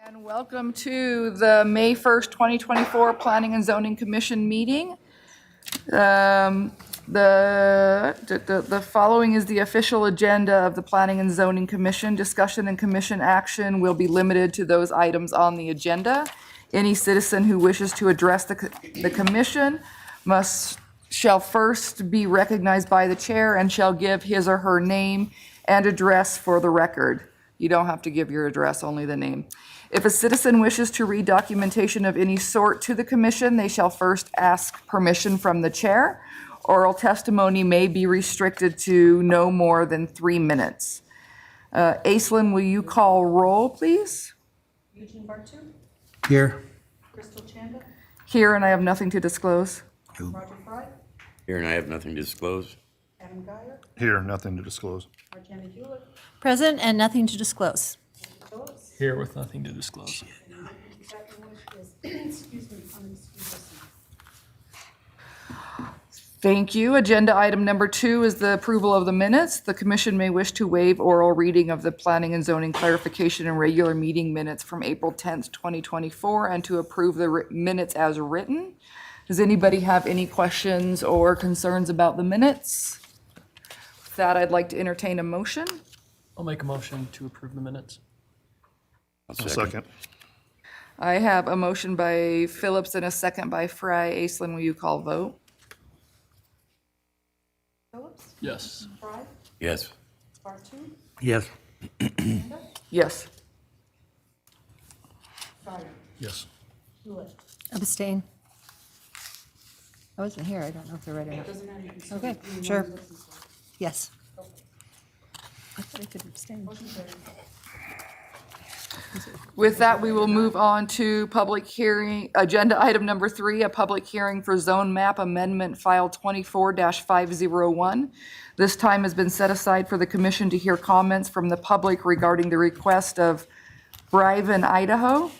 And welcome to the May 1st, 2024 Planning and Zoning Commission meeting. The following is the official agenda of the Planning and Zoning Commission. Discussion and commission action will be limited to those items on the agenda. Any citizen who wishes to address the commission shall first be recognized by the chair and shall give his or her name and address for the record. You don't have to give your address, only the name. If a citizen wishes to read documentation of any sort to the commission, they shall first ask permission from the chair. Oral testimony may be restricted to no more than 3 minutes. Aislinn, will you call roll, please? Eugene Bartu. Here. Crystal Chanda. Here, and I have nothing to disclose. Roger Fry. Here, and I have nothing to disclose. Adam Geyer. Here, nothing to disclose. Marjana Hewlett. Present and nothing to disclose. Phillips. Here with nothing to disclose. And the second one is, excuse me, unexcused absence. Thank you. Agenda item number 2 is the approval of the minutes. The commission may wish to waive oral reading of the planning and zoning clarification and regular meeting minutes from April 10th, 2024, and to approve the minutes as written. Does anybody have any questions or concerns about the minutes? With that, I'd like to entertain a motion. I'll make a motion to approve the minutes. I'll Second. I have a motion by Phillips and a second by Fry. Aislinn, will you call vote? Phillips. Yes. Fry. Yes. Bartu. Yes. Chanda. Yes. Geyer. Yes. Hewlett. Abstain. I wasn't here. I don't know if they're ready or not. Doesn't matter. You can still Okay, do one sure. listen for it. Yes. I thought I could abstain. Motion carried. With that, we will move on to public hearing, agenda item number 3, a public hearing for zone map amendment file 24-501. This time has been set aside for the commission to hear comments from the public regarding the request of Breven, Idaho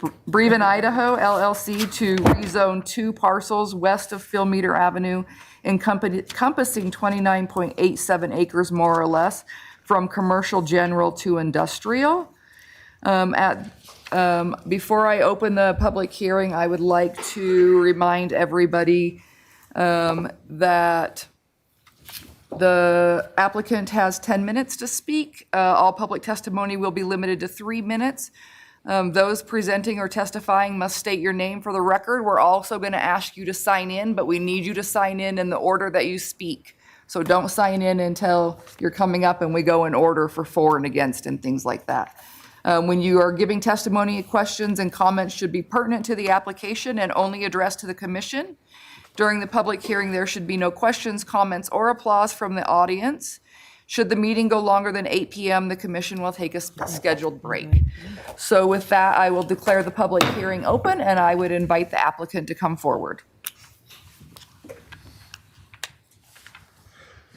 LLC to rezone 2 parcels west of Philmeter Avenue encompassing 29.87 acres more or less from commercial general to industrial. Before I open the public hearing, I would like to remind everybody that the applicant has 10 minutes to speak. All public testimony will be limited to 3 minutes. Those presenting or testifying must state your name for the record. We're also going to ask you to sign in, but we need you to sign in the order that you speak. So don't sign in until you're coming up and we go in order for for and against and things like that. When you are giving testimony, questions and comments should be pertinent to the application and only addressed to the commission. During the public hearing, there should be no questions, comments, or applause from the audience. Should the meeting go longer than 8 p.m., the commission will take a scheduled break. So with that, I will declare the public hearing open, and I would invite the applicant to come forward.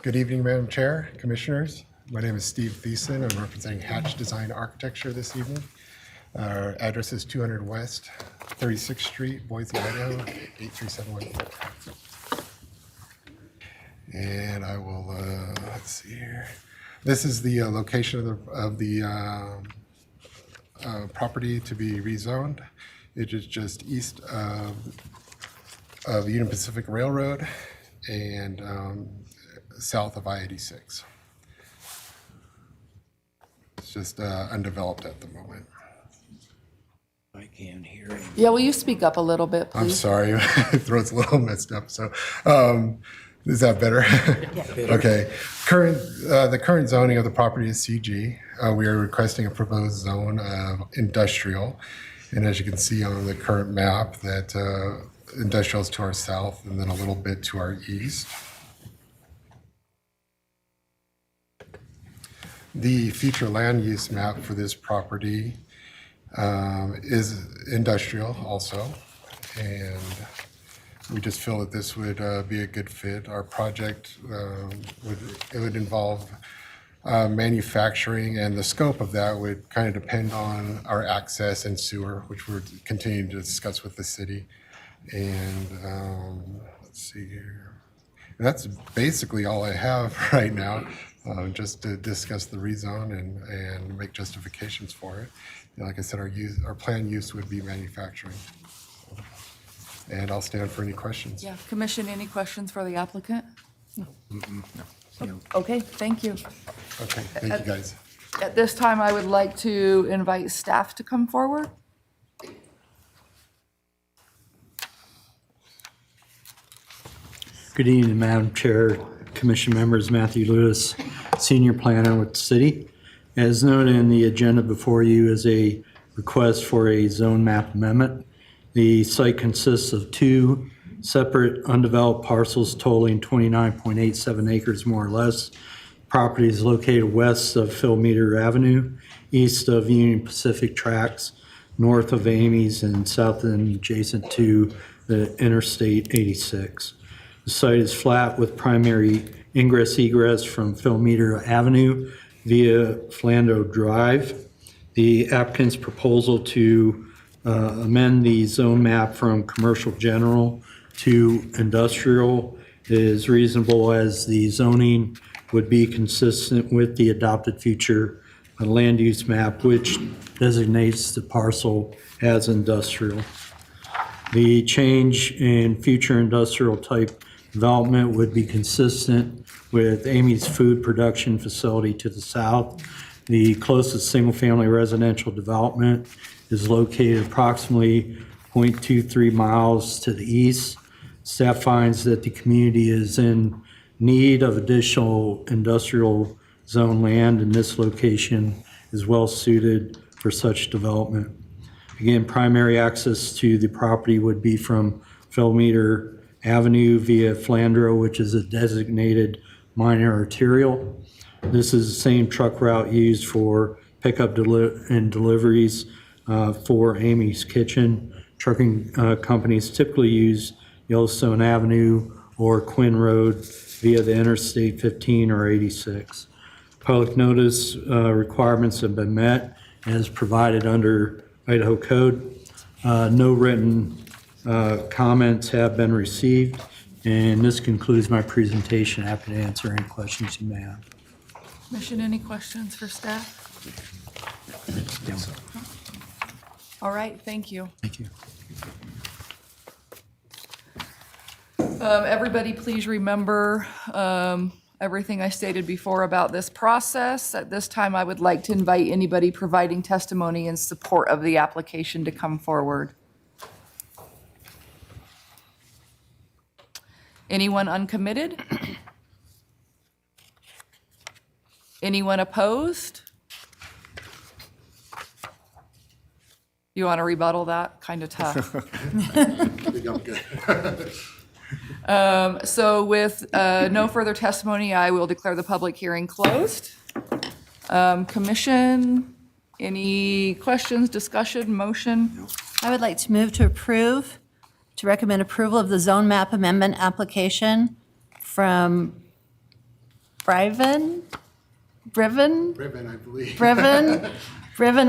Good evening, Madam Chair, Commissioners. My name is Steve Thiessen. I'm representing Hatch Design Architecture this evening. Our address is 200 West 36th Street, Boise, Idaho, 83714. And I will, let's see here. This is the location of the property to be rezoned. It is just east of the Union Pacific Railroad and south of I-86. It's just undeveloped at the moment. I can't hear him. Yeah, will you speak up a little bit, please? I'm sorry, my throat's a little messed up. So, is that better? Okay. The current zoning of the property is CG. We are requesting a proposed zone of industrial, and as you can see on the current map, that industrial is to our south, and then a little bit to our east. The future land use map for this property is industrial also, and we just feel that this would be a good fit. Our project would involve manufacturing, and the scope of that would kind of depend on our access and sewer, which we're continuing to discuss with the city. And let's see here. And that's basically all I have right now. just to discuss the rezone and make justifications for it. And like I said, our planned use would be manufacturing. And I'll stand for any questions. Yeah, Commission, any questions for the applicant? No. Okay, thank you. Okay, thank you, guys. At this time, I would like to invite staff to come forward. Good evening, Madam Chair, Commission members, Matthew Lewis, Senior Planner with the city. As noted in the agenda before you is a request for a zone map amendment. The site consists of two separate undeveloped parcels totaling 29.87 acres more or less. Property is located west of Philmeter Avenue, east of Union Pacific Tracks, north of Amy's, and south and adjacent to the Interstate 86. The site is flat with primary ingress-egress from Philmeter Avenue via Flando Drive. The applicant's proposal to amend the zone map from commercial general to industrial is reasonable, as the zoning would be consistent with the adopted future land use map, which designates the parcel as industrial. The change in future industrial type development would be consistent with Amy's food production facility to the south. The closest single-family residential development is located approximately 0.23 miles to the east. Staff finds that the community is in need of additional industrial zone land, and this location is well suited for such development. Again, primary access to the property would be from Philmeter Avenue via Flandreau, which is a designated minor arterial. This is the same truck route used for pickup and deliveries for Amy's Kitchen. Trucking companies typically use Yellowstone Avenue or Quinn Road via the Interstate 15 or 86. Public notice requirements have been met as provided under Idaho Code. No written comments have been received, and this concludes my presentation. Happy to answer any questions you may have. Commission, any questions for staff? All right, thank you. Thank you. Everybody, please remember everything I stated before about this process. At this time, I would like to invite anybody providing testimony in support of the application to come forward. Anyone uncommitted? Anyone opposed? You want to rebuttal that? Kind of tough. So with no further testimony, I will declare the public hearing closed. Commission, any questions, discussion, motion? I would like to move to recommend approval of the zone map amendment application from Briven, Ribbon, I believe. Briven,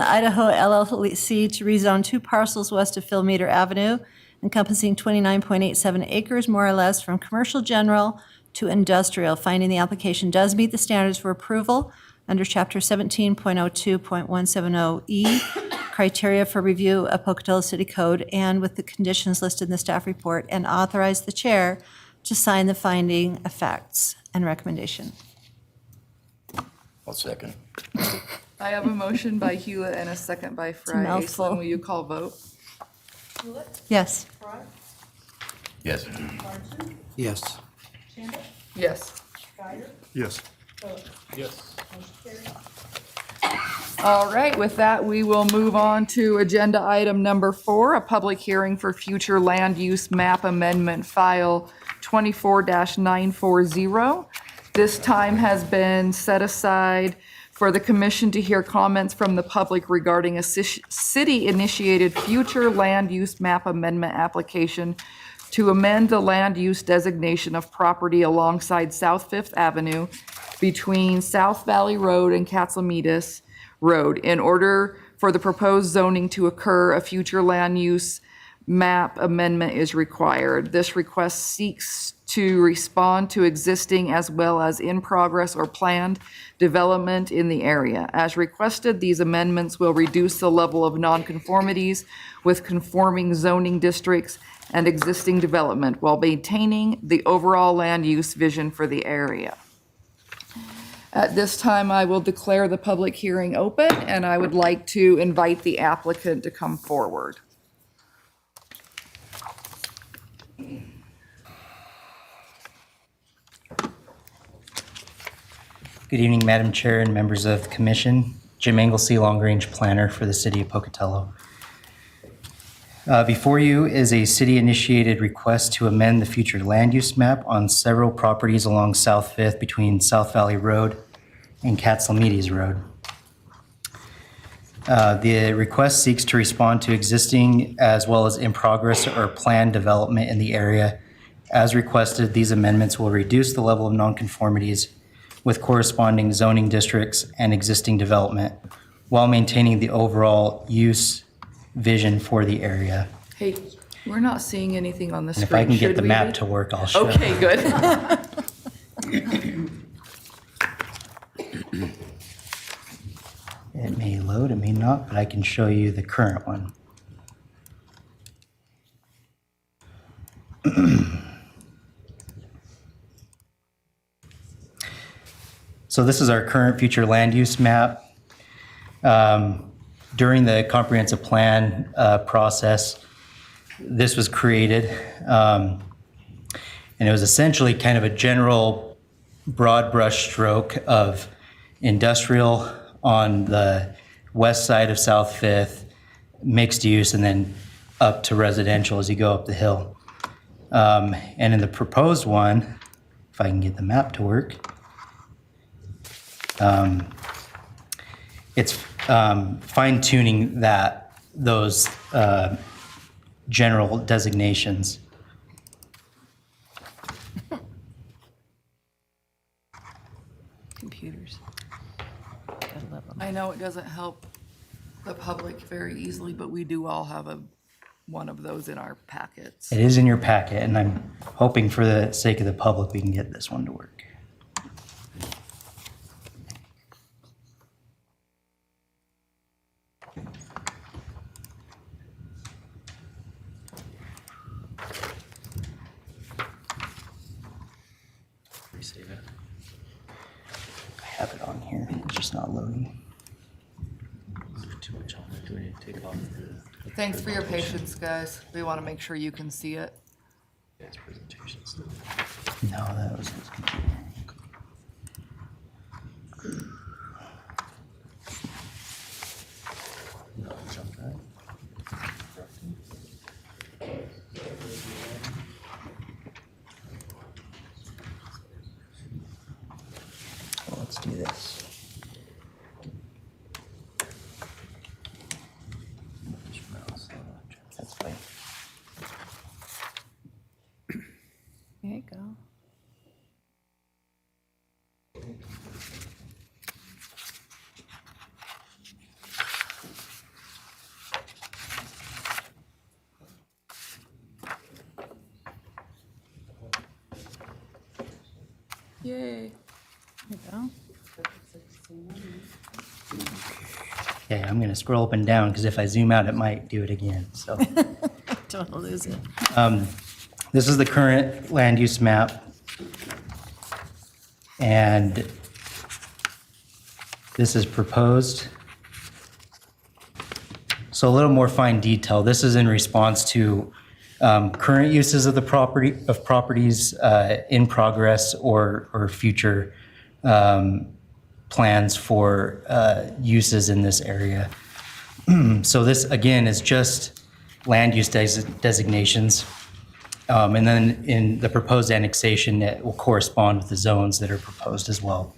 Idaho LLC to rezone two parcels west of Philmeter Avenue encompassing 29.87 acres more or less from commercial general to industrial, finding the application does meet the standards for approval under Chapter 17.02.170E, criteria for review of Pocatello City Code, and with the conditions listed in the staff report, and authorize the chair to sign the finding of facts and recommendation. I'll second. I have a motion by Hewlett and a second by Fry. mouthful. Aislinn, will you call vote? Hewlett, Yes. Fry, Yes. Martin, Yes. Chandler, Yes. Geiger, Yes. Phillips. Yes. Motion carried. All right, with that, we will move on to agenda item number 4, a public hearing for future land use map amendment file 24-940. This time has been set aside for the commission to hear comments from the public regarding a city-initiated future land use map amendment application to amend the land use designation of property alongside South Fifth Avenue between South Valley Road and Catsametus Road. In order for the proposed zoning to occur, a future land use map amendment is required. This request seeks to respond to existing as well as in progress or planned development in the area. As requested, these amendments will reduce the level of nonconformities with conforming zoning districts and existing development while maintaining the overall land use vision for the area. At this time, I will declare the public hearing open, and I would like to invite the applicant to come forward. Good evening, Madam Chair and members of the commission. Jim Anglesey, Long Range Planner for the City of Pocatello. Before you is a city-initiated request to amend the future land use map on several properties along South Fifth between South Valley Road and Katzlamides Road. The request seeks to respond to existing as well as in progress or planned development in the area. As requested, these amendments will reduce the level of nonconformities with corresponding zoning districts and existing development while maintaining the overall use vision for the area. Hey, we're not seeing anything on the And screen. if I can Should get the we map be? to work, I'll show. Okay, good. It may load, it may not, but I can show you the current one. So this is our current future land use map. During the comprehensive plan process, this was created. And it was essentially kind of a general broad brush stroke of industrial on the west side of South Fifth, mixed use, and then up to residential as you go up the hill. And in the proposed one, if I can get the map to work, it's fine tuning those general designations. Computers. I know it doesn't help the public very easily, but we do all have one of those in our packets. It is in your packet, and I'm hoping for the sake of the public, we can get this one to work. I have it on here, it's just not loading. Thanks for your patience, guys. We want to make sure you can see it. No, that was his computer. Well, let's do this. That's fine. There you go. Yay. There you go. Yeah, I'm gonna scroll up and down, because if I zoom out, it might do it again, so. Don't wanna lose it. This is the current land use map. And this is proposed. So a little more fine detail. This is in response to current uses of the properties in progress or future plans for uses in this area. So this, again, is just land use designations. And then in the proposed annexation, it will correspond with the zones that are proposed as well.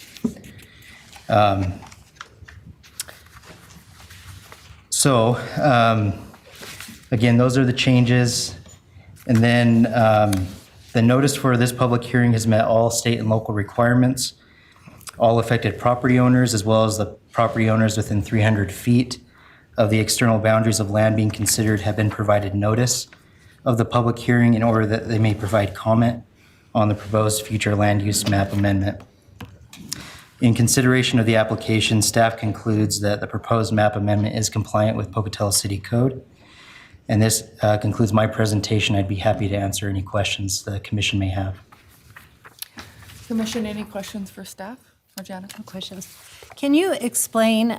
Again, those are the changes. And then the notice for this public hearing has met all state and local requirements. All affected property owners, as well as the property owners within 300 feet of the external boundaries of land being considered, have been provided notice of the public hearing in order that they may provide comment. on the proposed future land use map amendment. In consideration of the application, staff concludes that the proposed map amendment is compliant with Pocatello City Code. And this concludes my presentation. I'd be happy to answer any questions the commission may have. Commission, any questions for staff or Janet? No questions. Can you explain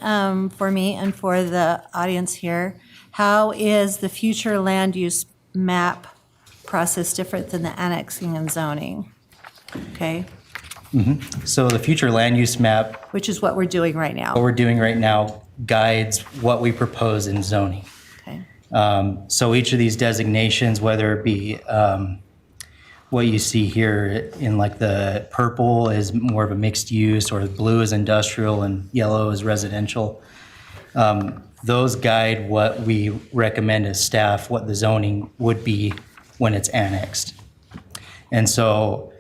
for me and for the audience here, how is the future land use map process different than the annexing and zoning? Okay, So the future land use map, which is what we're doing right what now. we're doing right now, guides what we propose in zoning. Okay, So each of these designations, whether it be what you see here in like the purple is more of a mixed use, or the blue is industrial and yellow is residential. Those guide what we recommend as staff, what the zoning would be when it's annexed. And so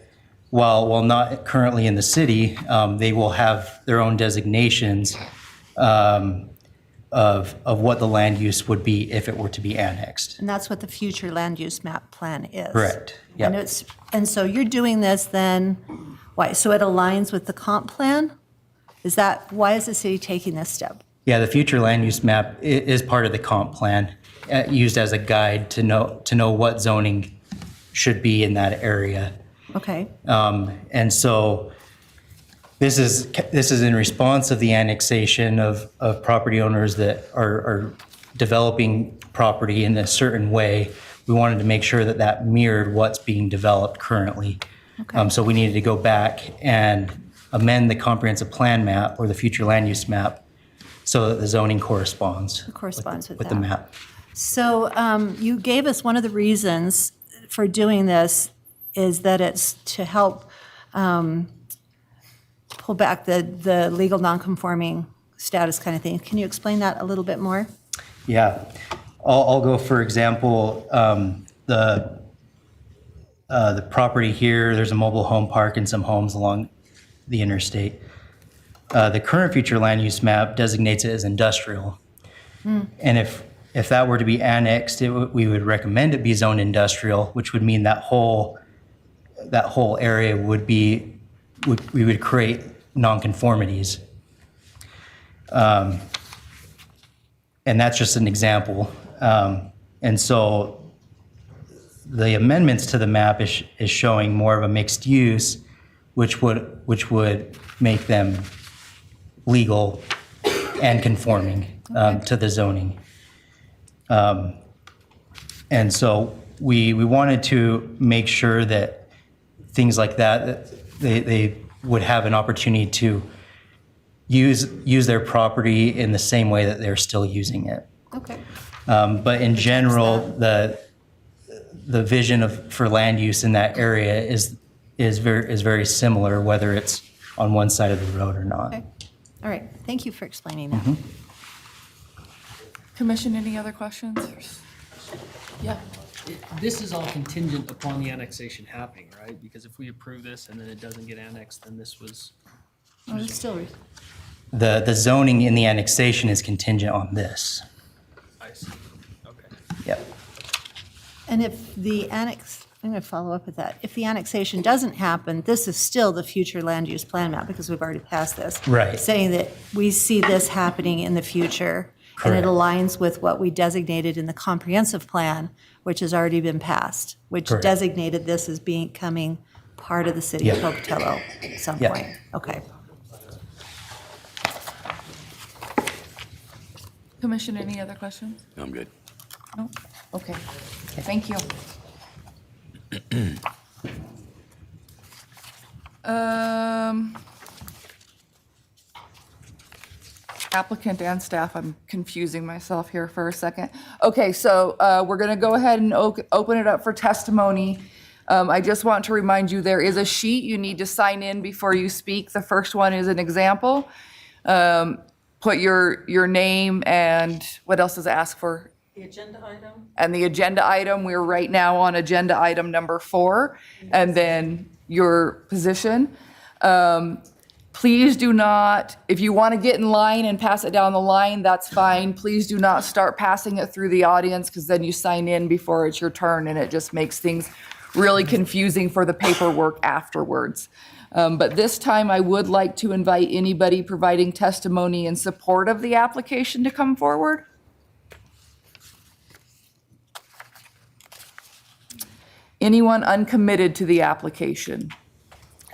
while not currently in the city, they will have their own designations of what the land use would be if it were to be annexed. and that's what the future land use map plan is. Correct. And Yep. and so you're doing this then, why, so it aligns with the comp plan? Is that, why is the city taking this step? Yeah, the future land use map is part of the comp plan, used as a guide to know what zoning should be in that area. Okay, And so this is in response of the annexation of property owners that are developing property in a certain way. We wanted to make sure that that mirrored what's being developed currently. Okay. So we needed to go back and amend the comprehensive plan map or the future land use map so that the zoning corresponds. It corresponds with the that. map. so you gave us one of the reasons for doing this is that it's to help pull back the legal nonconforming status kind of thing. Can you explain that a little bit more? Yeah, I'll go, for example, the property here, there's a mobile home park and some homes along the interstate. The current future land use map designates it as industrial. And if that were to be annexed, we would recommend it be zoned industrial, which would mean that whole area we would create nonconformities. And that's just an example. And so the amendments to the map is showing more of a mixed use, which would make them legal and conforming to the zoning. And so we wanted to make sure that things like that they would have an opportunity to use their property in the same way that they're still using it. Okay. But in general, the vision for land use in that area is very similar, whether it's on one side of the road or not. Okay. All right, thank you for explaining that. Commission, any other questions? Yeah. This is all contingent upon the annexation happening, right? Because if we approve this and then it doesn't get annexed, then this was, Oh, it's still, The zoning in the annexation is contingent on this. I see, okay. Yep. and if the I'm going to follow up with that. If the annexation doesn't happen, this is still the future land use plan map because we've already passed this. Right. Saying that we see this happening in the future. And it Correct. aligns with what we designated in the comprehensive plan, which has already been passed, which Correct. designated this as becoming part of the city of Yeah. Pocatello at some Yeah. point. Okay. Commission, any other questions? I'm good. No? Okay. Thank you. Applicant and staff, I'm confusing myself here for a second. Okay, so we're going to go ahead and open it up for testimony. I just want to remind you, there is a sheet you need to sign in before you speak. The first one is an example. Put your name and what else does it ask for? The agenda item? And the agenda item, we're right now on agenda item number 4, and then your position. Please do not, if you want to get in line and pass it down the line, that's fine. Please do not start passing it through the audience because then you sign in before it's your turn and it just makes things really confusing for the paperwork afterwards. But this time, I would like to invite anybody providing testimony in support of the application to come forward. Anyone uncommitted to the application?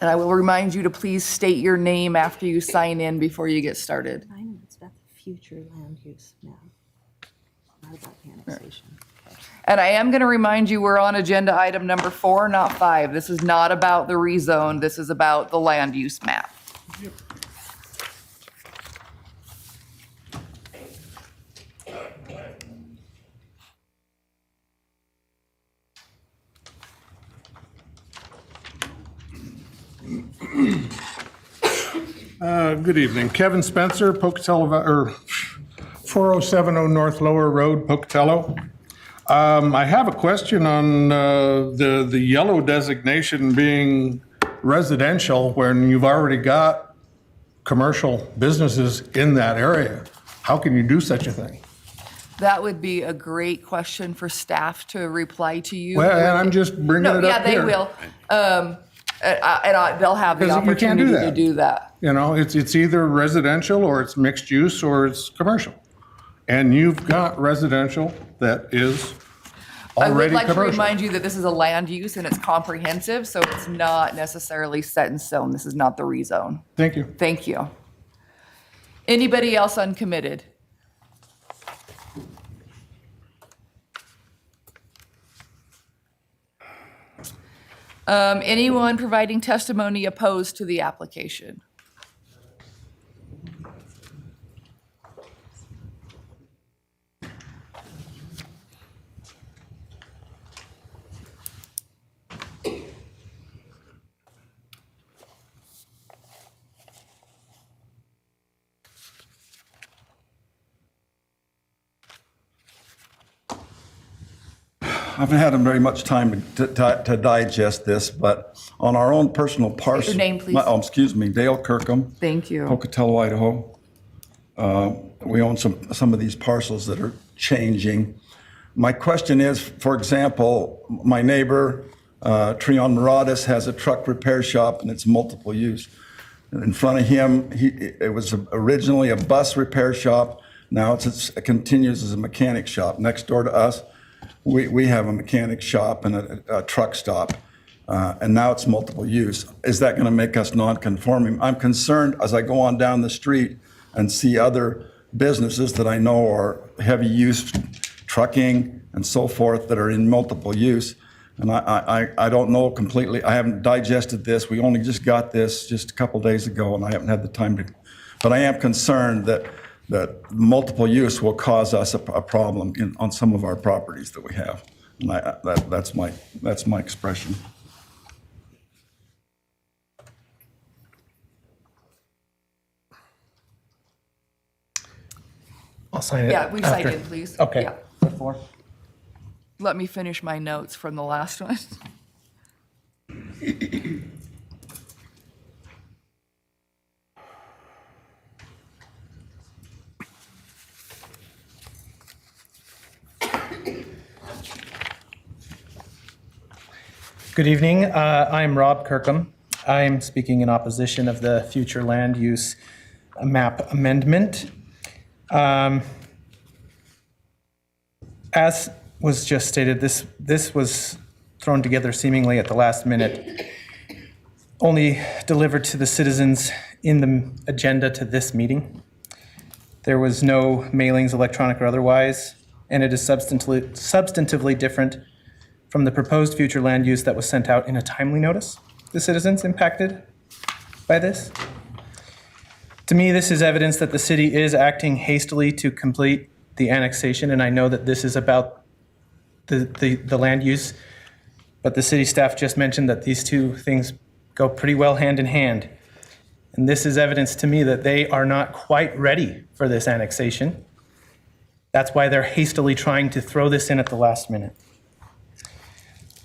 And I will remind you to please state your name after you sign in before you get started. I know, it's about the future land use map, not about the annexation. And I am going to remind you, we're on agenda item number 4, not 5. This is not about the rezone. This is about the land use map. Good evening. Kevin Spencer, Pocatello, or 4070 North Lower Road, Pocatello. I have a question on the yellow designation being residential when you've already got commercial businesses in that area. How can you do such a thing? That would be a great question for staff to reply to you. Well, and I'm just bringing No, it yeah, up they here. will. They'll have the Because you can't do opportunity to that. do that. You know, it's either residential or it's mixed use or it's commercial. And you've got residential that is I would already like to commercial. remind you that this is a land use and it's comprehensive, so it's not necessarily set in stone. This is not the rezone. Thank you. Thank you. Anybody else uncommitted? Anyone providing testimony opposed to the application? I haven't had very much time to digest this, but on our own personal parcel. your name, please. Excuse me, Dale Kirkham, Thank you. Pocatello, Idaho. We own some of these parcels that are changing. My question is, for example, my neighbor, Treon Muratis, has a truck repair shop and it's multiple use. In front of him, it was originally a bus repair shop. Now it continues as a mechanic shop. Next door to us, we have a mechanic shop and a truck stop, and now it's multiple use. Is that going to make us non-conforming? I'm concerned as I go on down the street and see other businesses that I know are heavy use, trucking and so forth, that are in multiple use. And I don't know completely. I haven't digested this. We only just got this just a couple days ago, and I haven't had the time to. But I am concerned that multiple use will cause us a problem on some of our properties that we have. And that's my expression. I'll sign it. Yeah, we sign after. in, please. Okay. Yeah. Before. Let me finish my notes from the last one. Good evening. I'm Rob Kirkham. I'm speaking in opposition of the future land use map amendment. As was just stated, this was thrown together seemingly at the last minute, only delivered to the citizens in the agenda to this meeting. There was no mailings, electronic or otherwise, and it is substantively different from the proposed future land use that was sent out in a timely notice to citizens impacted by this. To me, this is evidence that the city is acting hastily to complete the annexation, and I know that this is about the land use, but the city staff just mentioned that these two things go pretty well hand in hand. And this is evidence to me that they are not quite ready for this annexation. That's why they're hastily trying to throw this in at the last minute.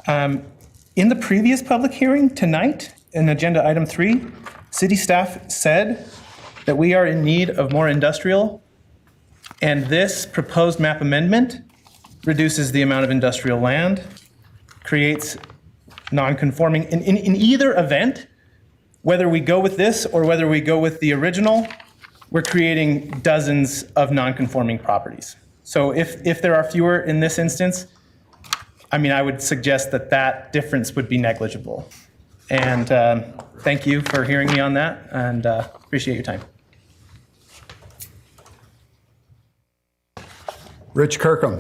In the previous public hearing tonight, in agenda item 3, city staff said that we are in need of more industrial, and this proposed map amendment reduces the amount of industrial land, creates non-conforming. In either event, whether we go with this or whether we go with the original, we're creating dozens of non-conforming properties. So if there are fewer in this instance, I mean, I would suggest that that difference would be negligible. And thank you for hearing me on that, and appreciate your time. Rich Kirkham,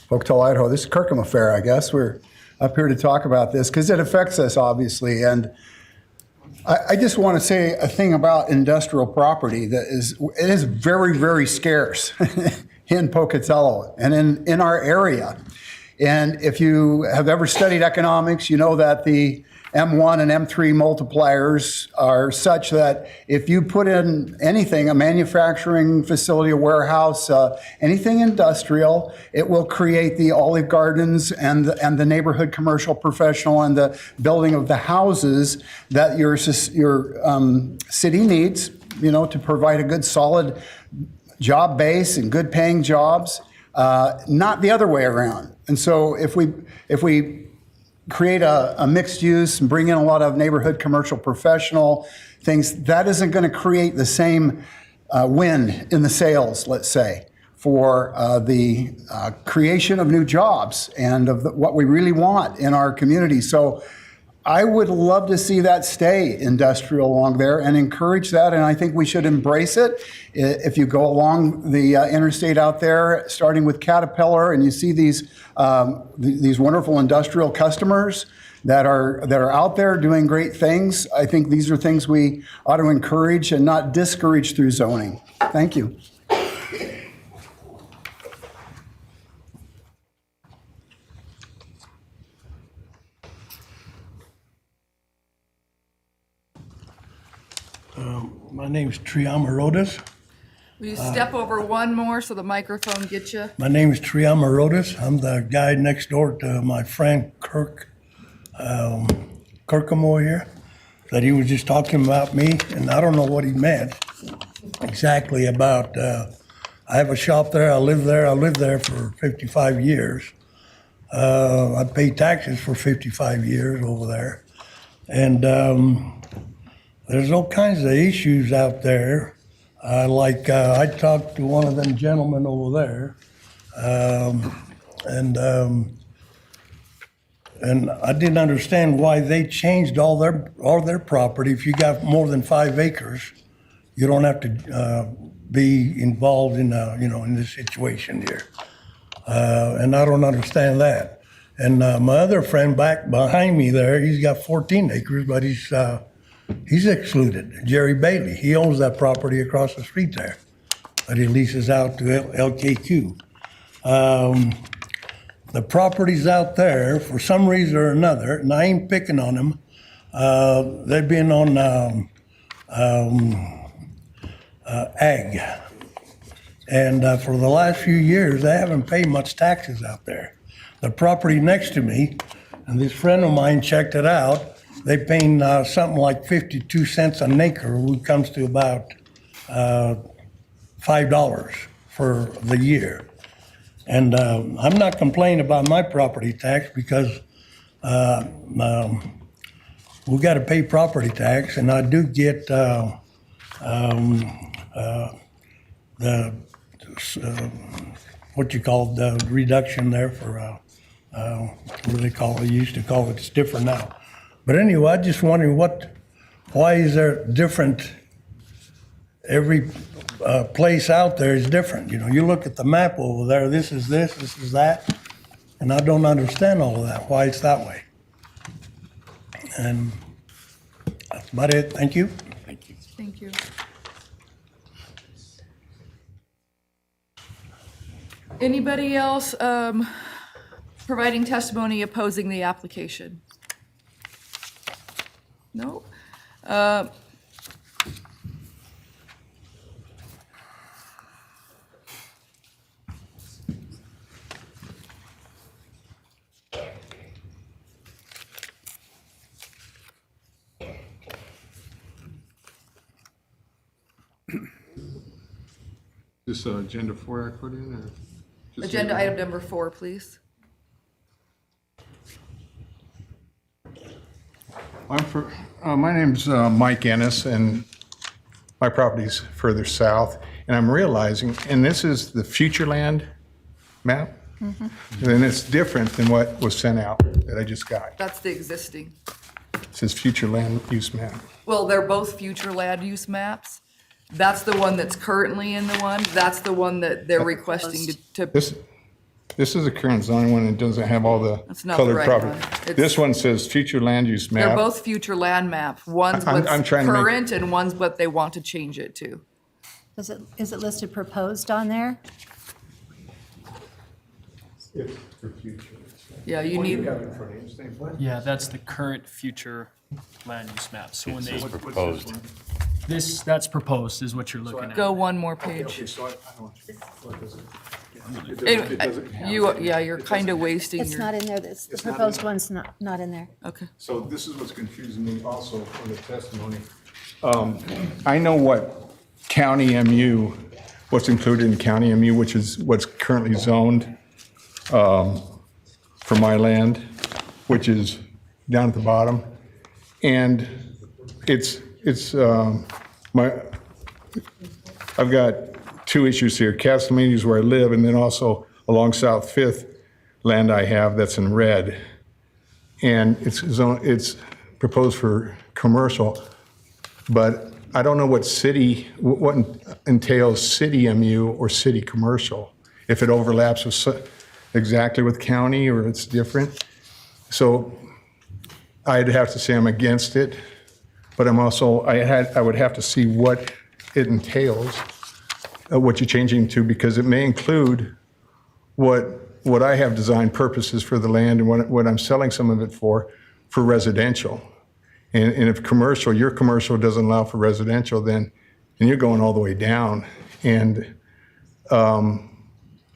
Pocatello, Idaho. This is Kirkham affair, I guess. We're up here to talk about this because it affects us, obviously. And I just want to say a thing about industrial property that it is very, very scarce in Pocatello and in our area. And if you have ever studied economics, you know that the M1 and M3 multipliers are such that if you put in anything, a manufacturing facility, a warehouse, anything industrial, it will create the Olive Gardens and the neighborhood commercial professional and the building of the houses that your city needs, to provide a good solid job base and good paying jobs, not the other way around. And so if we create a mixed use and bring in a lot of neighborhood commercial professional things, that isn't going to create the same wind in the sails, let's say, for the creation of new jobs and of what we really want in our community. So I would love to see that stay industrial along there and encourage that, and I think we should embrace it. If you go along the interstate out there, starting with Caterpillar, and you see these wonderful industrial customers that are out there doing great things, I think these are things we ought to encourage and not discourage through zoning. Thank you. My name's Triamarotis. Will you step over one more so the microphone gets you? My name is Triamarotis. I'm the guy next door to my friend Kirkham over here. That he was just talking about me, and I don't know what he meant exactly about. I have a shop there. I lived there for 55 years. I paid taxes for 55 years over there, and there's all kinds of issues out there. I talked to one of them gentlemen over there, and I didn't understand why they changed all their property. If you got more than 5 acres, you don't have to be involved in in this situation here, and I don't understand that. And my other friend back behind me there, he's got 14 acres, but he's excluded. Jerry Bailey, he owns that property across the street there that he leases out to LKQ. The properties out there, for some reason or another, and I ain't picking on them, they've been on ag. And for the last few years, they haven't paid much taxes out there. The property next to me, and this friend of mine checked it out, they paying something like 52 cents an acre, which comes to about $5 for the year. And I'm not complaining about my property tax because we got to pay property tax, and I do get the what you call the reduction there for what do they call it? You used to call it. It's different now. But anyway, I just wondering why is there different? Every place out there is different. You look at the map over there. This is this is that, and I don't understand all of that. Why it's that way? And that's about it. Thank you. Thank you. Anybody else providing testimony opposing the application? No? This agenda 4 I put in? Or just Agenda item number 4, please. My name's Mike Ennis, and my property's further south. And I'm realizing, and this is the future land map, and it's different than what was sent out that I just got. That's the existing. It says future land use map. Well, they're both future land use maps. That's the one that's currently in the one. That's the one that they're requesting to. This is a current zoning one, and doesn't have all the That's not the colored right property. one. It's- This one says future land use They're map. both future land maps. One's I'm what's trying to make- current and one's what they want to change it to. Is it listed proposed on there? It's for future. Yeah, you need, Yeah, that's the current future land use map. So when they, It's proposed. that's proposed is what you're looking at. go one more page. So I don't. You're kind of wasting It's your, not in there. The proposed one's not in there. okay. So this is what's confusing me also from the testimony. I know what county MU, what's included in county MU, which is what's currently zoned for my land, which is down at the bottom. And I've got two issues here. Castlemaine is where I live, and then also along South Fifth, land I have that's in red. And it's proposed for commercial, but I don't know what entails city MU or city commercial, if it overlaps exactly with county or it's different. So I'd have to say I'm against it, but I would have to see what it entails, what you're changing to, because it may include what I have designed purposes for the land and what I'm selling some of it for residential. And if your commercial doesn't allow for residential, then you're going all the way down. And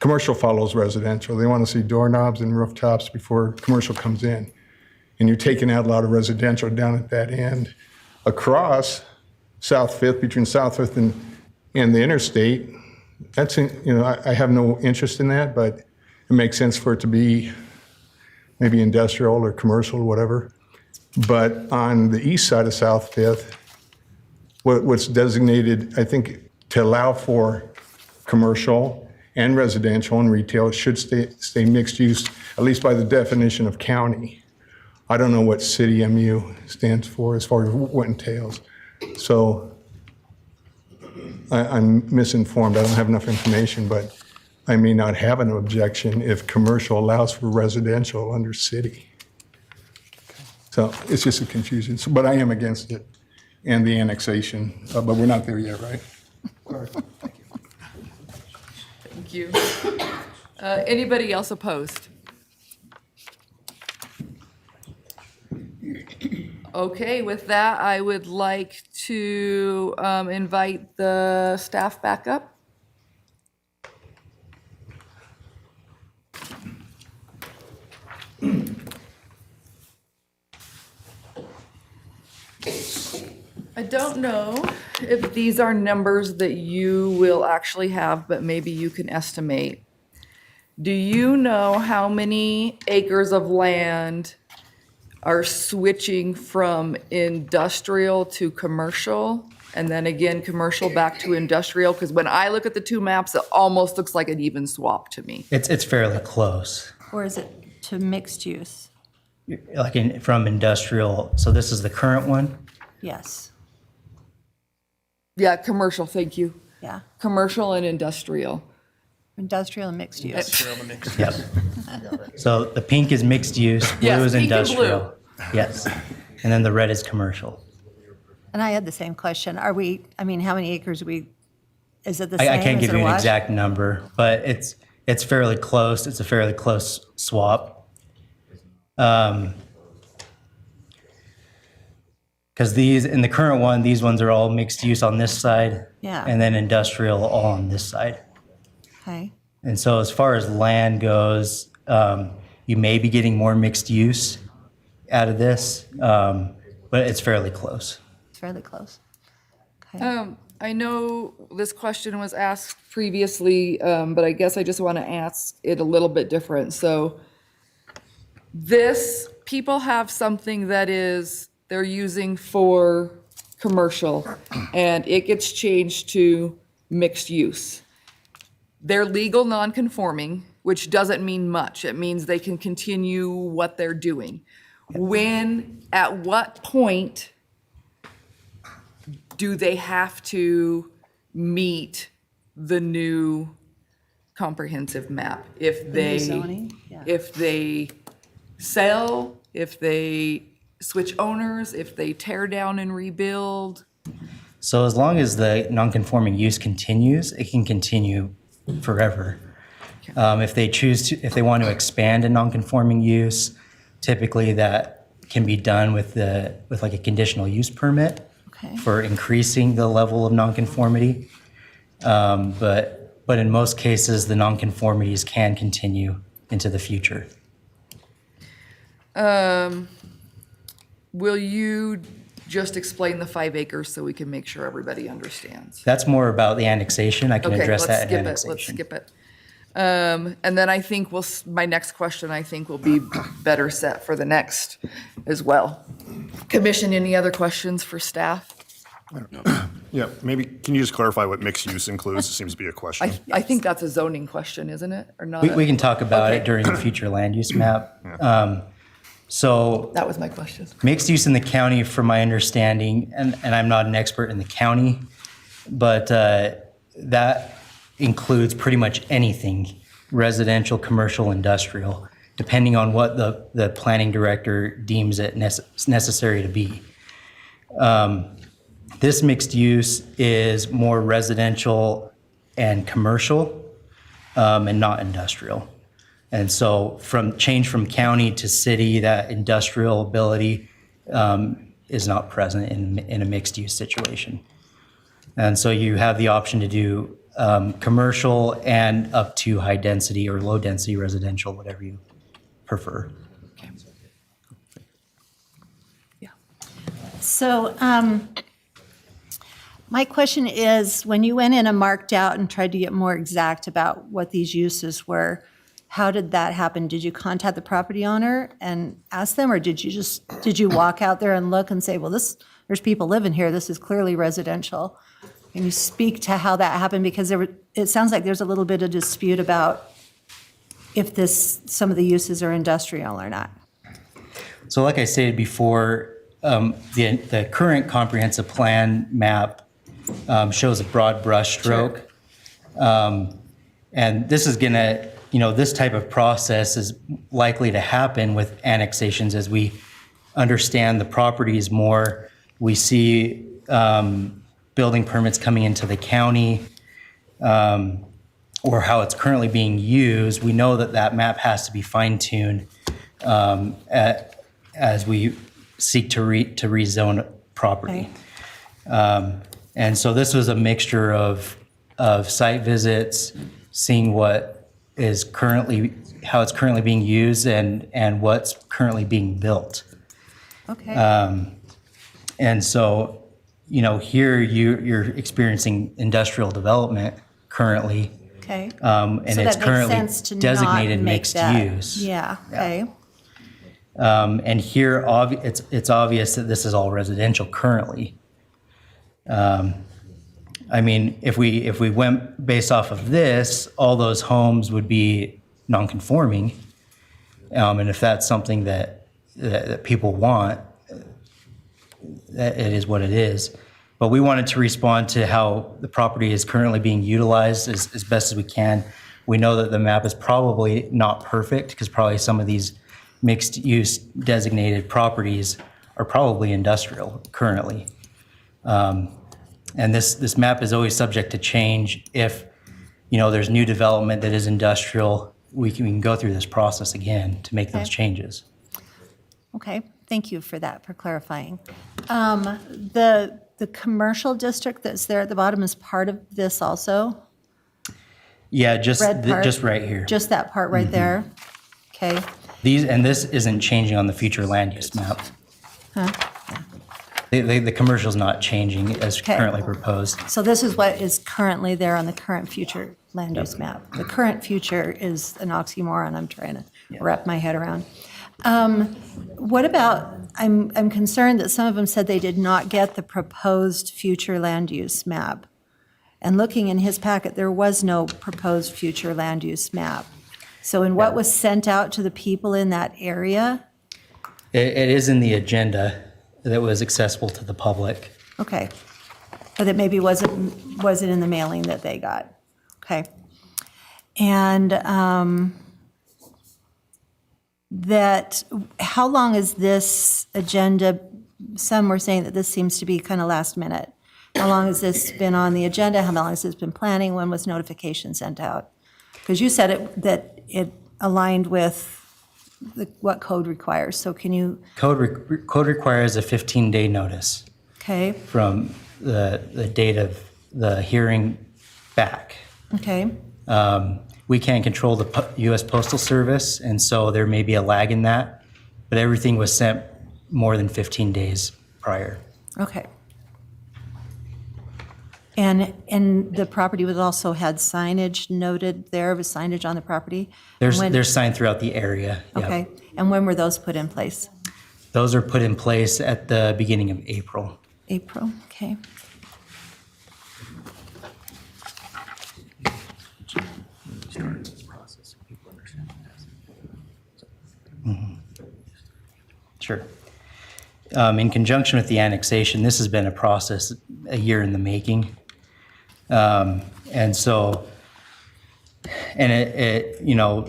commercial follows residential. They want to see doorknobs and rooftops before commercial comes in. And you're taking out a lot of residential down at that end. Across South Fifth, between South Fifth and the interstate, I have no interest in that, but it makes sense for it to be maybe industrial or commercial or whatever. But on the east side of South Fifth, what's designated, I think, to allow for commercial and residential and retail should stay mixed use, at least by the definition of county. I don't know what city MU stands for as far as what entails. So I'm misinformed. I don't have enough information, but I may not have an objection if commercial allows for residential under city. So it's just a confusion. But I am against it and the annexation, but we're not there yet, right? Thank you. Anybody else opposed? Okay, with that, I would like to invite the staff back up. I don't know if these are numbers that you will actually have, but maybe you can estimate. Do you know how many acres of land are switching from industrial to commercial? And then again, commercial back to industrial? Because when I look at the two maps, it almost looks like an even swap to me. It's fairly close. Or is it to mixed use? Like from industrial, so this is the current one? Yes. Yeah, commercial, thank you. Yeah. Commercial and industrial. Industrial and mixed use. Yep. So the pink is mixed use, Yes, blue is pink and industrial. Yes. And then the red is commercial. And I had the same question. How many acres is it the same? I can't Is give it you a an wash? exact number, but it's fairly close. It's a fairly close swap. Because in the current one, these ones are all mixed use on this side. Yeah. And then industrial all on this side. Okay. And so as far as land goes, you may be getting more mixed use out of this, but it's fairly close. It's fairly close. Okay. I know this question was asked previously, but I guess I just want to ask it a little bit different. So people have something that is they're using for commercial, and it gets changed to mixed use. They're legal non-conforming, which doesn't mean much. It means they can continue what they're doing. At what point do they have to meet the new comprehensive map? If they, zoning? Yeah. if they sell, if they switch owners, if they tear down and rebuild? So as long as the non-conforming use continues, it can continue forever. If they want to expand a non-conforming use, typically that can be done with like a conditional use permit Okay. for increasing the level of nonconformity. But in most cases, the nonconformities can continue into the future. Will you just explain the 5 acres so we can make sure everybody understands? That's more about the annexation. I can Okay, address let's that skip in it, annexation. let's skip it. And then I think my next question, I think, will be better set for the next as well. Commission, any other questions for staff? Yeah, maybe, can you just clarify what mixed use includes? It seems to be a question. I think that's a zoning question, isn't it, or not? We can talk about Okay. it during the future land use map. So That was my question. mixed use in the county, from my understanding, and I'm not an expert in the county, but that includes pretty much anything, residential, commercial, industrial, depending on what the planning director deems it necessary to be. This mixed use is more residential and commercial, and not industrial. And so change from county to city, that industrial ability is not present in a mixed use situation. And so you have the option to do commercial and up to high density or low density residential, whatever you prefer. So my question is, when you went in and marked out and tried to get more exact about what these uses were, how did that happen? Did you contact the property owner and ask them, or did you walk out there and look and say, well, there's people living here, this is clearly residential? Can you speak to how that happened? Because it sounds like there's a little bit of dispute about if some of the uses are industrial or not. So like I stated before, the current comprehensive plan map shows a broad brush stroke. And this is gonna, this type of process is likely to happen with annexations as we understand the properties more. We see building permits coming into the county, or how it's currently being used. We know that map has to be fine-tuned as we seek to rezone property. And so this was a mixture of site visits, seeing how it's currently being used and what's currently being built. Okay. And so, here you're experiencing industrial development currently. Okay. And So it's that makes currently sense to not designated make mixed that- use. Yeah, okay. And here, it's obvious that this is all residential currently. I mean, if we went based off of this, all those homes would be non-conforming. And if that's something that people want, that it is what it is. But we wanted to respond to how the property is currently being utilized as best as we can. We know that the map is probably not perfect because probably some of these mixed-use designated properties are probably industrial currently. And this map is always subject to change. If, there's new development that is industrial, we can go through this process again to make those Okay. changes. Okay, thank you for that, for clarifying. The commercial district that's there at the bottom is part of this also? Yeah, just Red part? just right here. Just that part right there? Okay. This isn't changing on the future land use map. Huh? The commercial's not changing as Okay. currently proposed. So this is what is currently there on the current future land use map. The current future is an oxymoron I'm trying to wrap my head around. What about, I'm concerned that some of them said they did not get the proposed future land use map. And looking in his packet, there was no proposed future land use map. So in what was sent out to the people in that area? It is in the agenda that was accessible to the public. Okay. But it maybe wasn't in the mailing that they got. Okay. And how long is this agenda? Some were saying that this seems to be kind of last minute. How long has this been on the agenda? How long has this been planning? When was notification sent out? Because you said that it aligned with what code requires. So can you? Code requires a 15-day notice Okay. from the date of the hearing back. Okay. We can't control the U.S. Postal Service, and so there may be a lag in that, but everything was sent more than 15 days prior. Okay. And the property was also had signage noted there, was signage on the property? There's sign throughout the area. Yep. Okay. And when were those put in place? Those are put in place at the beginning of April. April, okay. Sure. In conjunction with the annexation, this has been a process a year in the making. And so, and it you know,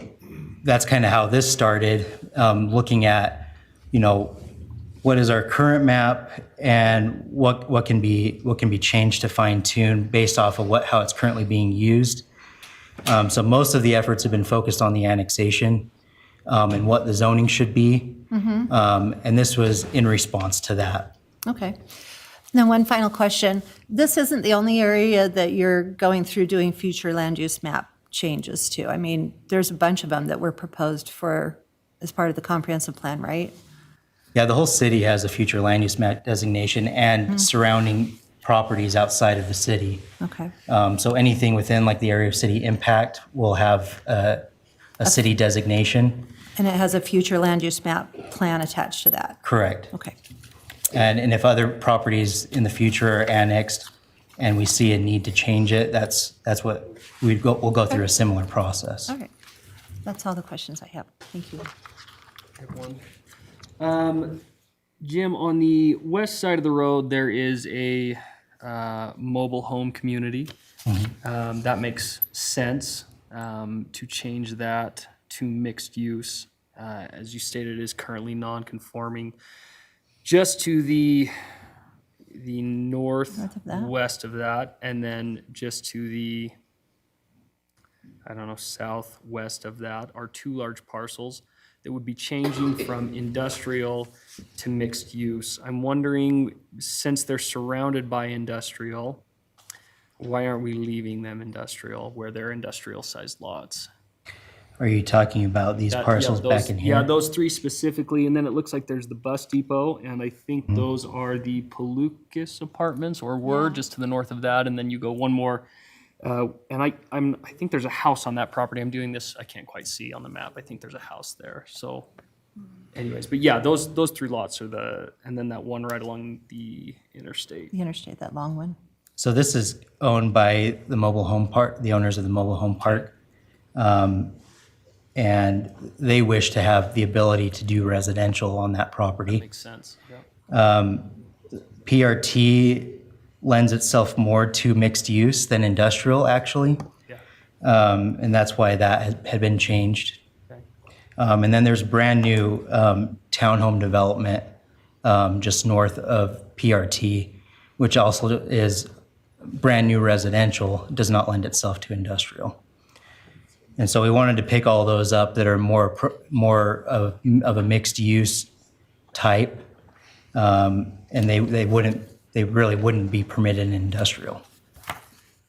that's kind of how this started, looking at, you know, what is our current map and what can be changed to fine tune based off of how it's currently being used. So most of the efforts have been focused on the annexation and what the zoning should be. And this was in response to that. Okay. Now, one final question. This isn't the only area that you're going through doing future land use map changes to. I mean, there's a bunch of them that were proposed as part of the comprehensive plan, right? Yeah, the whole city has a future land use map designation and surrounding properties outside of the city. Okay. So anything within like the area of city impact will have a city designation. And it has a future land use map plan attached to that? Correct. Okay. And if other properties in the future are annexed and we see a need to change it, that's what we'll go through a similar process. All right. That's all the questions I have. Thank you. Jim, on the west side of the road, there is a mobile home community. That makes sense to change that to mixed use. As you stated, it is currently non-conforming. Just to the northwest of that, and then just to the, southwest of that are two large parcels that would be changing from industrial to mixed use. I'm wondering, since they're surrounded by industrial, why aren't we leaving them industrial where they're industrial-sized lots? Are you talking about these parcels back in here? Yeah, those three specifically, and then it looks like there's the bus depot, and I think those are the Palookas apartments, or were just to the north of that, and then you go one more. And I think there's a house on that property. I'm doing this, I can't quite see on the map. I think there's a house there. So, anyways, but yeah, those three lots are and then that one right along the interstate. The interstate, that long one. So this is owned by the mobile home park, the owners of the mobile home park. And they wish to have the ability to do residential on that property. Makes sense. Yeah. PRT lends itself more to mixed use than industrial, actually. Yeah. And that's why that had been changed. Okay. And then there's brand new townhome development just north of PRT, which also is brand new residential, does not lend itself to industrial. And so we wanted to pick all those up that are more of a mixed use type, and they really wouldn't be permitted in industrial.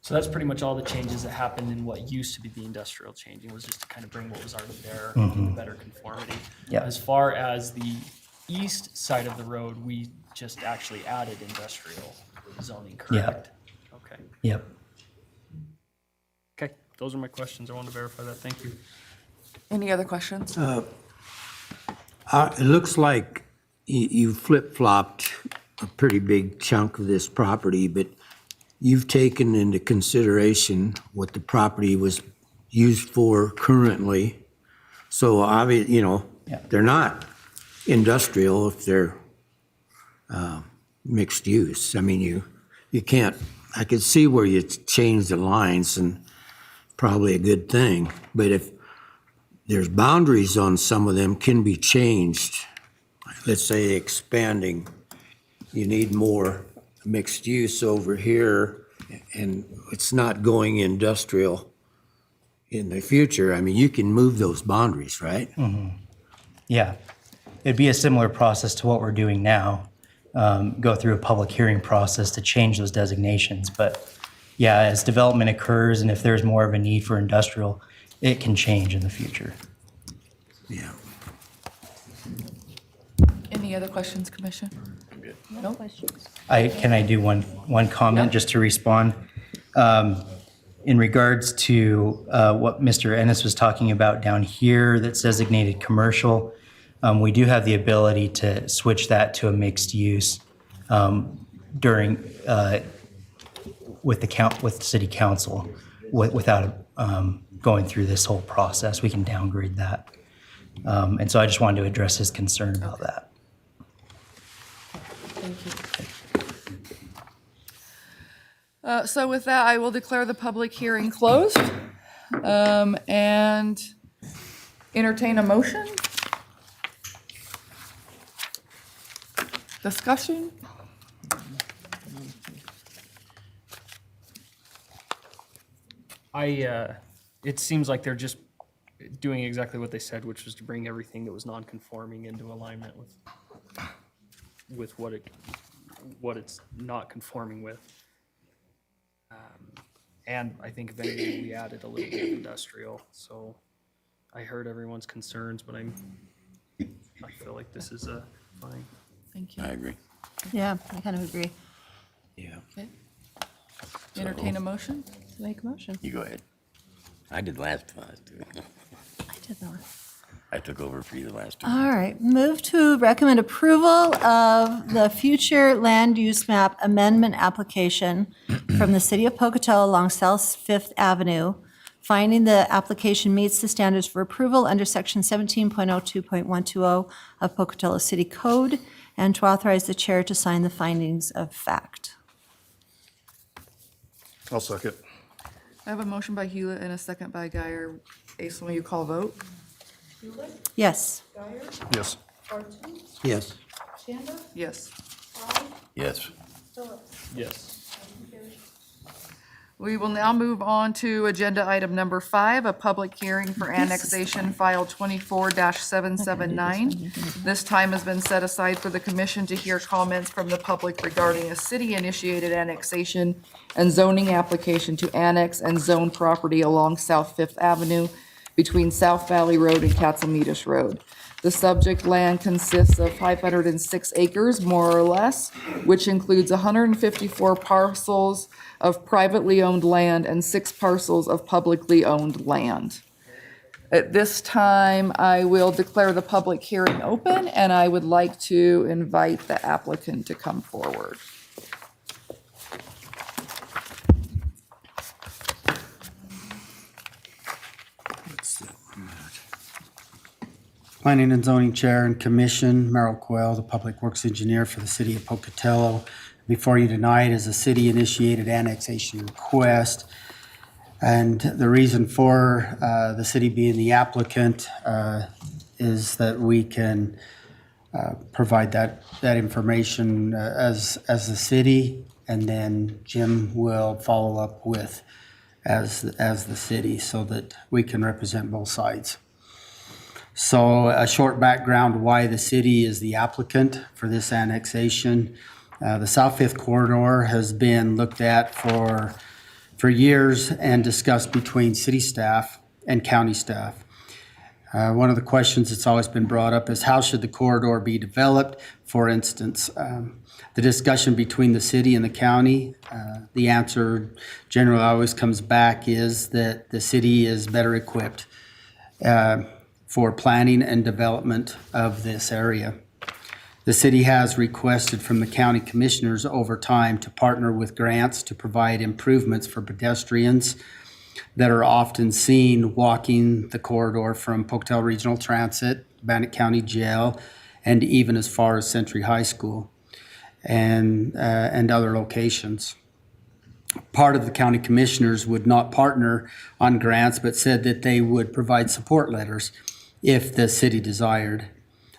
So that's pretty much all the changes that happened in what used to be the industrial changing, was just to kind of bring what was already there into better conformity. Yeah. As far as the east side of the road, we just actually added industrial zoning, correct? Okay. Yep. Okay, those are my questions. I wanted to verify that. Thank you. Any other questions? It looks like you flip-flopped a pretty big chunk of this property, but you've taken into consideration what the property was used for currently. So obviously, they're not industrial if they're mixed use. I mean, you can't, I could see where you change the lines and probably a good thing, but if there's boundaries on some of them can be changed. Let's say expanding, you need more mixed use over here and it's not going industrial in the future. I mean, you can move those boundaries, right? Yeah, it'd be a similar process to what we're doing now. Go through a public hearing process to change those designations. But yeah, as development occurs and if there's more of a need for industrial, it can change in the future. Yeah. Any other questions, Commission? No questions. Can I do one comment just to respond? In regards to what Mr. Ennis was talking about down here that's designated commercial, we do have the ability to switch that to a mixed use during with the city council without going through this whole process. We can downgrade that. And so I just wanted to address his concern about that. Thank you. So with that, I will declare the public hearing closed and entertain a motion. Discussion? It seems like they're just doing exactly what they said, which was to bring everything that was non-conforming into alignment with what it's not conforming with. And I think if anything, we added a little bit of industrial. So I heard everyone's concerns, but I feel like this is fine. Thank you. I agree. Yeah, I kind of agree. Yeah. Okay. Entertain a motion? Make a motion. You go ahead. I did last time. I did not. I took over for you the last two. All right, move to recommend approval of the future land use map amendment application from the city of Pocatello along South Fifth Avenue, finding the application meets the standards for approval under section 17.02.120 of Pocatello City Code, and to authorize the chair to sign the findings of fact. I'll second. I have a motion by Hewlett and a second by Guyer. Aislinn, will you call vote? Hewlett, Yes. Guyer, Yes. Barton, Yes. Shanda, Yes. Frye, Yes. Phillips. Yes. Motion carries. We will now move on to agenda item number 5, a public hearing for annexation file 24-779. This time has been set aside for the commission to hear comments from the public regarding a city-initiated annexation and zoning application to annex and zone property along South Fifth Avenue between South Valley Road and Katzelmeadish Road. The subject land consists of 506 acres, more or less, which includes 154 parcels of privately owned land and 6 parcels of publicly owned land. At this time, I will declare the public hearing open, and I would like to invite the applicant to come forward. Planning and Zoning Chair and Commission, Merrill Coyle, the Public Works Engineer for the City of Pocatello. Before you tonight is a city-initiated annexation request. And the reason for the city being the applicant is that we can provide that information as the city, and then Jim will follow up with as the city so that we can represent both sides. So a short background why the city is the applicant for this annexation. The South Fifth Corridor has been looked at for years and discussed between city staff and county staff. One of the questions that's always been brought up is how should the corridor be developed? For instance, the discussion between the city and the county, the answer generally always comes back is that the city is better equipped. for planning and development of this area. The city has requested from the county commissioners over time to partner with grants to provide improvements for pedestrians that are often seen walking the corridor from Pocatello Regional Transit, Bannock County Jail, and even as far as Century High School and other locations. Part of the county commissioners would not partner on grants, but said that they would provide support letters if the city desired.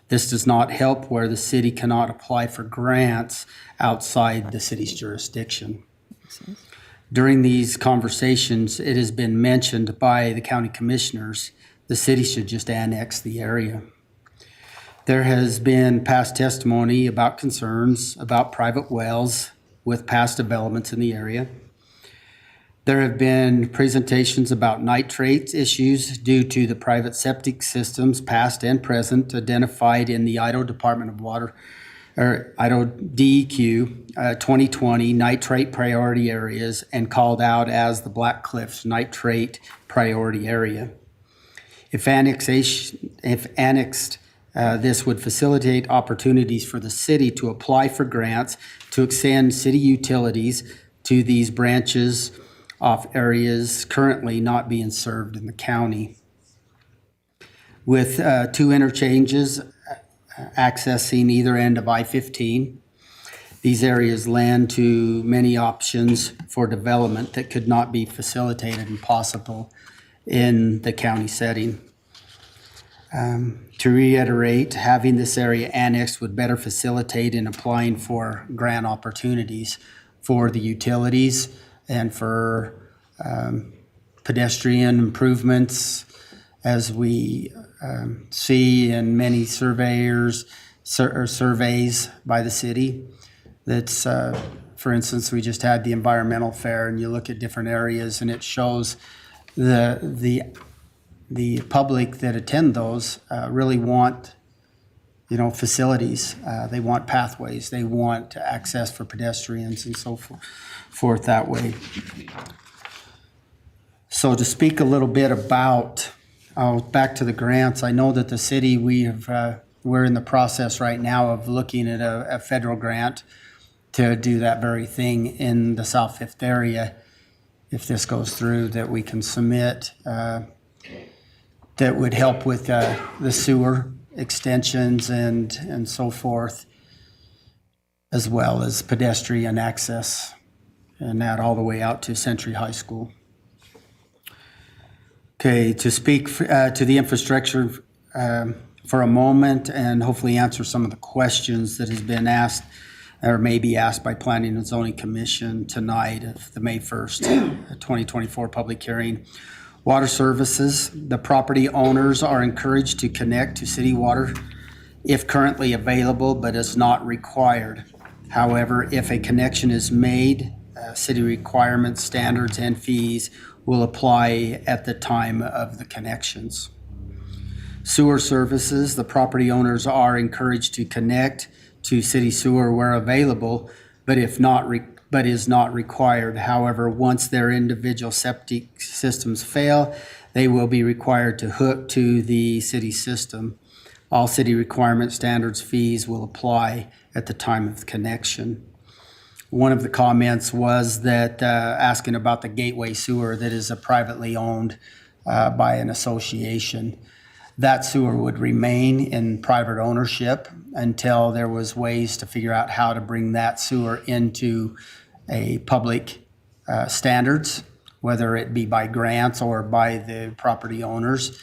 This does not help where the city cannot apply for grants outside the city's jurisdiction. During these conversations, it has been mentioned by the county commissioners, the city should just annex the area. There has been past testimony about concerns about private wells with past developments in the area. There have been presentations about nitrate issues due to the private septic systems, past and present, identified in the Idaho Department of Water, or Idaho DEQ 2020 nitrate priority areas, and called out as the Black Cliffs nitrate priority area. If annexed, this would facilitate opportunities for the city to apply for grants to extend city utilities to these branches off areas currently not being served in the county. With two interchanges accessing either end of I-15, these areas lend to many options for development that could not be facilitated and possible in the county setting. To reiterate, having this area annexed would better facilitate in applying for grant opportunities for the utilities and for pedestrian improvements, as we see in many surveys by the city. That's, for instance, we just had the environmental fair, and you look at different areas, and it shows the public that attend those really want, facilities. They want pathways. They want access for pedestrians and so forth that way. So to speak a little bit about, back to the grants, I know that the city, we're in the process right now of looking at a federal grant to do that very thing in the South Fifth area. If this goes through, that we can submit, that would help with the sewer extensions and so forth, as well as pedestrian access, and that all the way out to Century High School. Okay, to speak to the infrastructure for a moment and hopefully answer some of the questions that has been asked or may be asked by Planning and Zoning Commission tonight of the May 1st, 2024 public hearing. Water services, the property owners are encouraged to connect to city water if currently available, but is not required. However, if a connection is made, city requirements, standards, and fees will apply at the time of the connections. Sewer services, the property owners are encouraged to connect to city sewer where available, but is not required. However, once their individual septic systems fail, they will be required to hook to the city system. All city requirement standards fees will apply at the time of the connection. One of the comments was that asking about the gateway sewer that is privately owned by an association. That sewer would remain in private ownership until there was ways to figure out how to bring that sewer into a public standards, whether it be by grants or by the property owners.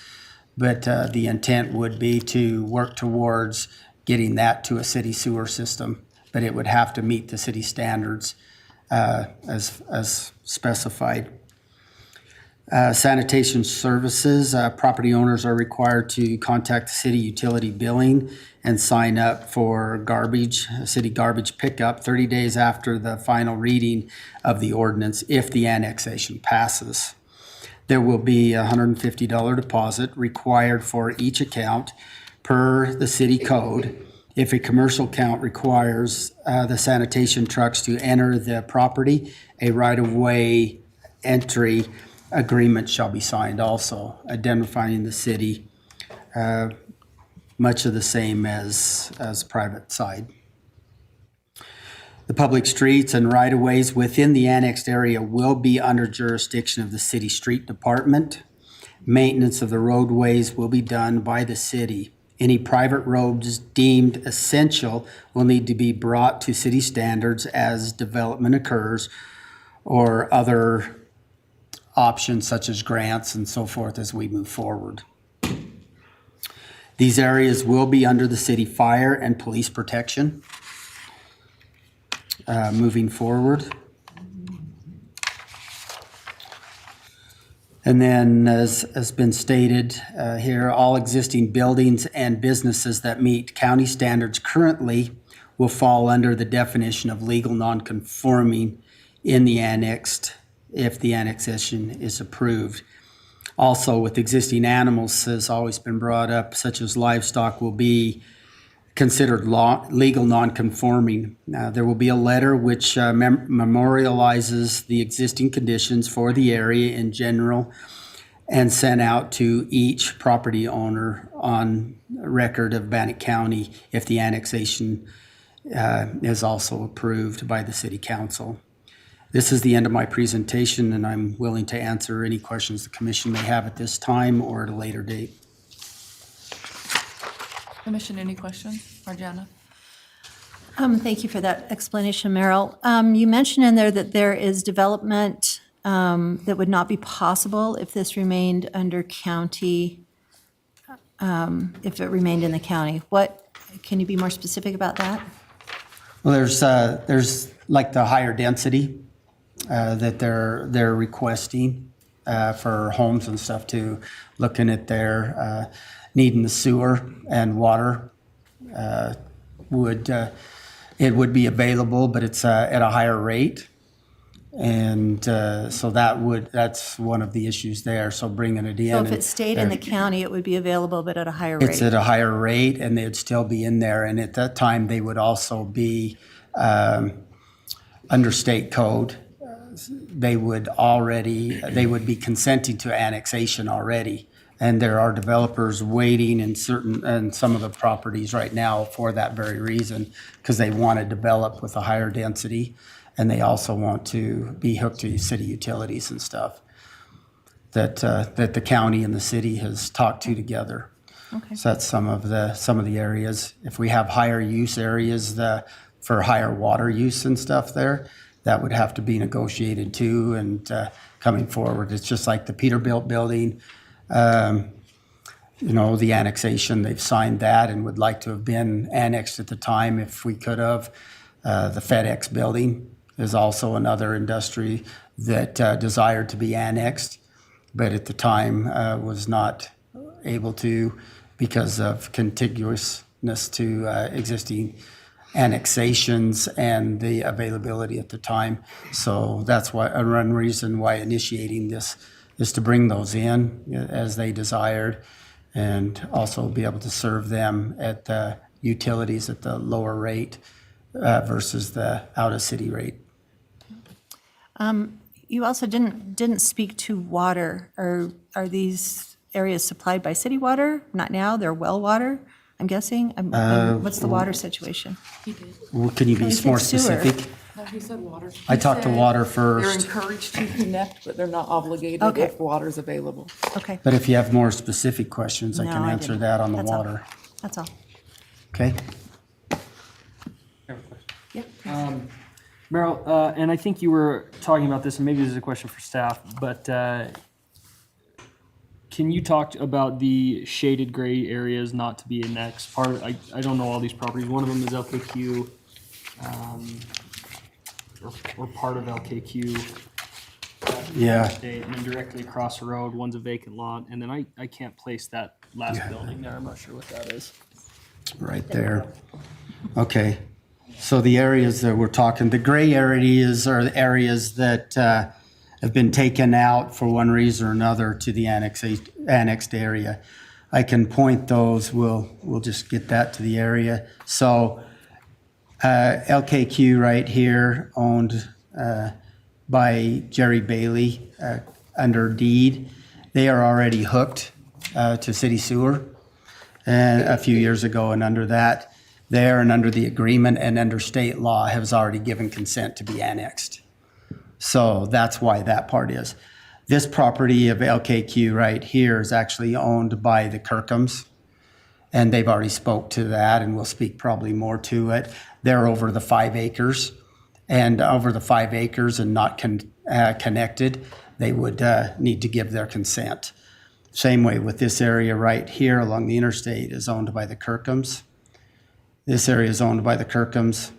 But the intent would be to work towards getting that to a city sewer system, but it would have to meet the city standards as specified. Sanitation services, property owners are required to contact the city utility billing and sign up for city garbage pickup 30 days after the final reading of the ordinance if the annexation passes. There will be a $150 deposit required for each account per the city code. If a commercial account requires the sanitation trucks to enter the property, a right-of-way entry agreement shall be signed also, identifying the city much of the same as private side. The public streets and right-of-ways within the annexed area will be under jurisdiction of the city street department. Maintenance of the roadways will be done by the city. Any private roads deemed essential will need to be brought to city standards as development occurs, or other options such as grants and so forth as we move forward. These areas will be under the city fire and police protection. Moving forward. And then, as has been stated here, all existing buildings and businesses that meet county standards currently will fall under the definition of legal nonconforming in the annexed, if the annexation is approved. Also, with existing animals, has always been brought up, such as livestock, will be considered legal nonconforming. There will be a letter which memorializes the existing conditions for the area in general and sent out to each property owner on record of Bannock County if the annexation is also approved by the City Council. This is the end of my presentation, and I'm willing to answer any questions the commission may have at this time or at a later date. Commission, any questions? Marjana? Thank you for that explanation, Merrill. You mentioned in there that there is development that would not be possible if this remained under county, if it remained in the county. Can you be more specific about that? Well, there's like the higher density that they're requesting for homes and stuff too, looking at their needing the sewer and water it would be available, but it's at a higher rate. And so that's one of the issues there. So bringing it in. So if it stayed in the county, it would be available, but at a higher rate? It's at a higher rate, and they'd still be in there. And at that time, they would also be under state code. They would be consenting to annexation already. And there are developers waiting in some of the properties right now for that very reason, because they want to develop with a higher density, and they also want to be hooked to city utilities and stuff that the county and the city has talked to together. Okay. So that's some of the areas. If we have higher use areas for higher water use and stuff there, that would have to be negotiated too. And coming forward, it's just like the Peterbilt building. The annexation, they've signed that and would like to have been annexed at the time if we could have. The FedEx building is also another industry that desired to be annexed, but at the time was not able to because of contiguousness to existing annexations and the availability at the time. So that's one reason why initiating this is to bring those in as they desired, and also be able to serve them at the utilities at the lower rate versus the out-of-city rate. You also didn't speak to water. Are these areas supplied by city water? Not now, they're well water, I'm guessing? What's the water situation? Can you be He said more sewer. specific? No, he said water. I talked to water They're first, encouraged to connect, but they're not obligated Okay. if water's available. Okay. but if you have more specific questions, I No, can I answer didn't. that on the That's all. water. That's all. Okay? Merrill, and I think you were talking about this, and maybe this is a question for staff, but can you talk about the shaded gray areas not to be annexed? I don't know all these properties. One of them is LKQ, or part of LKQ. Yeah. And then directly across the road, one's a vacant lot, and then I can't place that last building there. I'm not sure what that is. Right there. Okay. So the areas that we're talking, the gray areas are the areas that have been taken out for one reason or another to the annexed area. I can point those, we'll just get that to the area. So LKQ right here, owned by Jerry Bailey under deed. They are already hooked to city sewer. a few years ago, and under that, there and under the agreement and under state law has already given consent to be annexed. So that's why that part is. This property of LKQ right here is actually owned by the Kirkhams, and they've already spoke to that, and we'll speak probably more to it. They're over the 5 acres, and over the 5 acres and not connected, they would need to give their consent. Same way with this area right here along the interstate is owned by the Kirkhams. This area is owned by the Kirkhams,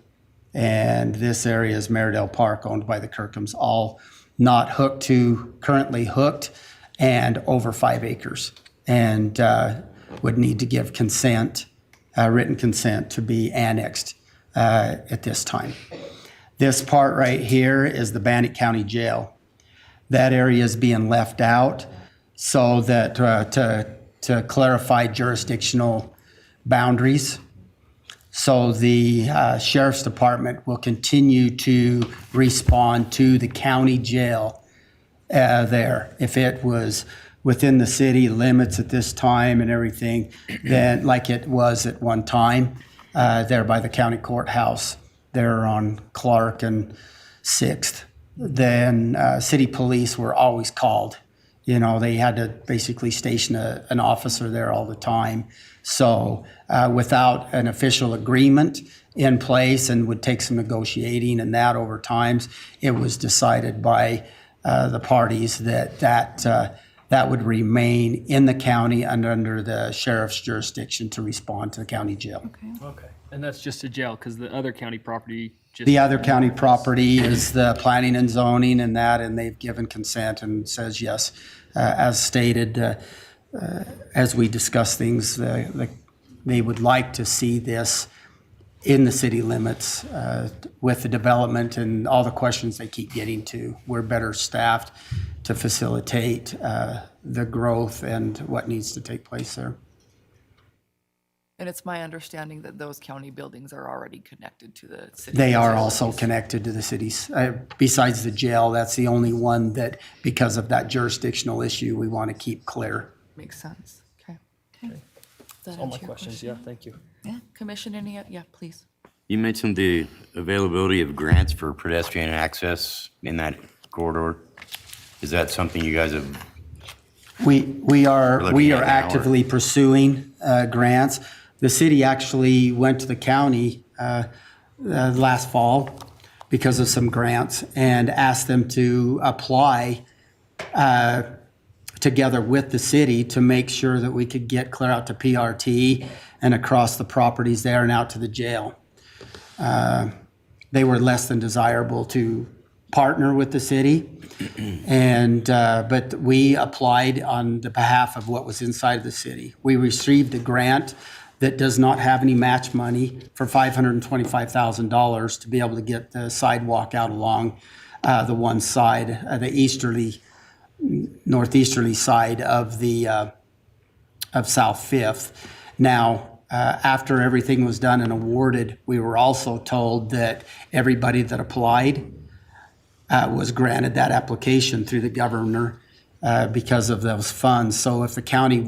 and this area is Maridale Park, owned by the Kirkhams, all not hooked to, currently hooked, and over 5 acres, and would need to give consent, written consent to be annexed at this time. This part right here is the Bannock County Jail. That area is being left out so that to clarify jurisdictional boundaries. So the Sheriff's Department will continue to respond to the county jail there. If it was within the city limits at this time and everything, then like it was at one time, there by the county courthouse, there on Clark and 6th, then city police were always called. You know, they had to basically station an officer there all the time. So without an official agreement in place, and would take some negotiating and that over times, it was decided by the parties that would remain in the county and under the sheriff's jurisdiction to respond to the county jail. Okay. And that's just a jail, because the other county property just. The other county property is the planning and zoning and that, and they've given consent and says yes. As stated, as we discuss things, they would like to see this in the city limits with the development and all the questions they keep getting to. We're better staffed to facilitate the growth and what needs to take place there. And it's my understanding that those county buildings are already connected to the city. They are also connected to the cities. Besides the jail, that's the only one that, because of that jurisdictional issue, we want to keep clear. Makes sense. Okay. That's all my questions. Yeah, thank you. Yeah, Commission, yeah, please. You mentioned the availability of grants for pedestrian access in that corridor. Is that something you guys have? We are looking at now, or- actively pursuing grants. The city actually went to the county last fall because of some grants and asked them to apply together with the city to make sure that we could get clear out to PRT and across the properties there and out to the jail. They were less than desirable to partner with the city, and but we applied on the behalf of what was inside of the city. We received a grant that does not have any match money for $525,000 to be able to get the sidewalk out along the one side, the northeasterly side of the of South Fifth. Now, after everything was done and awarded, we were also told that everybody that applied was granted that application through the governor because of those funds. So if the county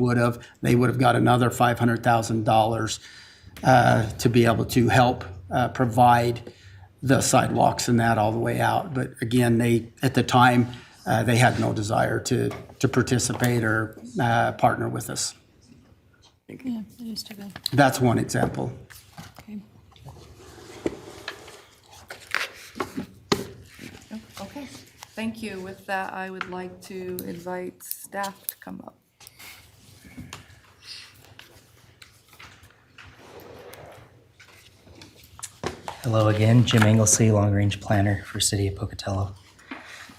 they would have got another $500,000 to be able to help provide the sidewalks and that all the way out. But again, at the time, they had no desire to participate or partner with us. Yeah, it is too bad. That's one example. Okay. Okay, thank you. With that, I would like to invite staff to come up. Hello again, Jim Engelsley, Long Range Planner for City of Pocatello.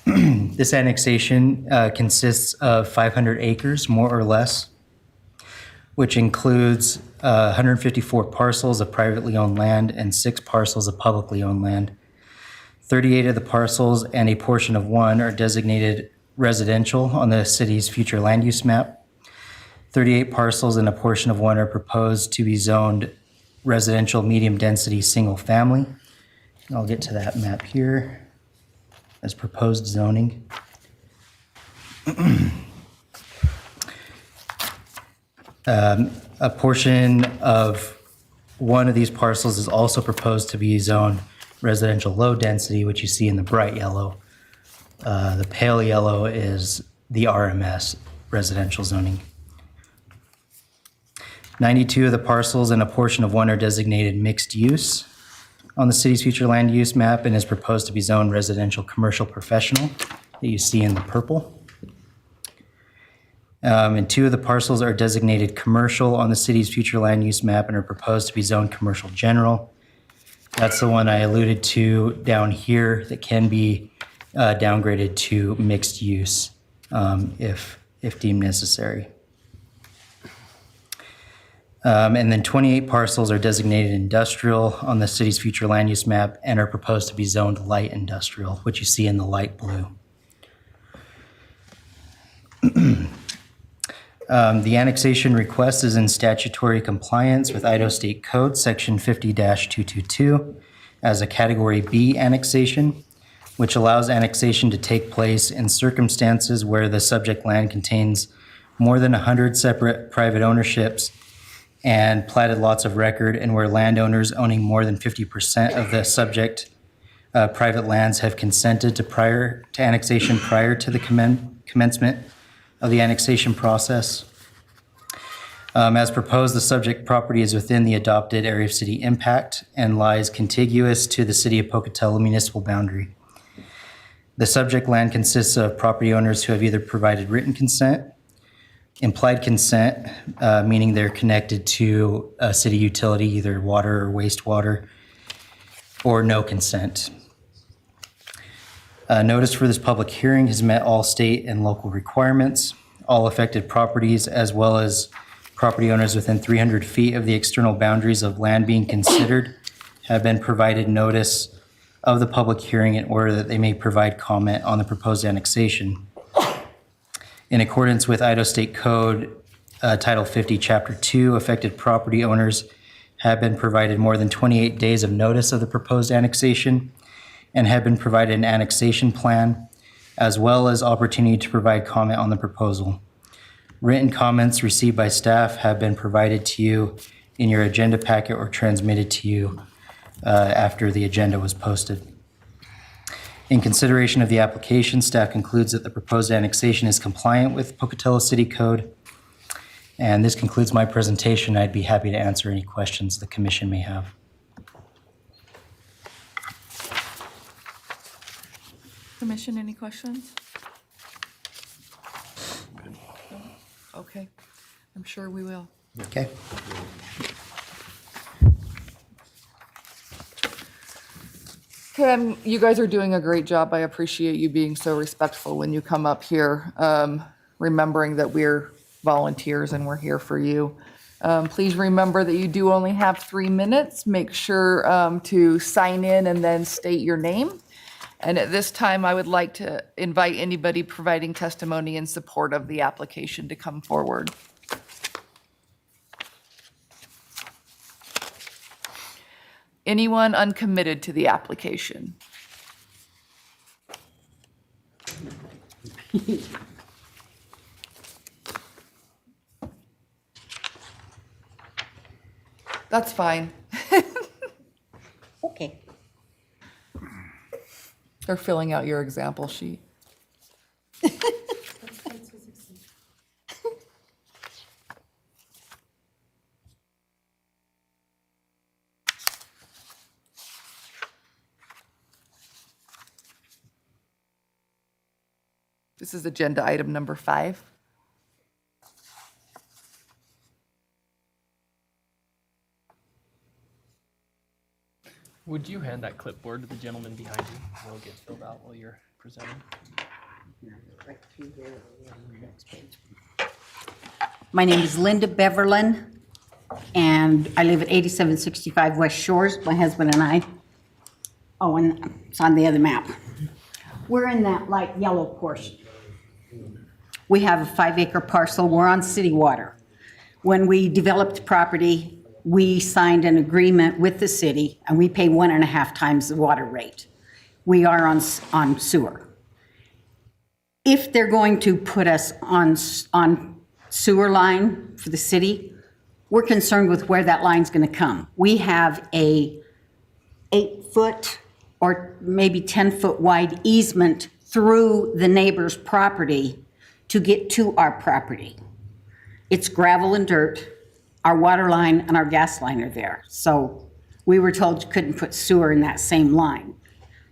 This annexation consists of 500 acres, more or less, which includes 154 parcels of privately owned land and 6 parcels of publicly owned land. 38 of the parcels and a portion of one are designated residential on the city's future land use map. 38 parcels and a portion of one are proposed to be zoned residential medium density single family. And I'll get to that map here as proposed zoning. A portion of one of these parcels is also proposed to be zoned residential low density, which you see in the bright yellow. The pale yellow is the RMS residential zoning. 92 of the parcels and a portion of one are designated mixed use on the city's future land use map and is proposed to be zoned residential commercial professional that you see in the purple. And 2 of the parcels are designated commercial on the city's future land use map and are proposed to be zoned commercial general. That's the one I alluded to down here that can be downgraded to mixed use if deemed necessary. And then 28 parcels are designated industrial on the city's future land use map and are proposed to be zoned light industrial, which you see in the light blue. The annexation request is in statutory compliance with Idaho State Code, Section 50-222, as a Category B annexation, which allows annexation to take place in circumstances where the subject land contains more than 100 separate private ownerships and platted lots of record, and where landowners owning more than 50% of the subject private lands have consented to annexation prior to the commencement of the annexation process. As proposed, the subject property is within the adopted area of city impact and lies contiguous to the city of Pocatello municipal boundary. The subject land consists of property owners who have either provided written consent, implied consent, meaning they're connected to a city utility, either water or wastewater, or no consent. Notice for this public hearing has met all state and local requirements. All affected properties, as well as property owners within 300 feet of the external boundaries of land being considered, have been provided notice of the public hearing in order that they may provide comment on the proposed annexation. In accordance with Idaho State Code, Title 50, Chapter 2, affected property owners have been provided more than 28 days of notice of the proposed annexation and have been provided an annexation plan, as well as opportunity to provide comment on the proposal. Written comments received by staff have been provided to you in your agenda packet or transmitted to you after the agenda was posted. In consideration of the application, staff concludes that the proposed annexation is compliant with Pocatello City Code. And this concludes my presentation. I'd be happy to answer any questions the commission may have. Commission, any questions? No? Okay, I'm sure we will. Okay. Okay, you guys are doing a great job. I appreciate you being so respectful when you come up here, remembering that we're volunteers and we're here for you. Please remember that you do only have 3 minutes. Make sure to sign in and then state your name. And at this time, I would like to invite anybody providing testimony in support of the application to come forward. Anyone uncommitted to the application? That's fine. Okay. They're filling out your example sheet. This is agenda item number 5. Would you hand that clipboard to the gentleman behind you? It'll get filled out while you're presenting. My name is Linda Beverlin, and I live at 8765 West Shores, my husband and I. Oh, and it's on the other map. We're in that light yellow portion. We have a 5-acre parcel. We're on city water. When we developed the property, we signed an agreement with the city, and we pay 1.5 times the water rate. We are on sewer. If they're going to put us on sewer line for the city. We're concerned with where that line's going to come. We have a 8-foot or maybe 10-foot wide easement through the neighbor's property to get to our property. It's gravel and dirt. Our water line and our gas line are there. So we were told you couldn't put sewer in that same line.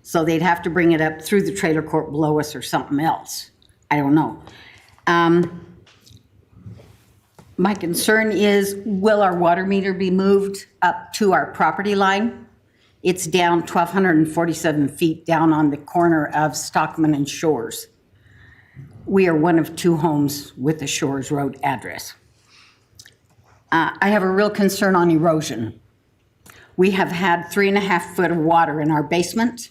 So they'd have to bring it up through the trailer court below us or something else. I don't know. My concern is, will our water meter be moved up to our property line? It's down 1,247 feet down on the corner of Stockman and Shores. We are one of 2 homes with the Shores Road address. I have a real concern on erosion. We have had 3.5 foot of water in our basement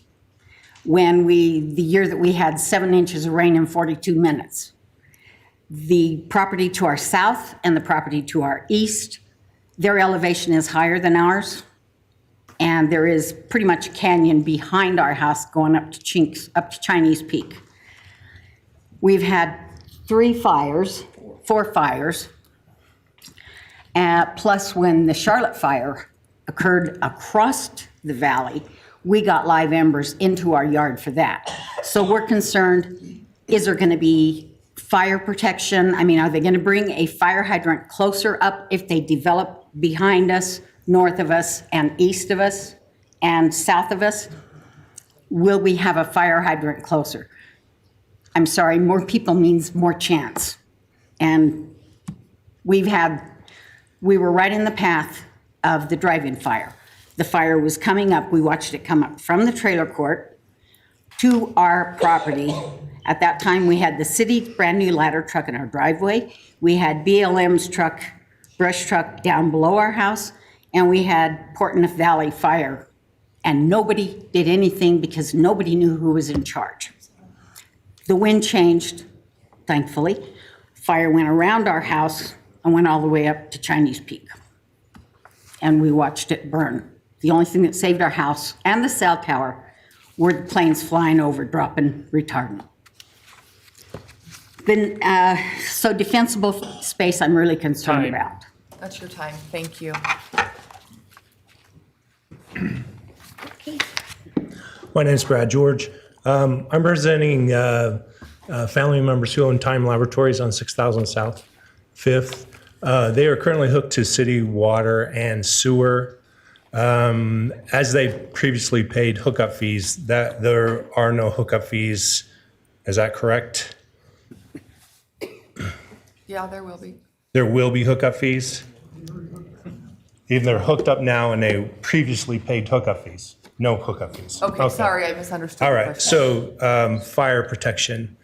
the year that we had 7 inches of rain in 42 minutes. The property to our south and the property to our east, their elevation is higher than ours. And there is pretty much a canyon behind our house going up to Chinese Peak. We've had 4 fires, plus when the Charlotte fire occurred across the valley, we got live embers into our yard for that. So we're concerned, is there going to be fire protection? I mean, are they going to bring a fire hydrant closer up if they develop behind us, north of us, and east of us, and south of us? Will we have a fire hydrant closer? I'm sorry, more people means more chance. And we were right in the path of the drive-in fire. The fire was coming up. We watched it come up from the trailer court to our property. At that time, we had the city brand new ladder truck in our driveway. We had BLM's truck, brush truck down below our house, and we had Portneuf Valley Fire. And nobody did anything because nobody knew who was in charge. The wind changed, thankfully. Fire went around our house and went all the way up to Chinese Peak. And we watched it burn. The only thing that saved our house and the cell tower were the planes flying over, dropping retardant. Then, so defensible space I'm really concerned about. That's your time. Thank you. My name's Brad George. I'm representing family members who own Time Laboratories on 6000 South 5th. They are currently hooked to city water and sewer. As they previously paid hookup fees, that there are no hookup fees. Is that correct? Yeah, there will be. There will be hookup fees? Even they're hooked up now and they previously paid hookup fees? No hookup fees? Okay, sorry, I misunderstood. All the right, question. so fire protection.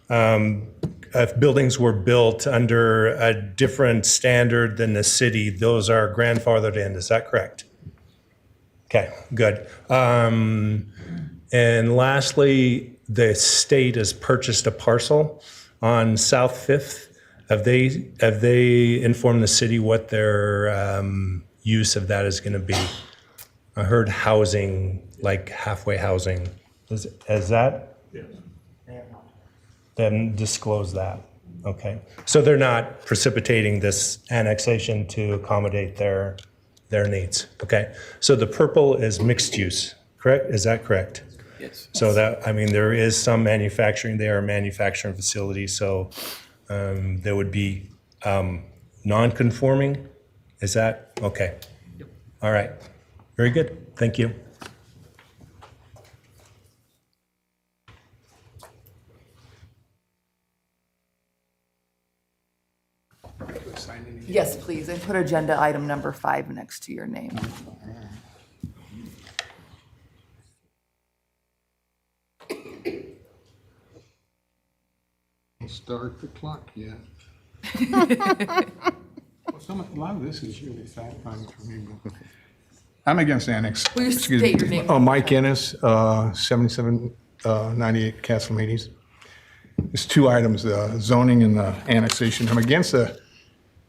If buildings were built under a different standard than the city, those are grandfathered in, is that correct? Okay, good. And lastly, the state has purchased a parcel on South 5th. Have they informed the city what their use of that is going to be? I heard housing, like halfway housing. Is that? Yes. Then disclose that. Okay. So they're not precipitating this annexation to accommodate their needs. Okay. So the purple is mixed use, correct? Is that correct? Yes. So that, I mean, there is some manufacturing there, manufacturing facility. So there would be non-conforming. Is that okay? Yep. All right. Very good. Thank you. Yes, please, and put agenda item number 5 next to your name. Don't start the clock yet. A lot of this is really fact-finding for me. I'm against annex. Will you Excuse state me. your name? Oh, Mike Ennis, 7798 Castlemeades. There's 2 items, the zoning and the annexation. I'm against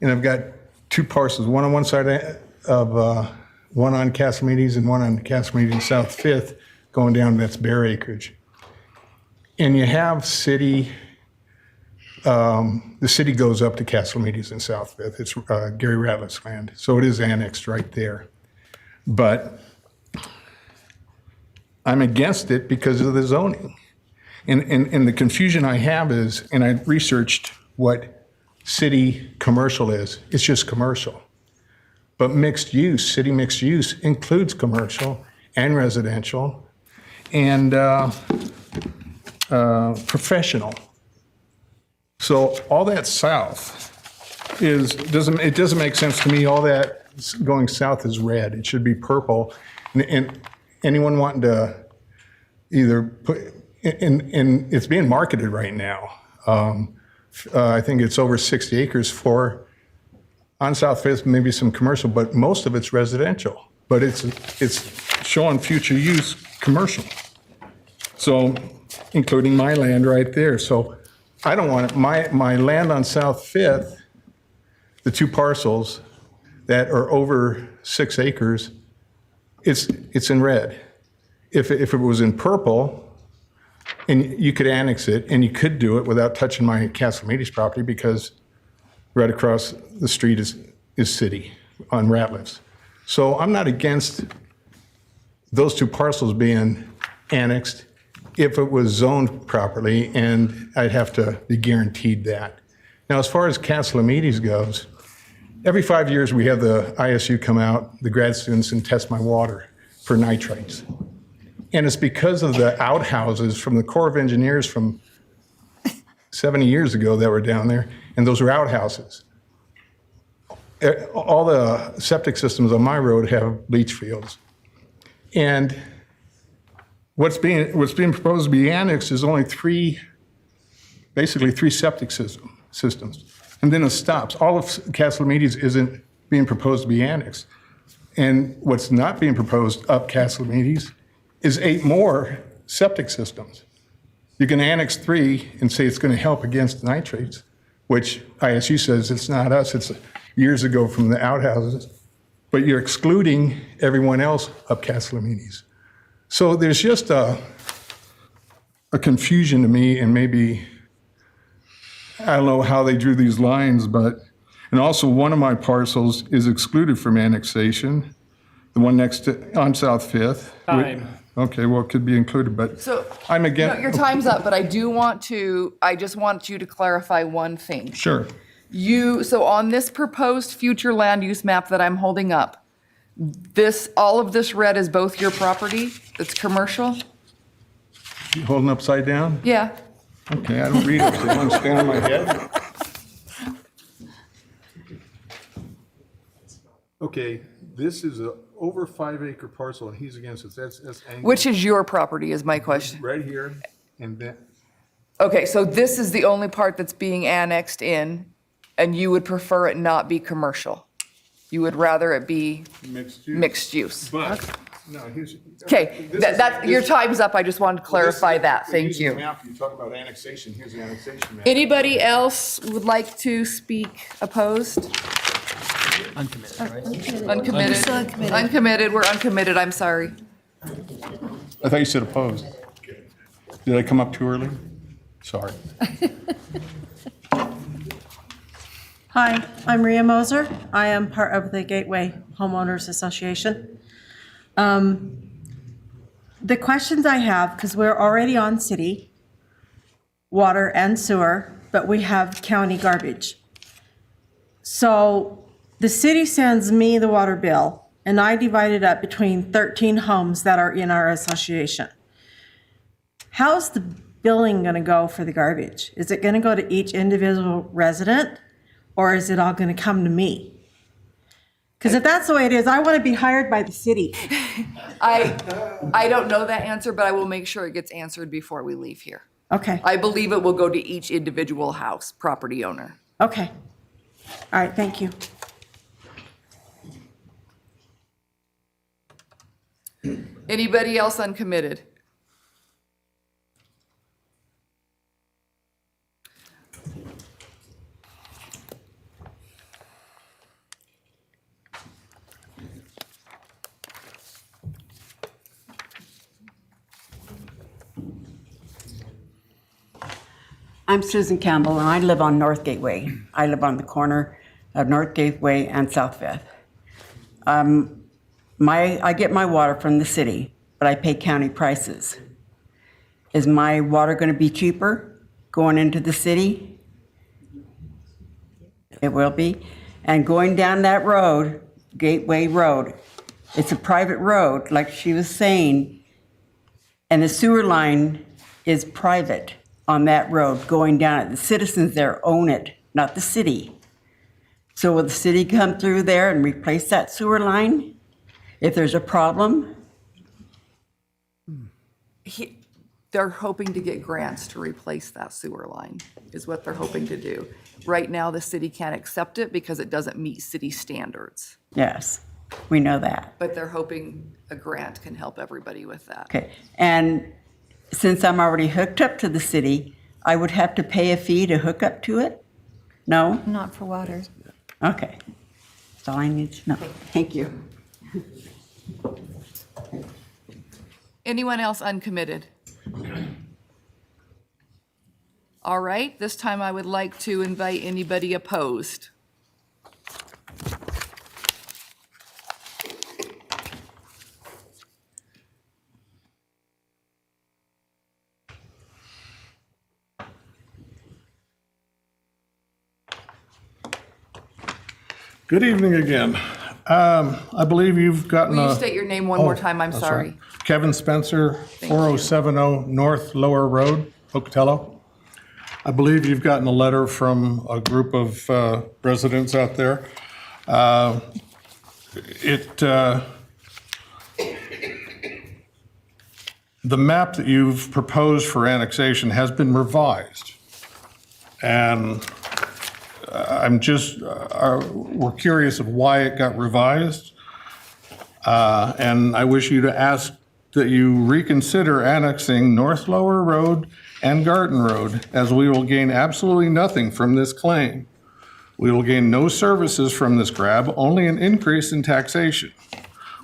and I've got 2 parcels, one on one side of, one on Castlemeades and one on Castlemeades South 5th going down, that's bare acreage. And you have city the city goes up to Castle Meads in South Fifth. It's Gary Ratliff's land, so it is annexed right there. But I'm against it because of the zoning. And the confusion I have is, and I researched what city commercial is, it's just commercial. But mixed use, city mixed use includes commercial and residential and professional. So all that south it doesn't make sense to me. All that going south is red. It should be purple. And anyone wanting to either put, and it's being marketed right now. I think it's over 60 acres for, on South Fifth, maybe some commercial, but most of it's residential. But it's showing future use commercial. So, including my land right there. So I don't want it. My land on South Fifth, the two parcels that are over 6 acres, it's in red. If it was in purple, and you could annex it, and you could do it without touching my Castle Meads property because right across the street is city on Ratliff's. So I'm not against those two parcels being annexed if it was zoned properly, and I'd have to be guaranteed that. Now, as far as Castle Meads goes, every 5 years we have the ISU come out, the grad students, and test my water for nitrates. And it's because of the outhouses from the Corps of Engineers from 70 years ago that were down there, and those were outhouses. All the septic systems on my road have leach fields. And what's being proposed to be annexed is only basically three septic systems. And then it stops. All of Castle Meads isn't being proposed to be annexed. And what's not being proposed up Castle Meads is 8 more septic systems. You can annex 3 and say it's going to help against nitrates, which ISU says it's not us, it's years ago from the outhouses, but you're excluding everyone else up Castle Meads. So there's just a confusion to me, and maybe, I don't know how they drew these lines, but, and also one of my parcels is excluded from annexation, the one next to, on South Fifth. Time. Okay, well, it could be included, but So, I'm no, against. your time's up, but I just want you to clarify one thing. Sure. So on this proposed future land use map that I'm holding up, all of this red is both your property that's commercial? You holding upside down? Yeah. Okay, I don't read it, so you want to stand on my head? Okay, this is a over 5 acre parcel, and he's against it. That's angled Which is your property is my question. right here, and then, Okay, so this is the only part that's being annexed in, and you would prefer it not be commercial? You would rather it be mixed use. mixed use? But, no, here's. Okay, your time's up. I just wanted to clarify that. Thank you. You talk about annexation, here's the annexation map. Anybody else would like to speak opposed? Uncommitted, right? Uncommitted? Still uncommitted. Uncommitted, we're uncommitted, I'm sorry. I thought you said opposed. Did I come up too early? Sorry. Hi, I'm Rhea Moser. I am part of the Gateway Homeowners Association. The questions I have, because we're already on city water and sewer, but we have county garbage. So the city sends me the water bill, and I divide it up between 13 homes that are in our association. How's the billing going to go for the garbage? Is it going to go to each individual resident, or is it all going to come to me? Because if that's the way it is, I want to be hired by the city. I don't know that answer, but I will make sure it gets answered before we leave here. Okay, I believe it will go to each individual house, property owner. okay. All right, thank you. Anybody else uncommitted? I'm Susan Campbell, and I live on North Gateway. I live on the corner of North Gateway and South Fifth. I get my water from the city, but I pay county prices. Is my water going to be cheaper going into the city? It will be. And going down that road, Gateway Road, it's a private road, like she was saying, and the sewer line is private on that road going down it. The citizens there own it, not the city. So will the city come through there and replace that sewer line if there's a problem? They're hoping to get grants to replace that sewer line, is what they're hoping to do. Right now, the city can't accept it because it doesn't meet city standards. Yes, we know that. But they're hoping a grant can help everybody with that. Okay, and since I'm already hooked up to the city, I would have to pay a fee to hook up to it? No? Not for water. Okay, that's all I need to know. Thank you. Anyone else uncommitted? All right, this time I would like to invite anybody opposed. Good evening again. I believe you've gotten Will a... you state your name one more Oh, time? I'm that's sorry. right. Kevin Spencer, Thank you. 4070 North Lower Road, Pocatello. I believe you've gotten a letter from a group of residents out there. The map that you've proposed for annexation has been revised. And we're curious of why it got revised. And I wish you to ask that you reconsider annexing North Lower Road and Garden Road, as we will gain absolutely nothing from this claim. We will gain no services from this grab, only an increase in taxation.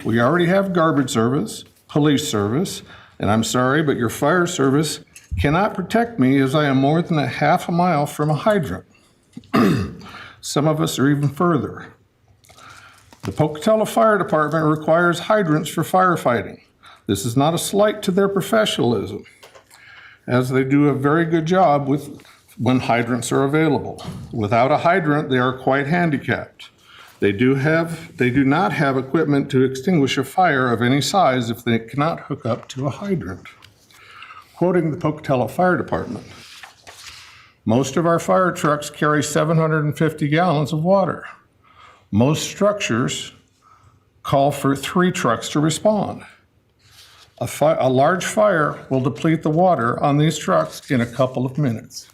We already have garbage service, police service, and I'm sorry, but your fire service cannot protect me as I am more than a half a mile from a hydrant. Some of us are even further. The Pocatello Fire Department requires hydrants for firefighting. This is not a slight to their professionalism, as they do a very good job when hydrants are available. Without a hydrant, they are quite handicapped. They do not have equipment to extinguish a fire of any size if they cannot hook up to a hydrant. Quoting the Pocatello Fire Department, most of our fire trucks carry 750 gallons of water. Most structures call for 3 trucks to respond. A large fire will deplete the water on these trucks in a couple of minutes.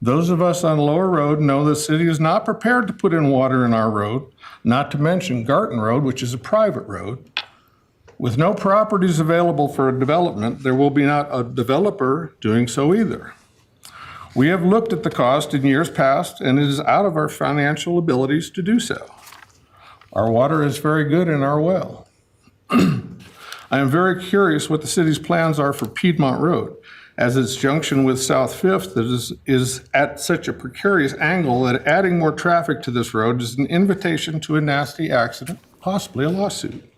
Those of us on Lower Road know the city is not prepared to put in water in our road, not to mention Garden Road, which is a private road. With no properties available for a development, there will be not a developer doing so either. We have looked at the cost in years past, and it is out of our financial abilities to do so. Our water is very good in our well. I am very curious what the city's plans are for Piedmont Road, as its junction with South Fifth is at such a precarious angle that adding more traffic to this road is an invitation to a nasty accident, possibly a lawsuit.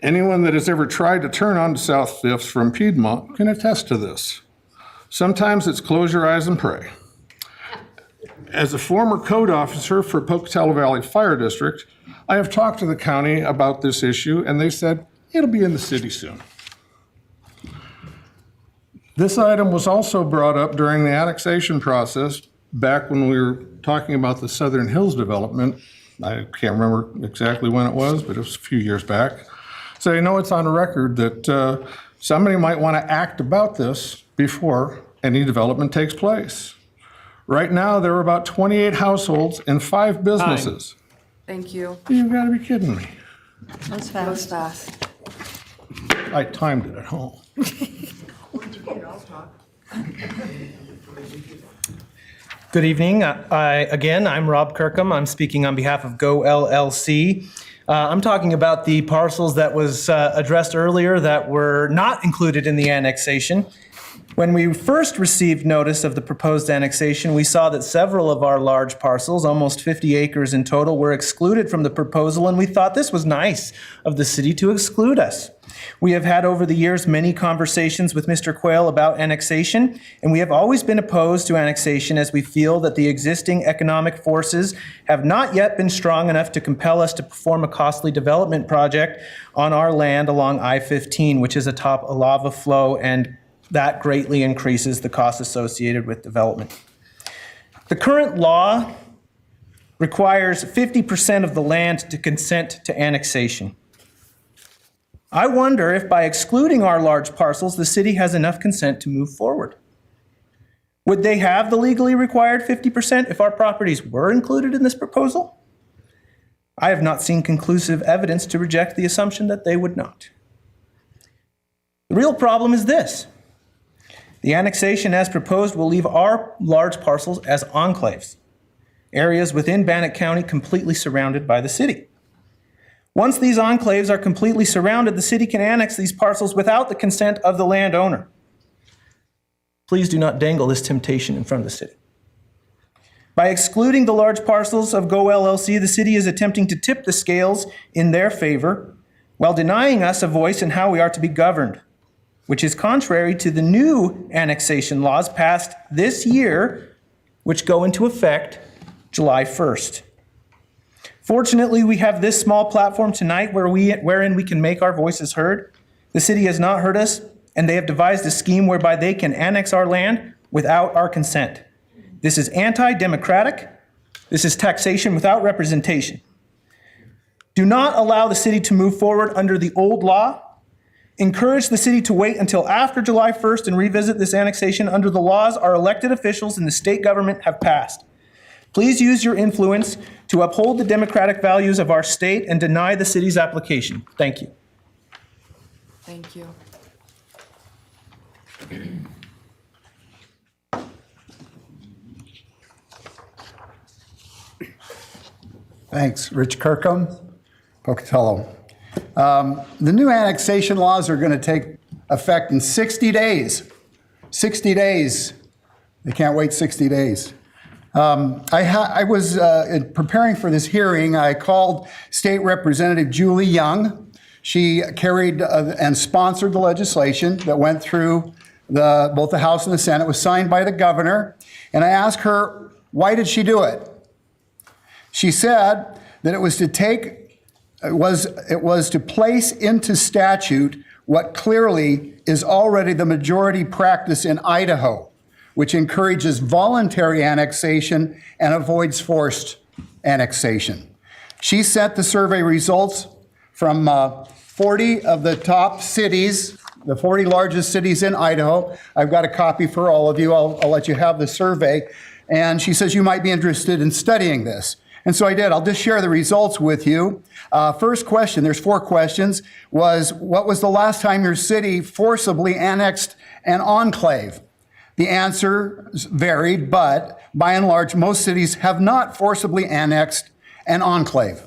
Anyone that has ever tried to turn onto South Fifth from Piedmont can attest to this. Sometimes it's close your eyes and pray. As a former code officer for Pocatello Valley Fire District, I have talked to the county about this issue, and they said it'll be in the city soon. This item was also brought up during the annexation process back when we were talking about the Southern Hills development. I can't remember exactly when it was, but it was a few years back. So I know it's on record that somebody might want to act about this before any development takes place. Right now, there are about 28 households and 5 businesses. Thank you. You've got to be kidding me. That's That was fast. fast. I timed it at home. Good evening. I'm Rob Kirkham. I'm speaking on behalf of Go LLC. I'm talking about the parcels that was addressed earlier that were not included in the annexation. When we first received notice of the proposed annexation, we saw that several of our large parcels, almost 50 acres in total, were excluded from the proposal, and we thought this was nice of the city to exclude us. We have had over the years many conversations with Mr. Quayle about annexation, and we have always been opposed to annexation as we feel that the existing economic forces have not yet been strong enough to compel us to perform a costly development project on our land along I-15, which is atop a lava flow, and that greatly increases the cost associated with development. The current law requires 50% of the land to consent to annexation. I wonder if by excluding our large parcels, the city has enough consent to move forward. Would they have the legally required 50% if our properties were included in this proposal? I have not seen conclusive evidence to reject the assumption that they would not. The real problem is this. The annexation as proposed will leave our large parcels as enclaves, areas within Bannock County completely surrounded by the city. Once these enclaves are completely surrounded, the city can annex these parcels without the consent of the landowner. Please do not dangle this temptation in front of the city. By excluding the large parcels of Go LLC, the city is attempting to tip the scales in their favor while denying us a voice in how we are to be governed, which is contrary to the new annexation laws passed this year, which go into effect July 1st. Fortunately, we have this small platform tonight wherein we can make our voices heard. The city has not heard us, and they have devised a scheme whereby they can annex our land without our consent. This is anti-democratic. This is taxation without representation. Do not allow the city to move forward under the old law. Encourage the city to wait until after July 1st and revisit this annexation under the laws our elected officials in the state government have passed. Please use your influence to uphold the democratic values of our state and deny the city's application. Thank you. Thank you. Thanks. Rich Kirkham, Pocatello. The new annexation laws are going to take effect in 60 days. 60 days. They can't wait 60 days. I was preparing for this hearing. I called State Representative Julie Young. She carried and sponsored the legislation that went through both the House and the Senate. It was signed by the governor. And I asked her, why did she do it? She said that it was to place into statute what clearly is already the majority practice in Idaho, which encourages voluntary annexation and avoids forced annexation. She sent the survey results from 40 of the top cities, the 40 largest cities in Idaho. I've got a copy for all of you. I'll let you have the survey. And she says you might be interested in studying this. And so I did. I'll just share the results with you. First question, there's 4 questions, was what was the last time your city forcibly annexed an enclave? The answer varied, but by and large, most cities have not forcibly annexed an enclave.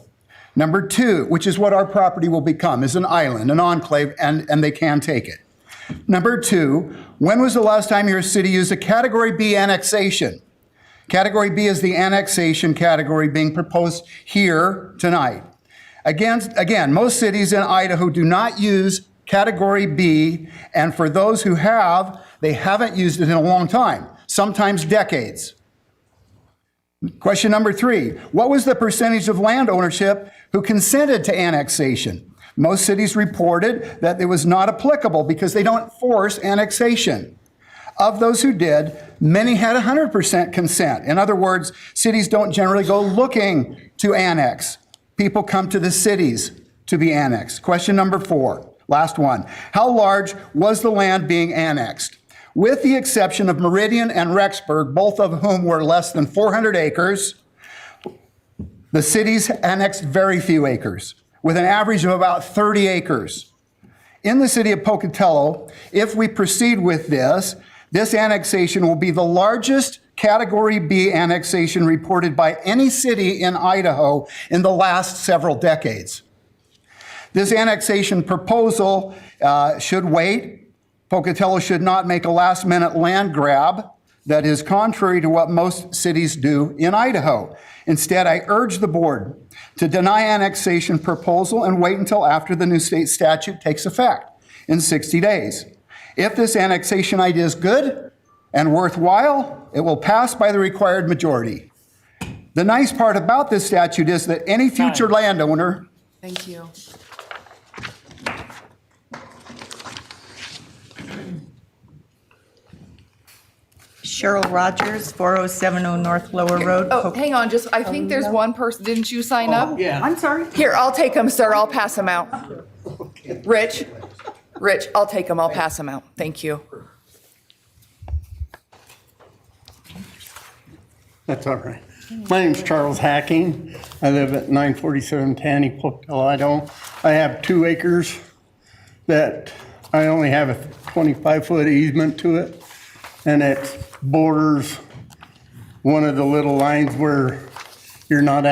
Number 2, which is what our property will become, is an island, an enclave, and they can take it. Number 2, when was the last time your city used a Category B annexation? Category B is the annexation category being proposed here tonight. Again, most cities in Idaho do not use Category B, and for those who have, they haven't used it in a long time, sometimes decades. Question number 3, what was the percentage of land ownership who consented to annexation? Most cities reported that it was not applicable because they don't force annexation. Of those who did, many had 100% consent. In other words, cities don't generally go looking to annex. People come to the cities to be annexed. Question number 4, last one. How large was the land being annexed? With the exception of Meridian and Rexburg, both of whom were less than 400 acres, the cities annexed very few acres, with an average of about 30 acres. In the city of Pocatello, if we proceed with this annexation will be the largest Category B annexation reported by any city in Idaho in the last several decades. This annexation proposal should wait Pocatello should not make a last-minute land grab that is contrary to what most cities do in Idaho. Instead, I urge the board to deny annexation proposal and wait until after the new state statute takes effect in 60 days. If this annexation idea is good and worthwhile, it will pass by the required majority. The nice part about this statute is that any future landowner. Thank you. Cheryl Rogers, 4070 North Lower Road. Oh, hang on, just, I think there's one person, didn't you sign up? Yeah. I'm sorry. Here, I'll take them, sir, I'll pass them out. Rich, I'll take them, I'll pass them out. Thank you. That's all right. My name's Charles Hacking. I live at 947 Tanny, Pocatello, Idaho. I have 2 acres that I only have a 25-foot easement to it, and it borders one of the little lines where you're not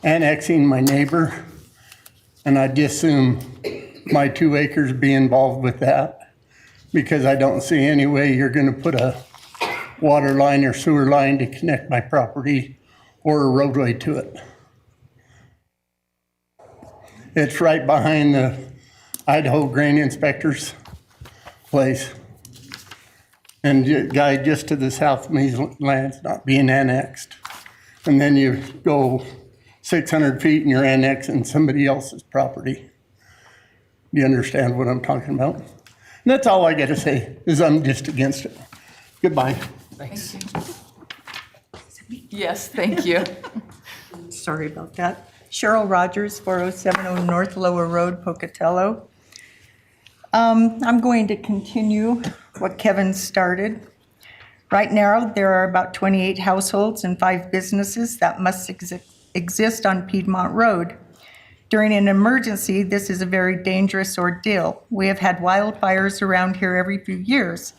annexing my neighbor, and I just assume my 2 acres be involved with that, because I don't see any way you're going to put a water line or sewer line to connect my property or a roadway to it. It's right behind the Idaho grain inspector's place. And the guy just to the south of me's land's not being annexed. And then you go 600 feet and you're annexing somebody else's property. Do you understand what I'm talking about? And that's all I got to say, is I'm just against it. Goodbye. Thanks. Yes, thank you. Sorry about that. Cheryl Rogers, 4070 North Lower Road, Pocatello. I'm going to continue what Kevin started. Right now, there are about 28 households and 5 businesses that must exist on Piedmont Road. During an emergency, this is a very dangerous ordeal. We have had wildfires around here every few years.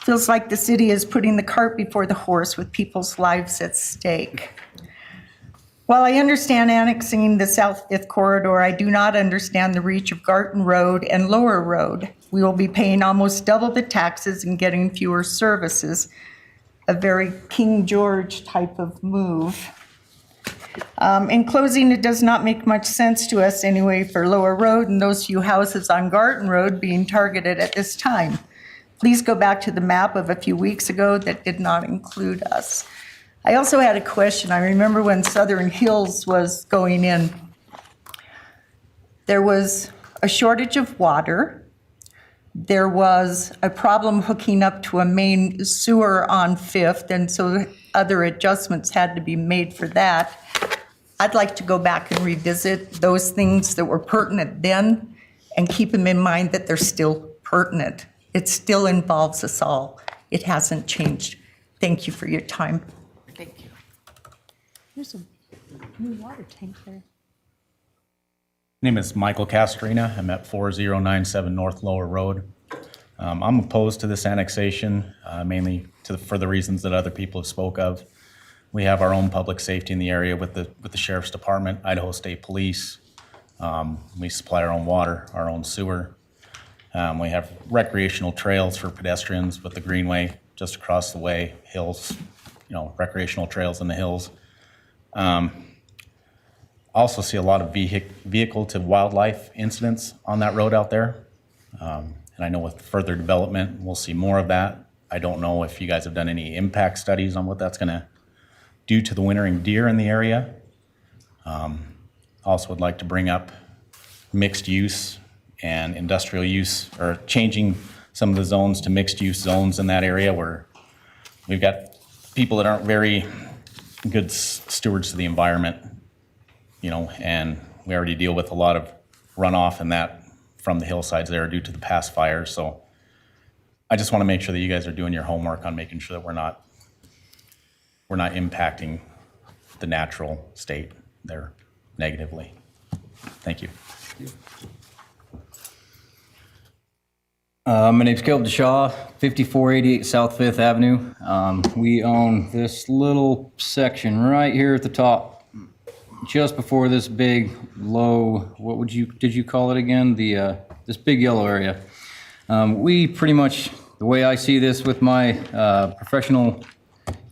Feels like the city is putting the cart before the horse with people's lives at stake. While I understand annexing the South Fifth Corridor, I do not understand the reach of Garton Road and Lower Road. We will be paying almost double the taxes and getting fewer services. A very King George type of move. In closing, it does not make much sense to us anyway for Lower Road and those few houses on Garton Road being targeted at this time. Please go back to the map of a few weeks ago that did not include us. I also had a question. I remember when Southern Hills was going in, there was a shortage of water. There was a problem hooking up to a main sewer on Fifth, and so other adjustments had to be made for that. I'd like to go back and revisit those things that were pertinent then and keep them in mind that they're still pertinent. It still involves us all. It hasn't changed. Thank you for your time. Thank you. There's a new water tank there. Name is Michael Castrina. I'm at 4097 North Lower Road. I'm opposed to this annexation, mainly for the reasons that other people have spoke of. We have our own public safety in the area with the Sheriff's Department, Idaho State Police. We supply our own water, our own sewer. We have recreational trails for pedestrians with the greenway just across the way, hills, recreational trails in the hills. Also see a lot of vehicle to wildlife incidents on that road out there. And I know with further development, we'll see more of that. I don't know if you guys have done any impact studies on what that's gonna do to the wintering deer in the area. Also would like to bring up mixed use and industrial use, or changing some of the zones to mixed use zones in that area where we've got people that aren't very good stewards of the environment, and we already deal with a lot of runoff and that from the hillsides there due to the past fires. So I just want to make sure that you guys are doing your homework on making sure that we're not impacting the natural state there negatively. Thank you. My name's Caleb DeShaw, 5488 South 5th Avenue. We own this little section right here at the top, just before this big low, did you call it again? This big yellow area. We pretty much, the way I see this with my professional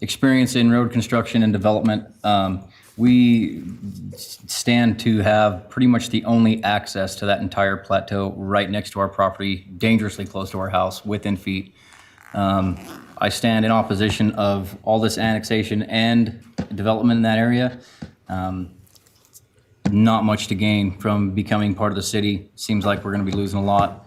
experience in road construction and development, we stand to have pretty much the only access to that entire plateau right next to our property, dangerously close to our house, within feet. I stand in opposition of all this annexation and development in that area. Not much to gain from becoming part of the city. Seems like we're gonna be losing a lot.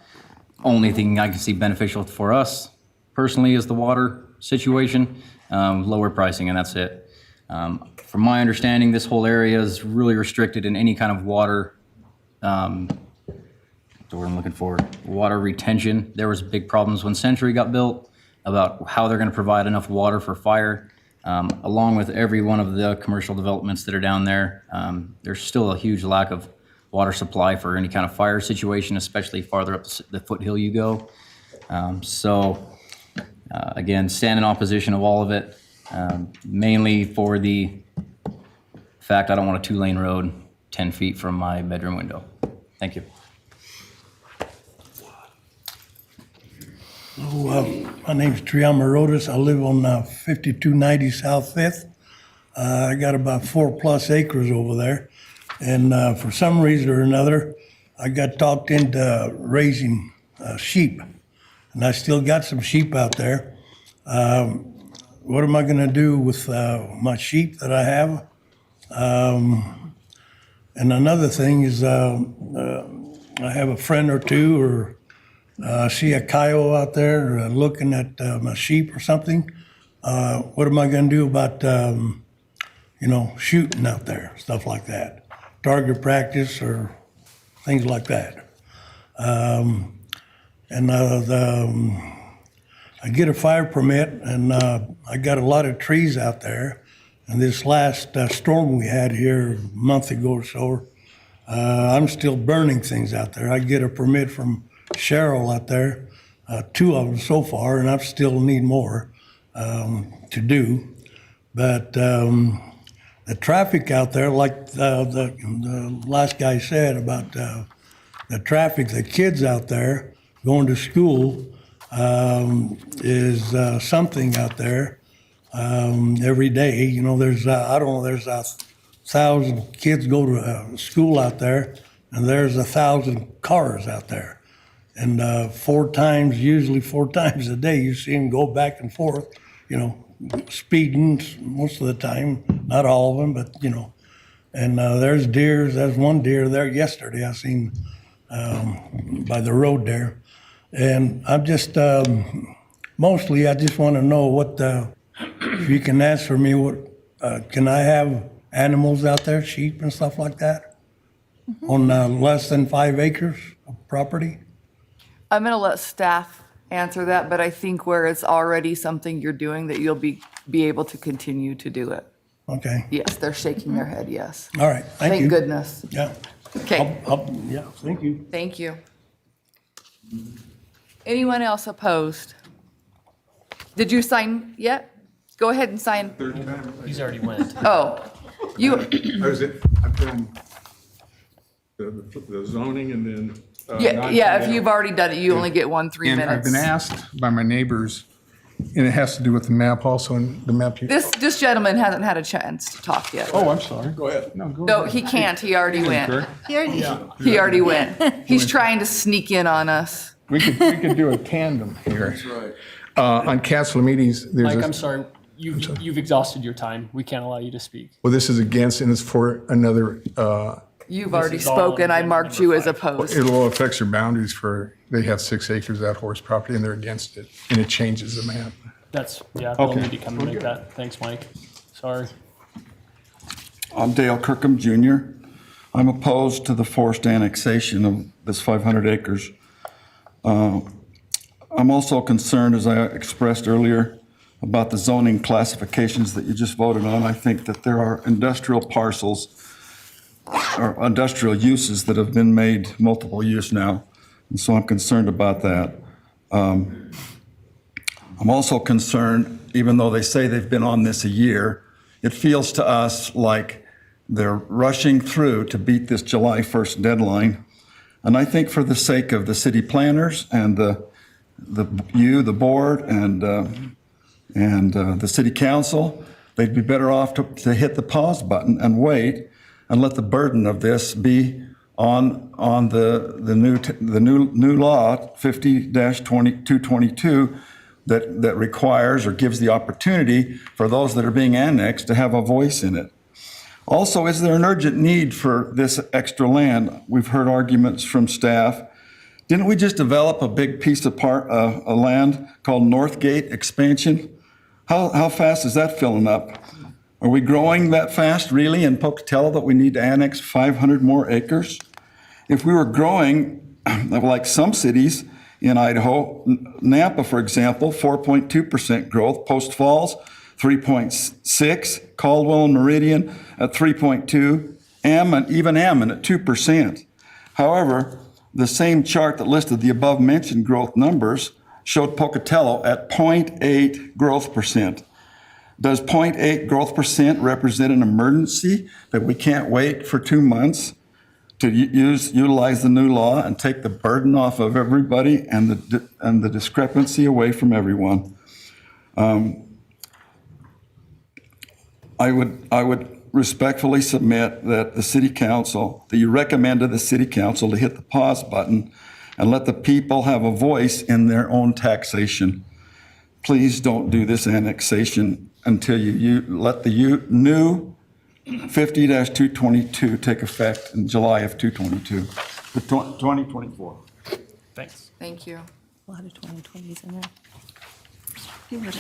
Only thing I can see beneficial for us personally is the water situation, lower pricing, and that's it. From my understanding, this whole area is really restricted in any kind of water, what's the word I'm looking for, water retention. There was big problems when Century got built about how they're gonna provide enough water for fire. Along with every one of the commercial developments that are down there, there's still a huge lack of water supply for any kind of fire situation, especially farther up the foothill you go. Again, stand in opposition of all of it, mainly for the fact I don't want a 2-lane road 10 feet from my bedroom window. Thank you. My name's Triama Rodas. I live on 5290 South 5th. I got about 4+ acres over there. And for some reason or another, I got talked into raising sheep. And I still got some sheep out there. What am I going to do with my sheep that I have? And another thing is I have a friend or two, or I see a coyote out there looking at my sheep or something. What am I going to do about, shooting out there, stuff like that? Target practice or things like that. I get a fire permit, and I got a lot of trees out there. And this last storm we had here a month ago or so, I'm still burning things out there. I get a permit from Cheryl out there, 2 of them so far, and I still need more to do. But the traffic out there, like the last guy said about the traffic, the kids out there going to school is something out there every day. There's, I don't know, there's 1,000 kids go to school out there, and there's 1,000 cars out there. And usually four times a day, you see them go back and forth, speeding most of the time, not all of them, but, and there's deer. There's one deer there yesterday I seen by the road there. And I'm just, mostly I just want to know what, if you can answer me, what, can I have animals out there, sheep and stuff like that, on less than 5 acres of property? I'm going to let staff answer that, but I think where it's already something you're doing, that you'll be able to continue to do it. Okay. Yes, they're shaking their head, yes. All right, thank you. Thank goodness. Yeah. Okay. Yeah, thank you. Thank you. Anyone else opposed? Did you sign yet? Go ahead and sign. He's already went. Oh, you, I've done the zoning and then. yeah, if you've already done it, you only get 3 And minutes. I've been asked by my neighbors, and it has to do with the map also, and the map. This gentleman hasn't had a chance to talk yet. Oh, I'm sorry. Go ahead. No, go No, ahead. he can't. He already went. He already went. He's trying to sneak in on us. We could do a tandem here. That's right. On council meetings, there's Mike, I'm sorry. You've exhausted your time. We can't allow you to speak. well, this is against, and it's for another, You've already spoken. I marked you as opposed. it will affect your boundaries they have 6 acres of that horse property, and they're against it, and it changes the map. They'll Okay. need to come and make that. Thanks, Mike. Sorry. I'm Dale Kirkham Jr. I'm opposed to the forced annexation of this 500 acres. I'm also concerned, as I expressed earlier, about the zoning classifications that you just voted on. I think that there are industrial parcels or industrial uses that have been made multiple use now, and so I'm concerned about that. I'm also concerned, even though they say they've been on this a year, it feels to us like they're rushing through to beat this July 1st deadline. And I think for the sake of the city planners and the the board, and the city council, they'd be better off to hit the pause button and wait and let the burden of this be on the new law 50-222 that requires or gives the opportunity for those that are being annexed to have a voice in it. Also, is there an urgent need for this extra land? We've heard arguments from staff. Didn't we just develop a big piece of land called Northgate Expansion? How fast is that filling up? Are we growing that fast really in Pocatello that we need to annex 500 more acres? If we were growing like some cities in Idaho, Nampa, for example, 4.2% growth, Post Falls, 3.6, Caldwell and Meridian at 3.2, even Ammon at 2%. However, the same chart that listed the above mentioned growth numbers showed Pocatello at 0.8 growth percent. Does 0.8 growth percent represent an emergency that we can't wait for 2 months to utilize the new law and take the burden off of everybody and the discrepancy away from everyone? I would respectfully submit that the city council, that you recommend to the city council to hit the pause button and let the people have a voice in their own taxation. Please don't do this annexation until you let the new 50-222 take effect in July of 2024. Thanks. Thank you. A lot of 2020s in there.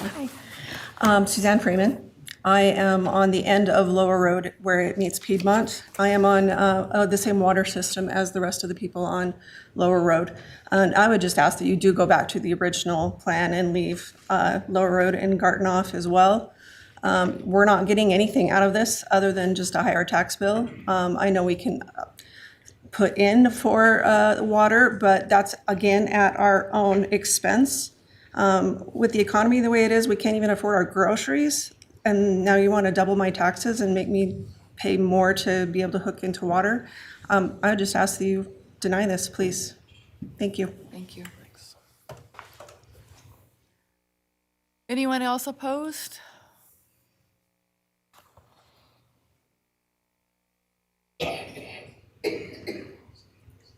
Suzanne Freeman. I am on the end of Lower Road where it meets Piedmont. I am on the same water system as the rest of the people on Lower Road. And I would just ask that you do go back to the original plan and leave Lower Road and Garten off as well. We're not getting anything out of this other than just a higher tax bill. I know we can put in for water, but that's again at our own expense. With the economy the way it is, we can't even afford our groceries. And now you want to double my taxes and make me pay more to be able to hook into water. I would just ask that you deny this, please. Thank you. Thank you. Anyone else opposed?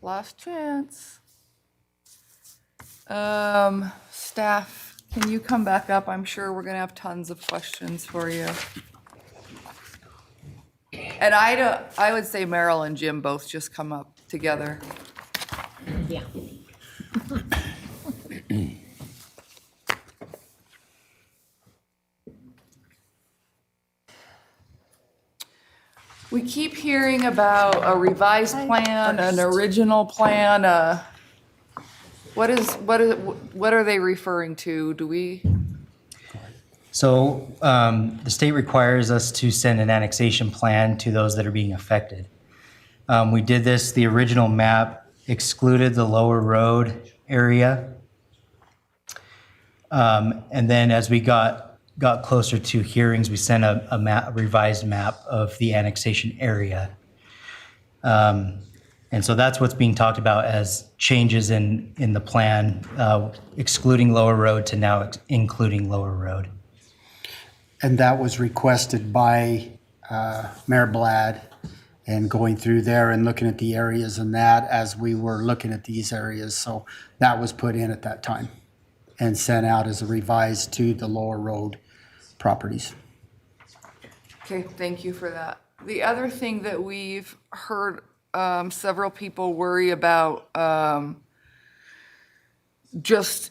Last chance. Staff, can you come back up? I'm sure we're gonna have tons of questions for you. And I would say Merrill and Jim both just come up together. Yeah. We keep hearing about a revised plan, an original plan, what are they referring to? Do we? So the state requires us to send an annexation plan to those that are being affected. We did this, the original map excluded the Lower Road area. And then as we got closer to hearings, we sent a revised map of the annexation area. And so that's what's being talked about as changes in the plan, excluding Lower Road to now including Lower Road. And that was requested by Mayor Blad, and going through there and looking at the areas and that as we were looking at these areas. So that was put in at that time and sent out as a revised to the Lower Road properties. Okay, thank you for that. The other thing that we've heard several people worry about, just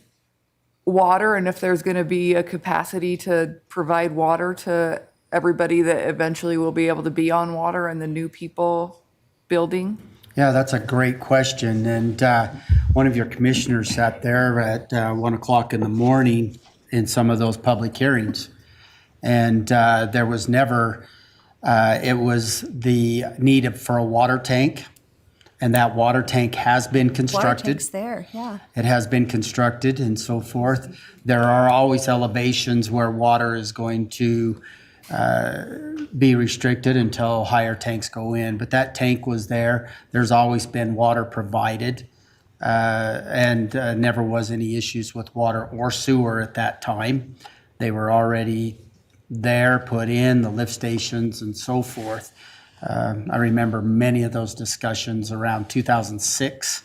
water, and if there's going to be a capacity to provide water to everybody that eventually will be able to be on water and the new people building. Yeah, that's a great question. And one of your commissioners sat there at 1 o'clock in the morning in some of those public hearings. And there was never, it was the need for a water tank. And that water tank has been constructed. Water tank's there, yeah. It has been constructed and so forth. There are always elevations where water is going to be restricted until higher tanks go in. But that tank was there. There's always been water provided and never was any issues with water or sewer at that time. They were already there, put in, the lift stations and so forth. I remember many of those discussions around 2006,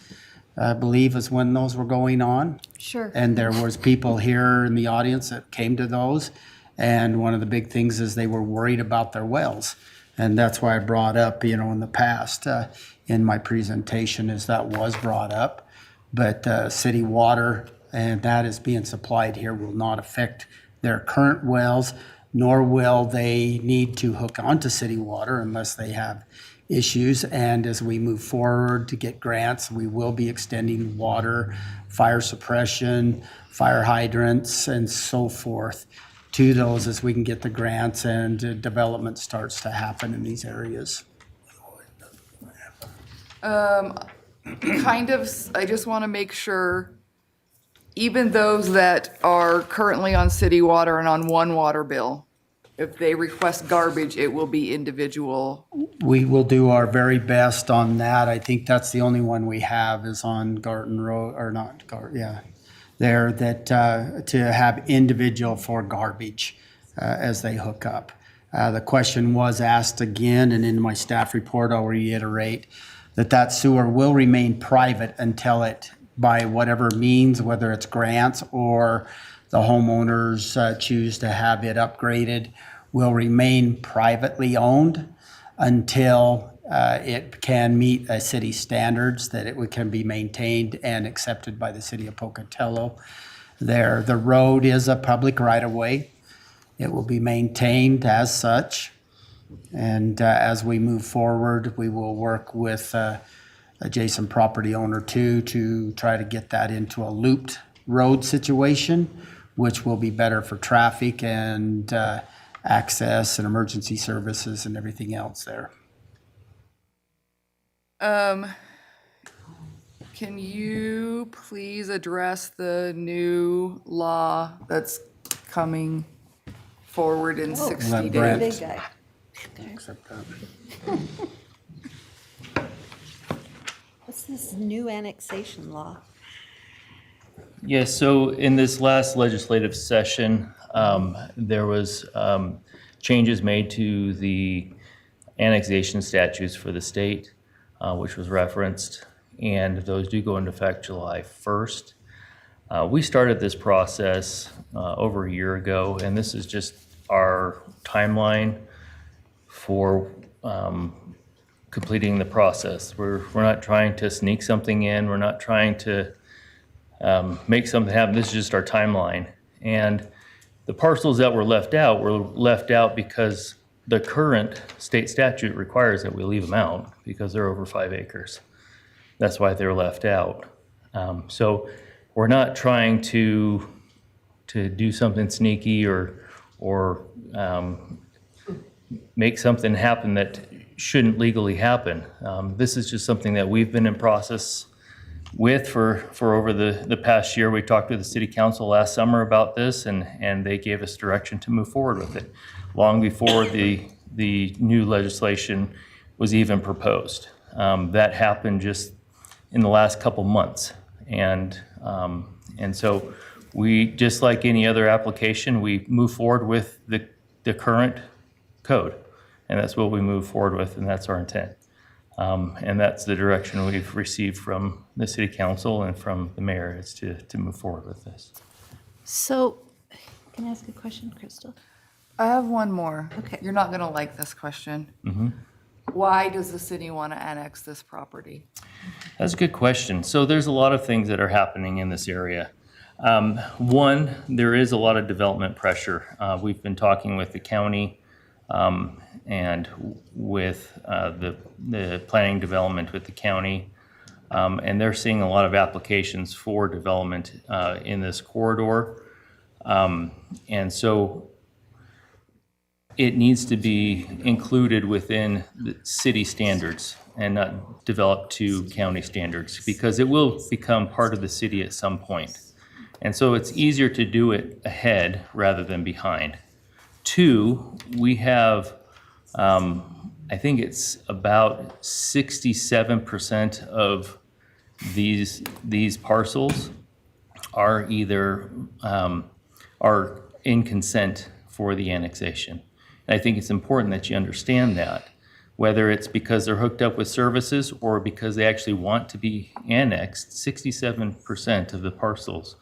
I believe is when those were going on. Sure. And there was people here in the audience that came to those. And one of the big things is they were worried about their wells. And that's why I brought up, in the past, in my presentation, is that was brought up. But city water, and that is being supplied here, will not affect their current wells, nor will they need to hook onto city water unless they have issues. And as we move forward to get grants, we will be extending water, fire suppression, fire hydrants, and so forth to those as we can get the grants and development starts to happen in these areas. I just want to make sure, even those that are currently on city water and on one water bill, if they request garbage, it will be individual. We will do our very best on that. I think that's the only one we have is on Garden Road, or not Garden, yeah. There that to have individual for garbage as they hook up. The question was asked again, and in my staff report, I'll reiterate that sewer will remain private until it, by whatever means, whether it's grants or the homeowners choose to have it upgraded, will remain privately owned until it can meet city standards, that it can be maintained and accepted by the city of Pocatello. The road is a public right-of-way. It will be maintained as such. And as we move forward, we will work with adjacent property owner too to try to get that into a looped road situation, which will be better for traffic and access and emergency services and everything else there. Can you please address the new law that's coming forward in 60 let Brent- days? Big guy. Accept that. What's this new annexation law? Yes, so in this last legislative session, there was changes made to the annexation statutes for the state, which was referenced, and those do go into effect July 1st. We started this process over a year ago, and this is just our timeline for completing the process. We're not trying to sneak something in. We're not trying to make something happen. This is just our timeline. And the parcels that were left out because the current state statute requires that we leave them out because they're over 5 acres. That's why they're left out. So we're not trying to do something sneaky or make something happen that shouldn't legally happen. This is just something that we've been in process with for over the past year. We talked to the city council last summer about this, and they gave us direction to move forward with it long before the new legislation was even proposed. That happened just in the last couple months. And so we, just like any other application, we move forward with the current code. And that's what we move forward with, and that's our intent. And that's the direction we've received from the city council and from the mayor, is to move forward with this. So, can I ask a question, Crystal? I have one more. Okay. You're not going to like this question. Mm-hmm. Why does the city want to annex this property? That's a good question. So there's a lot of things that are happening in this area. One, there is a lot of development pressure. We've been talking with the county and with the planning development with the county, and they're seeing a lot of applications for development in this corridor. And so it needs to be included within the city standards and not developed to county standards, because it will become part of the city at some point. And so it's easier to do it ahead rather than behind. Two, we have, I think it's about 67% of These parcels are either, are in consent for the annexation. And I think it's important that you understand that, whether it's because they're hooked up with services or because they actually want to be annexed, 67% of the parcels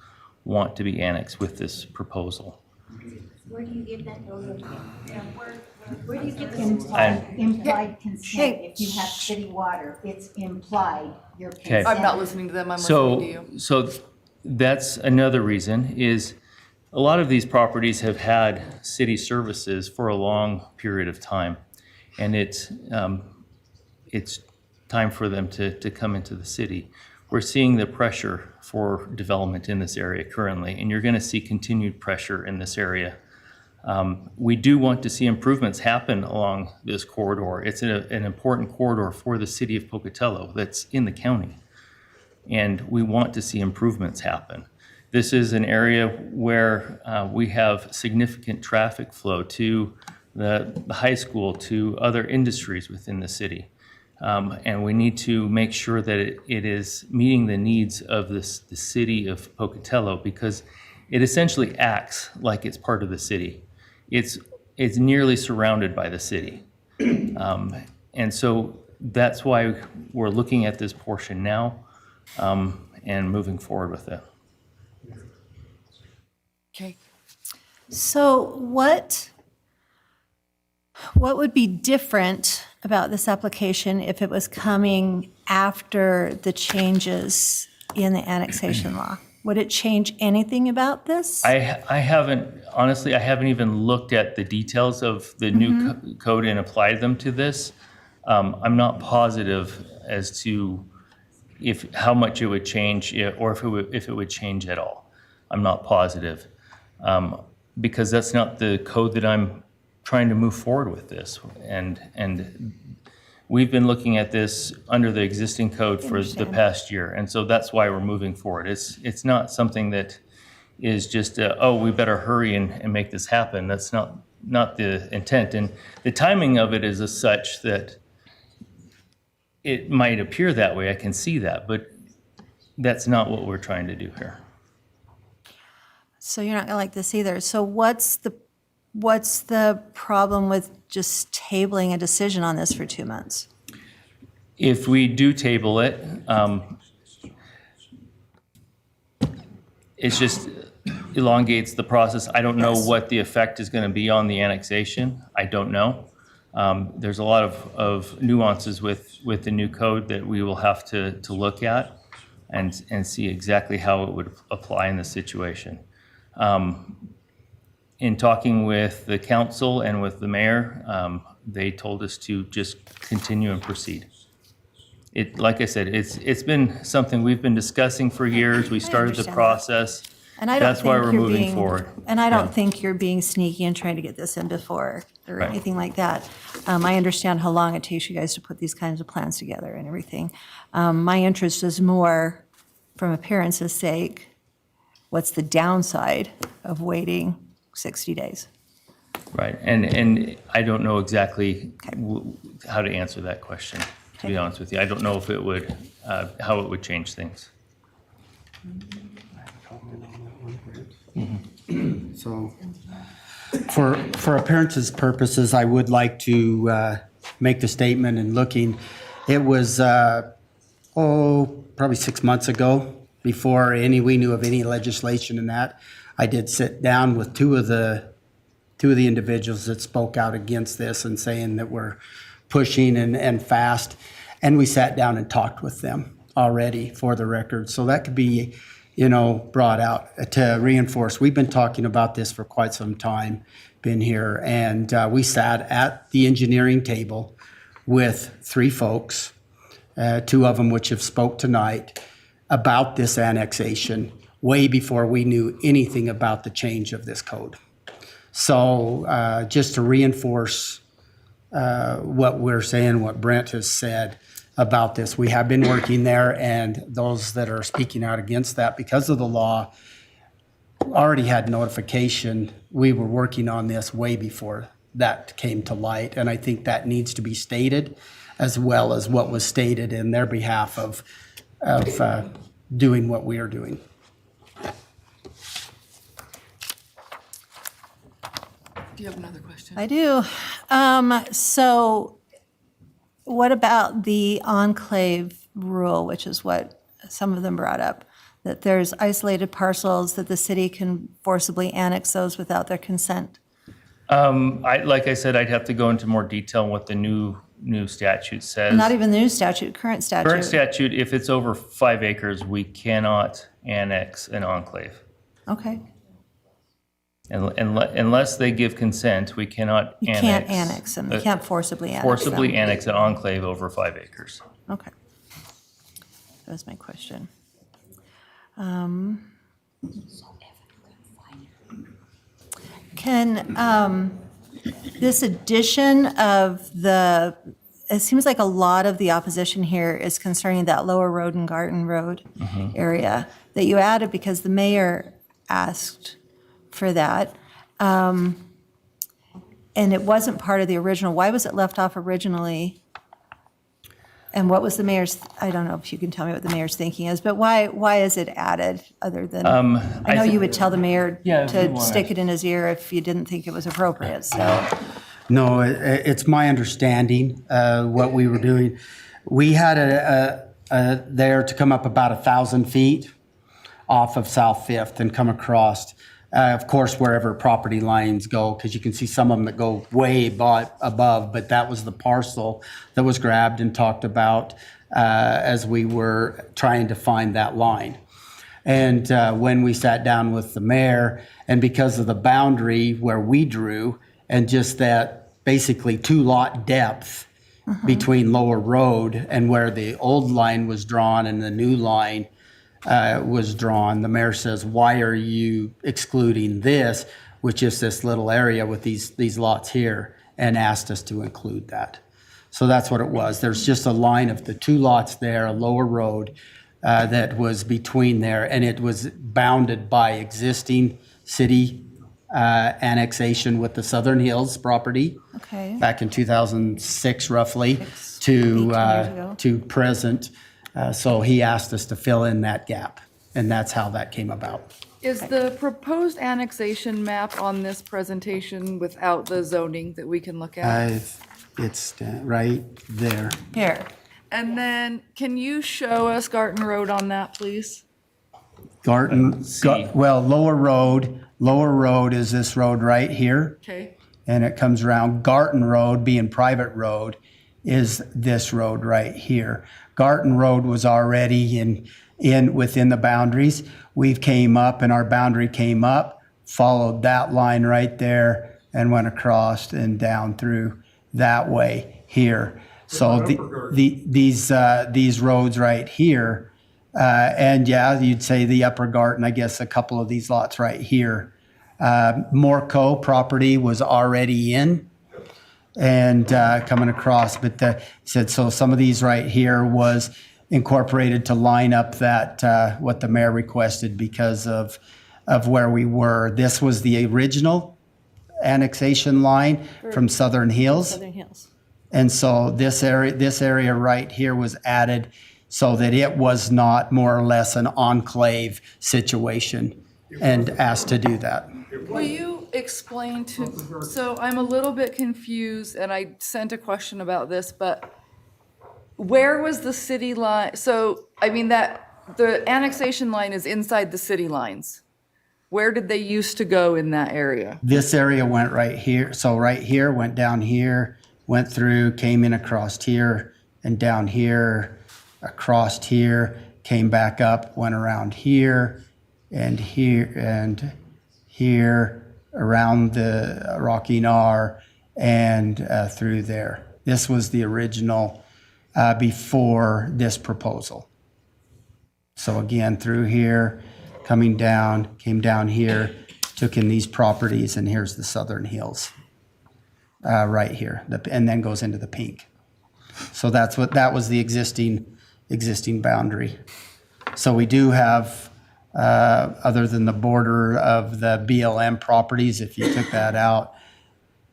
want to be annexed with this proposal. Where do you get that? Where do you get the implied consent? If you have city water, it's implied, your consent. I'm not listening to them, I'm listening to you. So that's another reason is a lot of these properties have had city services for a long period of time. And it's time for them to come into the city. We're seeing the pressure for development in this area currently, and you're going to see continued pressure in this area. We do want to see improvements happen along this corridor. It's an important corridor for the city of Pocatello that's in the county, and we want to see improvements happen. This is an area where we have significant traffic flow to the high school, to other industries within the city. And we need to make sure that it is meeting the needs of the city of Pocatello, because it essentially acts like it's part of the city. It's nearly surrounded by the city. And so that's why we're looking at this portion now and moving forward with it. Okay. So what would be different about this application if it was coming after the changes in the annexation law? Would it change anything about this? I haven't, honestly, I haven't even looked at the details of the new code and applied them to this. I'm not positive as to how much it would change or if it would change at all. I'm not positive. Because that's not the code that I'm trying to move forward with this. And we've been looking at this under the existing code for the past year. And so that's why we're moving forward. It's not something that is just, oh, we better hurry and make this happen. That's not the intent. And the timing of it is as such that it might appear that way. I can see that, but that's not what we're trying to do here. So you're not gonna like this either. So what's the problem with just tabling a decision on this for 2 months? If we do table it, it just elongates the process. I don't know what the effect is going to be on the annexation. I don't know. There's a lot of nuances with the new code that we will have to look at and see exactly how it would apply in this situation. In talking with the council and with the mayor, they told us to just continue and proceed. Like I said, it's been something we've been discussing for years. We started the process. And I don't That's why think we're you're moving being- forward. And I don't think you're being sneaky and trying to get this in before or Right. anything like that. I understand how long it takes you guys to put these kinds of plans together and everything. My interest is more, from appearance's sake, what's the downside of waiting 60 days? Right, and I don't know exactly how to answer that question, to be honest with you. I don't know if it would, how it would change things. So, for appearances purposes, I would like to make the statement in looking, it was, probably 6 months ago, before we knew of any legislation in that. I did sit down with two of the individuals that spoke out against this and saying that we're pushing and fast. And we sat down and talked with them already for the record. So that could be, brought out to reinforce. We've been talking about this for quite some time, been here. And we sat at the engineering table with 3 folks, 2 of them which have spoke tonight, about this annexation way before we knew anything about the change of this code. So just to reinforce what we're saying, what Brent has said about this, we have been working there, and those that are speaking out against that because of the law already had notification. We were working on this way before that came to light, and I think that needs to be stated, as well as what was stated in their behalf of doing what we are doing. Do you have another question? I do. So what about the enclave rule, which is what some of them brought up? That there's isolated parcels that the city can forcibly annex those without their consent? Like I said, I'd have to go into more detail on what the new statute says. Not even the new statute, current statute. Current statute, if it's over 5 acres, we cannot annex an enclave. Okay. Unless they give consent, we cannot You annex. can't annex them. You can't forcibly annex them. Forcibly annex an enclave over 5 acres. Okay. That was my question. Can this addition of it seems like a lot of the opposition here is concerning that Lower Road and Garden Road area that you added because the mayor asked for that. And it wasn't part of the original. Why was it left off originally? And what was the mayor's, I don't know if you can tell me what the mayor's thinking is, but why is it added other than, I know you would tell the mayor to stick it in his ear if you didn't think it was appropriate, so. No, it's my understanding, what we were doing. We had there to come up about 1,000 feet off of South Fifth and come across. Of course, wherever property lines go, because you can see some of them that go way above, but that was the parcel that was grabbed and talked about as we were trying to find that line. And when we sat down with the mayor, and because of the boundary where we drew, and just that basically 2-lot depth between Lower Road and where the old line was drawn and the new line was drawn, the mayor says, why are you excluding this, which is this little area with these lots here, and asked us to include that. So that's what it was. There's just a line of the 2 lots there, a Lower Road, that was between there, and it was bounded by existing city annexation with the Southern Hills property back in 2006 roughly to present. So he asked us to fill in that gap, and that's how that came about. Is the proposed annexation map on this presentation without the zoning that we can look at? It's right there. Here. And then, can you show us Garden Road on that, please? Lower Road is this road right here. Okay. And it comes around. Garden Road, being private road, is this road right here. Garden Road was already within the boundaries. We came up and our boundary came up, followed that line right there and went across and down through that way here. So these roads right here, and yeah, you'd say the Upper Garden, I guess a couple of these lots right here. Morco property was already in and coming across, but said so some of these right here was incorporated to line up that what the mayor requested because of where we were. This was the original annexation line from Southern Hills. Southern Hills. And so this area right here was added so that it was not more or less an enclave situation, and asked to do that. Will you explain so I'm a little bit confused, and I sent a question about this, but where was the city line? So, I mean, the annexation line is inside the city lines. Where did they used to go in that area? This area went right here. So right here, went down here, went through, came in across here, and down here, across here, came back up, went around here, and here, around the Rocky Nar, and through there. This was the original before this proposal. So again, through here, coming down, came down here, took in these properties, and here's the Southern Hills right here, and then goes into the pink. So that was the existing boundary. So we do have, other than the border of the BLM properties, if you took that out,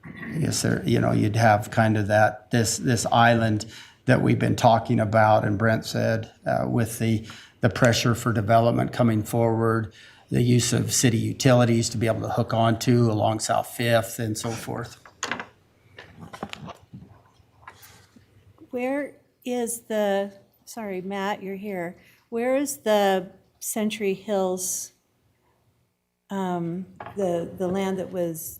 I guess you'd have kind of this island that we've been talking about, and Brent said, with the pressure for development coming forward, the use of city utilities to be able to hook onto along South Fifth and so forth. Where is the, sorry, Matt, you're here. Where is the Century Hills, the land that was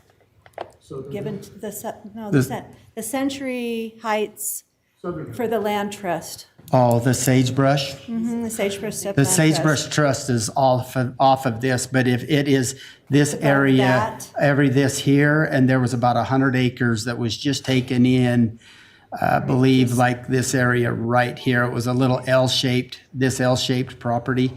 given to the Century Heights for the land trust? Oh, the sagebrush? The Sagebrush Step The Land sagebrush Trust. trust is off of this, but if it is this Above area, that? this here, and there was about 100 acres that was just taken in, I believe like this area right here, it was a little L-shaped, this L-shaped property.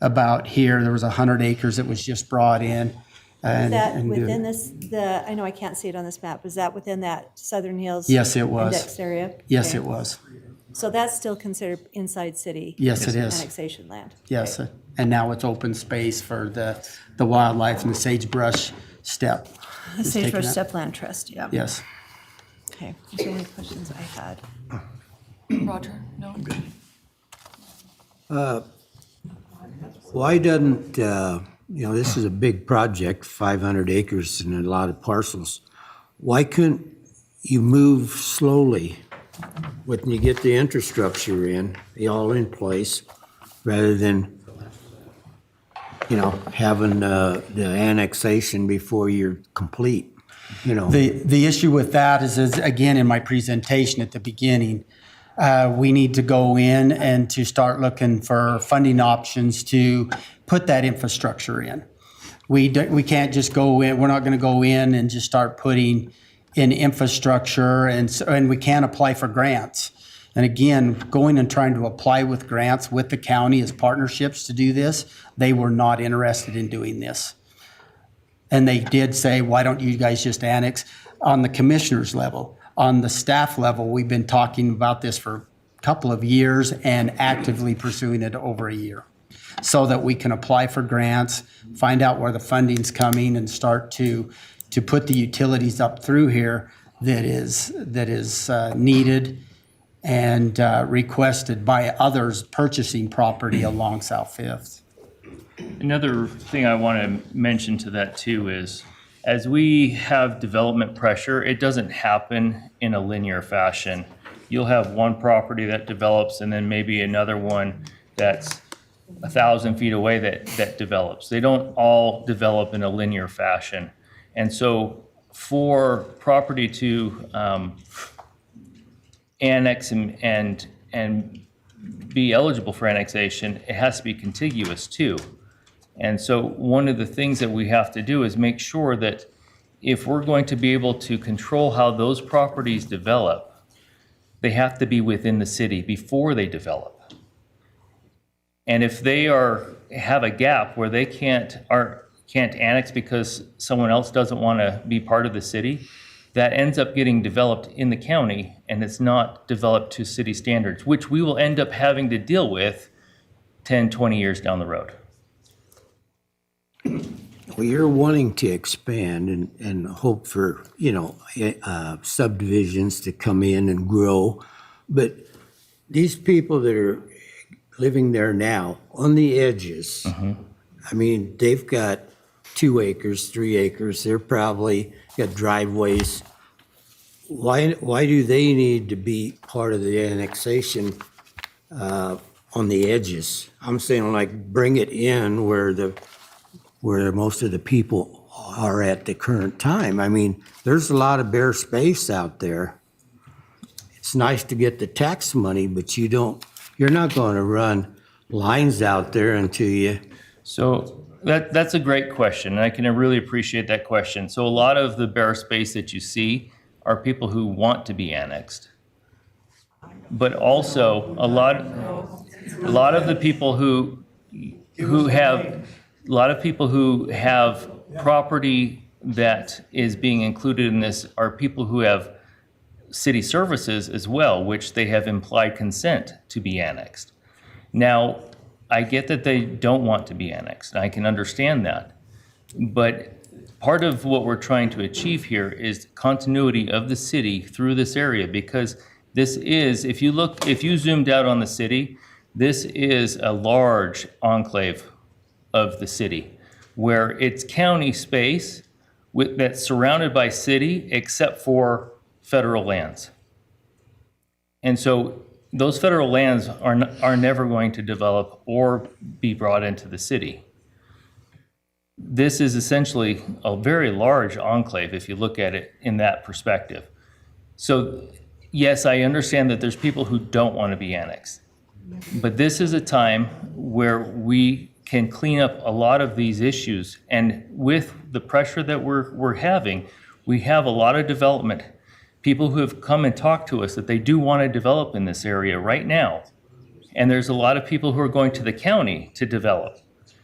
About here, there was 100 acres that was just brought in. Is And, that and within this, I know I can't see it on this map, was that within that Southern Hills? Yes, it was. Indexed area? Yes, Okay. it was. So that's still considered inside city? Yes, it is. Annexation land? Yes, and now it's open space for the wildlife and the sagebrush steppe. The is taken Sagebrush up. Step Land Trust, yeah. Yes. Okay, those are the only questions I had. Roger? No? Why doesn't, this is a big project, 500 acres and a lot of parcels. Why couldn't you move slowly when you get the infrastructure in, all in place, rather than, having the annexation before you're complete, The issue with that is again, in my presentation at the beginning, we need to go in and to start looking for funding options to put that infrastructure in. We can't just go in, we're not going to go in and just start putting in infrastructure, and we can't apply for grants. And again, going and trying to apply with grants with the county as partnerships to do this, they were not interested in doing this. And they did say, why don't you guys just annex on the commissioner's level? On the staff level, we've been talking about this for a couple of years and actively pursuing it over a year, so that we can apply for grants, find out where the funding's coming, and start to put the utilities up through here that is needed and requested by others purchasing property along South Fifth. Another thing I want to mention to that too is, as we have development pressure, it doesn't happen in a linear fashion. You'll have one property that develops and then maybe another one that's 1,000 feet away that develops. They don't all develop in a linear fashion. And so for property to annex and be eligible for annexation, it has to be contiguous too. And so one of the things that we have to do is make sure that if we're going to be able to control how those properties develop, they have to be within the city before they develop. And if they have a gap where they can't annex because someone else doesn't want to be part of the city, that ends up getting developed in the county, and it's not developed to city standards, which we will end up having to deal with 10, 20 years down the road. Well, you're wanting to expand and hope for, subdivisions to come in and grow. But these people that are living there now on the edges, I mean, they've got 2 acres, 3 acres. They're probably got driveways. Why do they need to be part of the annexation on the edges? I'm saying, like, bring it in where most of the people are at the current time. I mean, there's a lot of bare space out there. It's nice to get the tax money, but you're not going to run lines out there until you. So that's a great question, and I can really appreciate that question. So a lot of the bare space that you see are people who want to be annexed, but also a lot of the people who have property that is being included in this are people who have city services as well, which they have implied consent to be annexed. Now, I get that they don't want to be annexed, and I can understand that. But part of what we're trying to achieve here is continuity of the city through this area, because This is, if you zoomed out on the city, this is a large enclave of the city where it's county space that's surrounded by city except for federal lands. And so those federal lands are never going to develop or be brought into the city. This is essentially a very large enclave if you look at it in that perspective. So yes, I understand that there's people who don't want to be annexed, but this is a time where we can clean up a lot of these issues. And with the pressure that we're having, we have a lot of development. People who have come and talked to us that they do want to develop in this area right now. And there's a lot of people who are going to the county to develop.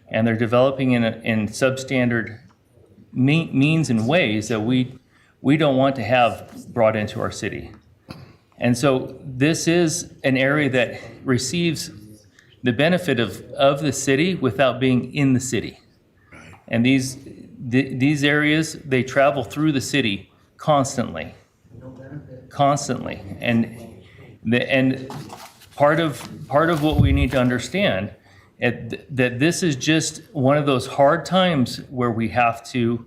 And they're developing in substandard means and ways that we don't want to have brought into our city. And so this is an area that receives the benefit of the city without being in the city. And these areas, they travel through the city constantly. And part of what we need to understand that this is just one of those hard times where we have to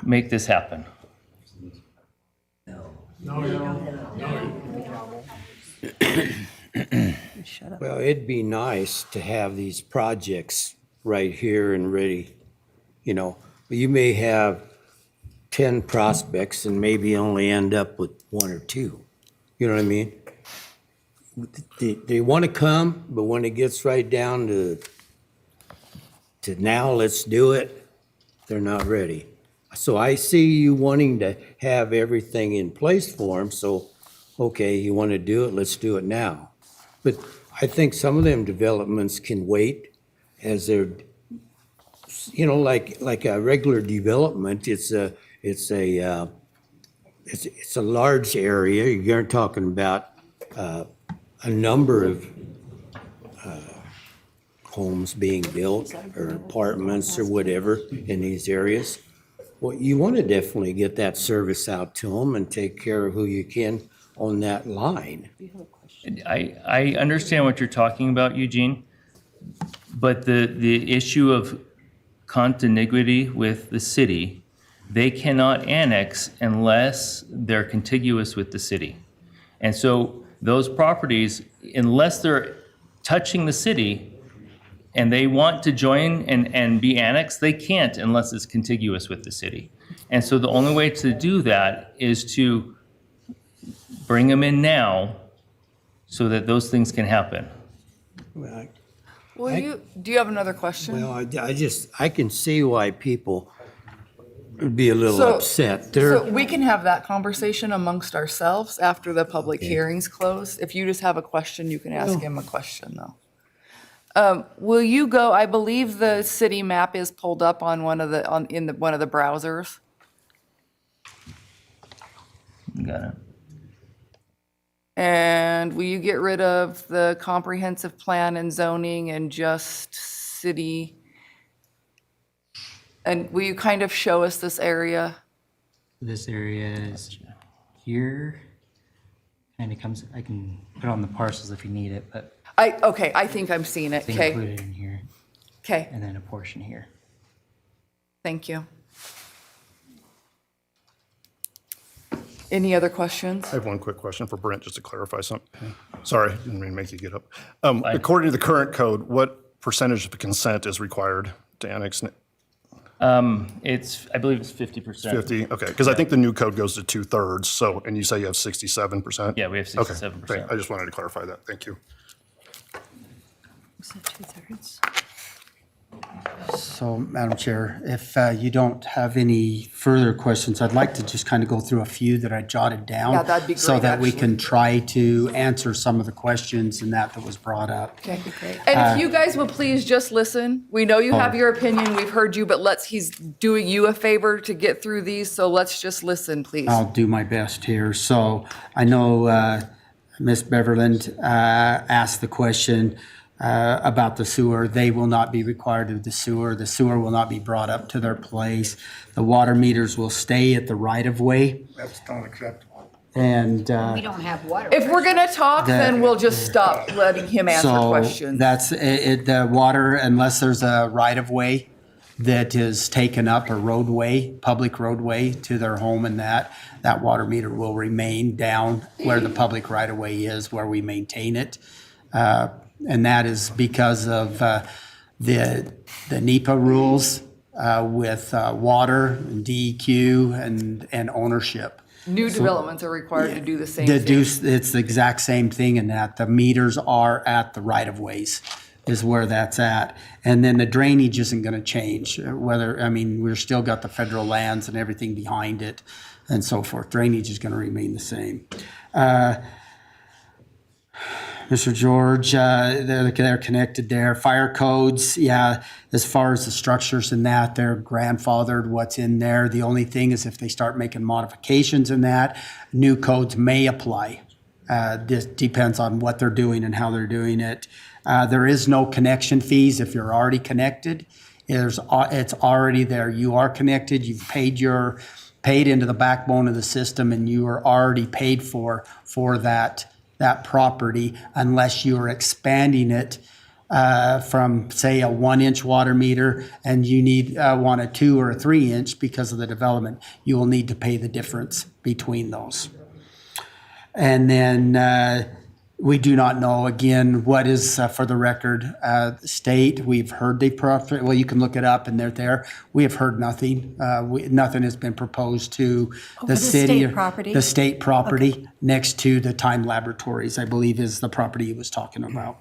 make this happen. Well, it'd be nice to have these projects right here and ready, you know. You may have 10 prospects and maybe only end up with 1 or 2. You know what I mean? They want to come, but when it gets right down to now, let's do it, they're not ready. So I see you wanting to have everything in place for them, so, okay, you want to do it, let's do it now. But I think some of them developments can wait as they're, you know, like a regular development, it's a large area. You're talking about a number of homes being built or apartments or whatever in these areas. Well, you want to definitely get that service out to them and take care of who you can on that line. I understand what you're talking about, Eugene, but the issue of contiguity with the city, they cannot annex unless they're contiguous with the city. And so those properties, unless they're touching the city and they want to join and be annexed, they can't unless it's contiguous with the city. And so the only way to do that is to bring them in now so that those things can happen. Well, Do you have another question? Well, I can see why people would be a little upset. So we can have that conversation amongst ourselves after the public hearings close. If you just have a question, you can ask him a question, though. Will you go, I believe the city map is pulled up on one of the browsers. Got it. And will you get rid of the comprehensive plan and zoning and just city? And will you kind of show us this area? This area is here, and it comes, I can put it on the parcels if you need it, but Okay, I think I'm seeing it, it's okay. included in here. Okay. And then a portion here. Thank you. Any other questions? I have one quick question for Brent, just to clarify something. Sorry, didn't mean to make you get up. According to the current code, what percentage of consent is required to annex? I believe it's 50%. 50, okay, because I think the new code goes to 2/3, so, and you say you have 67%? Yeah, we have 67%. Okay, I just wanted to clarify that, thank you. Was that 2/3? So, Madam Chair, if you don't have any further questions, I'd like to just kind of go through a few that I jotted down. Yeah, that'd be So great, that we actually. can try to answer some of the questions and that was brought up. Okay. And if you guys will please just listen. We know you have your opinion, we've heard you, but he's doing you a favor to get through these, so let's just listen, please. I'll do my best here. So I know Ms. Beverland asked the question about the sewer. They will not be required to do the sewer. The sewer will not be brought up to their place. The water meters will stay at the right-of-way. That's not acceptable. And We don't have water. If we're gonna talk, The- then we'll just stop letting him answer so questions. that's it, the water, unless there's a right of way that is taken up, a roadway, public roadway to their home, and that water meter will remain down where the public right of way is, where we maintain it. And that is because of the NEPA rules with water and DEQ and ownership. New developments are required to do the same The thing. it's the exact same thing in that the meters are at the right of ways is where that's at. And then the drainage isn't going to change. We're still got the federal lands and everything behind it and so forth. Drainage is going to remain the same. Mr. George, they're connected there. Fire codes, yeah, as far as the structures and that, they're grandfathered what's in there. The only thing is if they start making modifications in that, new codes may apply. This depends on what they're doing and how they're doing it. There is no connection fees if you're already connected. It's already there. You are connected. You've paid into the backbone of the system, and you are already paid for that property, unless you are expanding it from, say, a 1-inch water meter and you want a 2 or a 3-inch because of the development. You will need to pay the difference between those. And then we do not know, again, what is, for the record, state. We've heard well, you can look it up and they're there. We have heard nothing. Nothing has been proposed to the city. state property? The state property next to the Time Laboratories, I believe, is the property he was talking about.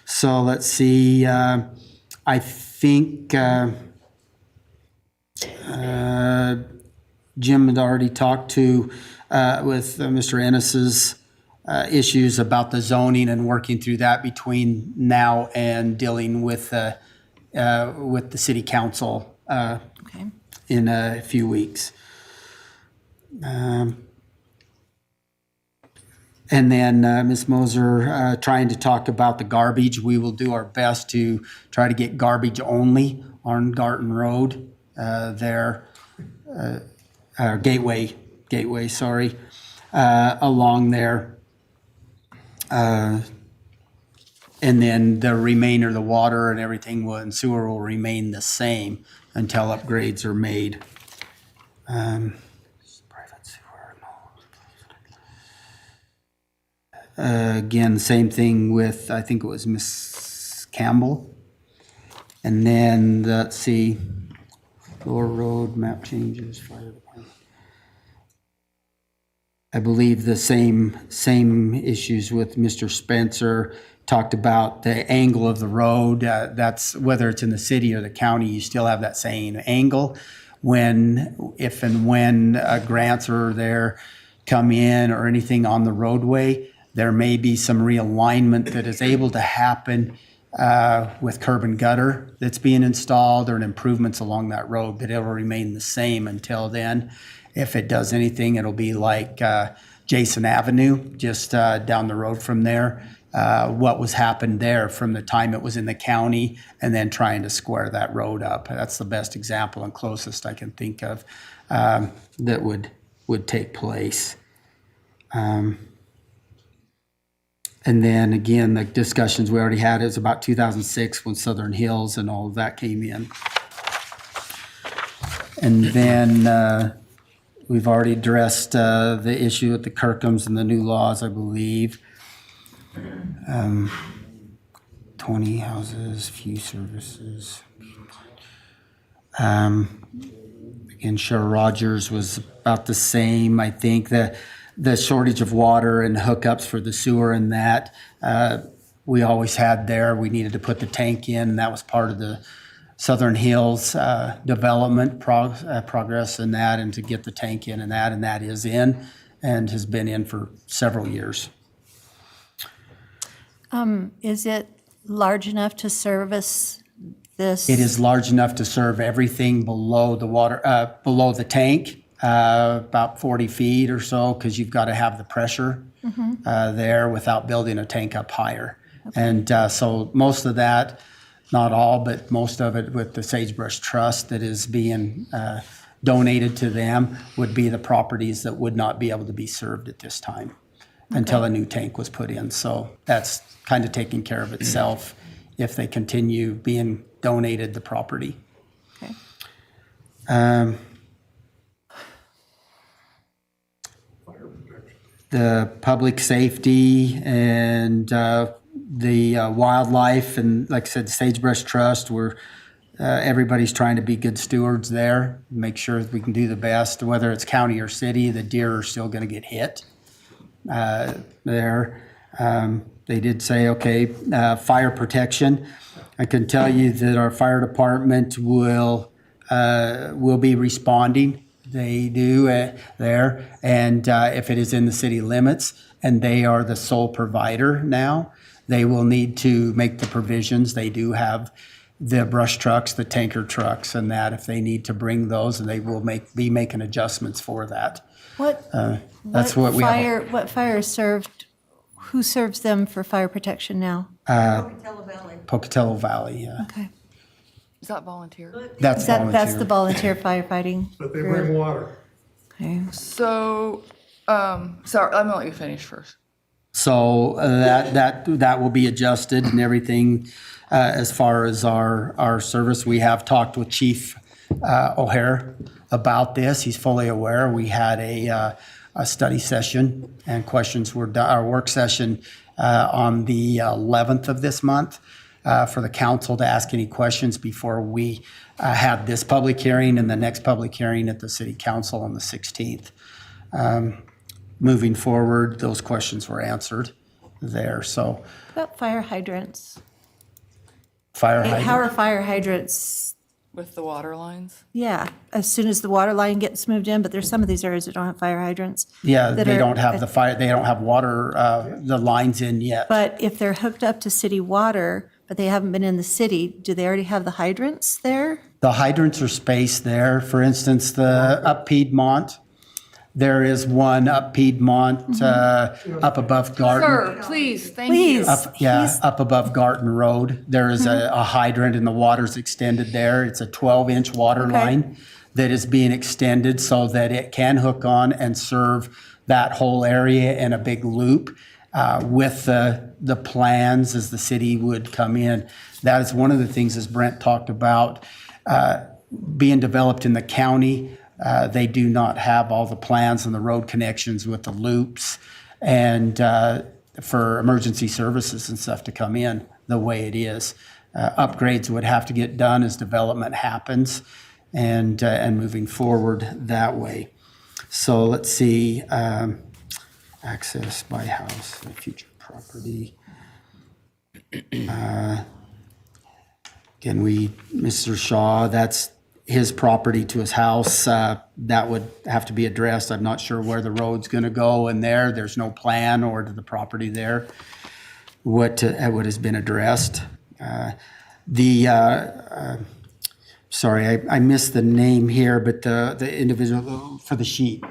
So let's see. I think Jim had already talked with Mr. Ennis's issues about the zoning and working through that between now and dealing with the city council in a few weeks. And then Ms. Moser trying to talk about the garbage. We will do our best to try to get garbage only on Garton Road there, Gateway, along there. And then the remainder, the water and everything and sewer will remain the same until upgrades are made. Again, same thing with, I think it was Miss Campbell. And then, let's see, Lower Road, map changes, fire department. I believe the same issues with Mr. Spencer. Talked about the angle of the road. That's whether it's in the city or the county, you still have that same angle. If and when grants are there come in or anything on the roadway, there may be some realignment that is able to happen with curb and gutter that's being installed or improvements along that road, but it'll remain the same until then. If it does anything, it'll be like Jason Avenue, just down the road from there. What was happened there from the time it was in the county and then trying to square that road up. That's the best example and closest I can think of that would take place. And then again, the discussions we already had is about 2006 when Southern Hills and all of that came in. And then we've already addressed the issue with the Kirkhams and the new laws, I believe. 20 houses, few services. Again, Cheryl Rogers was about the same. I think the shortage of water and hookups for the sewer and that we always had there. We needed to put the tank in, and that was part of the Southern Hills development progress in that, and to get the tank in and that is in and has been in for several years. Is it large enough to service this? It is large enough to serve everything below the water, below the tank, about 40 feet or so, because you've got to have the pressure there without building a tank up higher. Okay. And so most of that, not all, but most of it with the Sagebrush Trust that is being donated to them would be the properties that would not be able to be served at this time until a new tank was put in. So that's kind of taking care of itself if they continue being donated the property. Okay. The public safety and the wildlife, and like I said, Sagebrush Trust, everybody's trying to be good stewards there, make sure that we can do the best, whether it's county or city. The deer are still going to get hit there. They did say, okay, fire protection. I can tell you that our fire department will be responding. They do there, and if it is in the city limits, and they are the sole provider now, they will need to make the provisions. They do have the brush trucks, the tanker trucks, and that if they need to bring those, and they will be making adjustments for that. That's what we have. What fire served? Who serves them for fire protection now? Pocatello Valley, yeah. Okay. Is that volunteer? That's volunteer. That's the volunteer firefighting. But they bring water. Okay. So, sorry, I'm gonna let you finish first. So that will be adjusted and everything as far as our service. We have talked with Chief O'Hare about this. He's fully aware. We had a study session and questions were done, our work session on the 11th of this month for the council to ask any questions before we had this public hearing and the next public hearing at the city council on the 16th. Moving forward, those questions were answered there. So What about fire hydrants? fire How hydrant. are fire hydrants? With the water lines? Yeah, as soon as the water line gets moved in, but there's some of these areas that don't have fire hydrants. Yeah, that they are- don't have the fire, they don't have water, the lines in yet. But if they're hooked up to city water, but they haven't been in the city, do they already have the hydrants there? The hydrants are spaced there. For instance, the up Piedmont, there is one up Piedmont, up above Garden. Sir, please, thank you. Up above Garden Road. There is a hydrant and the water's extended there. It's a 12-inch water line that is being extended so that it can hook on and serve that whole area in a big loop with the plans as the city would come in. That is one of the things, as Brent talked about, being developed in the county. They do not have all the plans and the road connections with the loops and for emergency services and stuff to come in the way it is. Upgrades would have to get done as development happens and moving forward that way. So let's see, access by house, future property. Again, Mr. Shaw, that's his property to his house, that would have to be addressed. I'm not sure where the road's gonna go in there. There's no plan or to the property there. What has been addressed. Sorry, I missed the name here, but the individual for the sheep.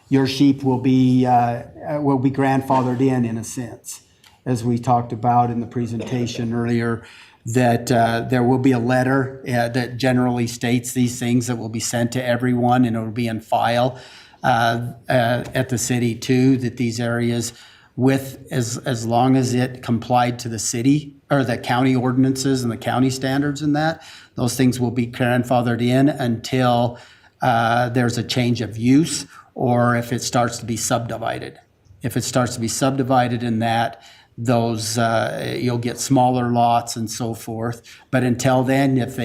Your sheep will be grandfathered in a sense, as we talked about in the presentation earlier, that there will be a letter that generally states these things that will be sent to everyone, and it will be in file at the city too, that these areas with, as long as it complied to the city or the county ordinances and the county standards and that, those things will be grandfathered in until there's a change of use or if it starts to be subdivided. If it starts to be subdivided in that, those you'll get smaller lots and so forth. But until then, if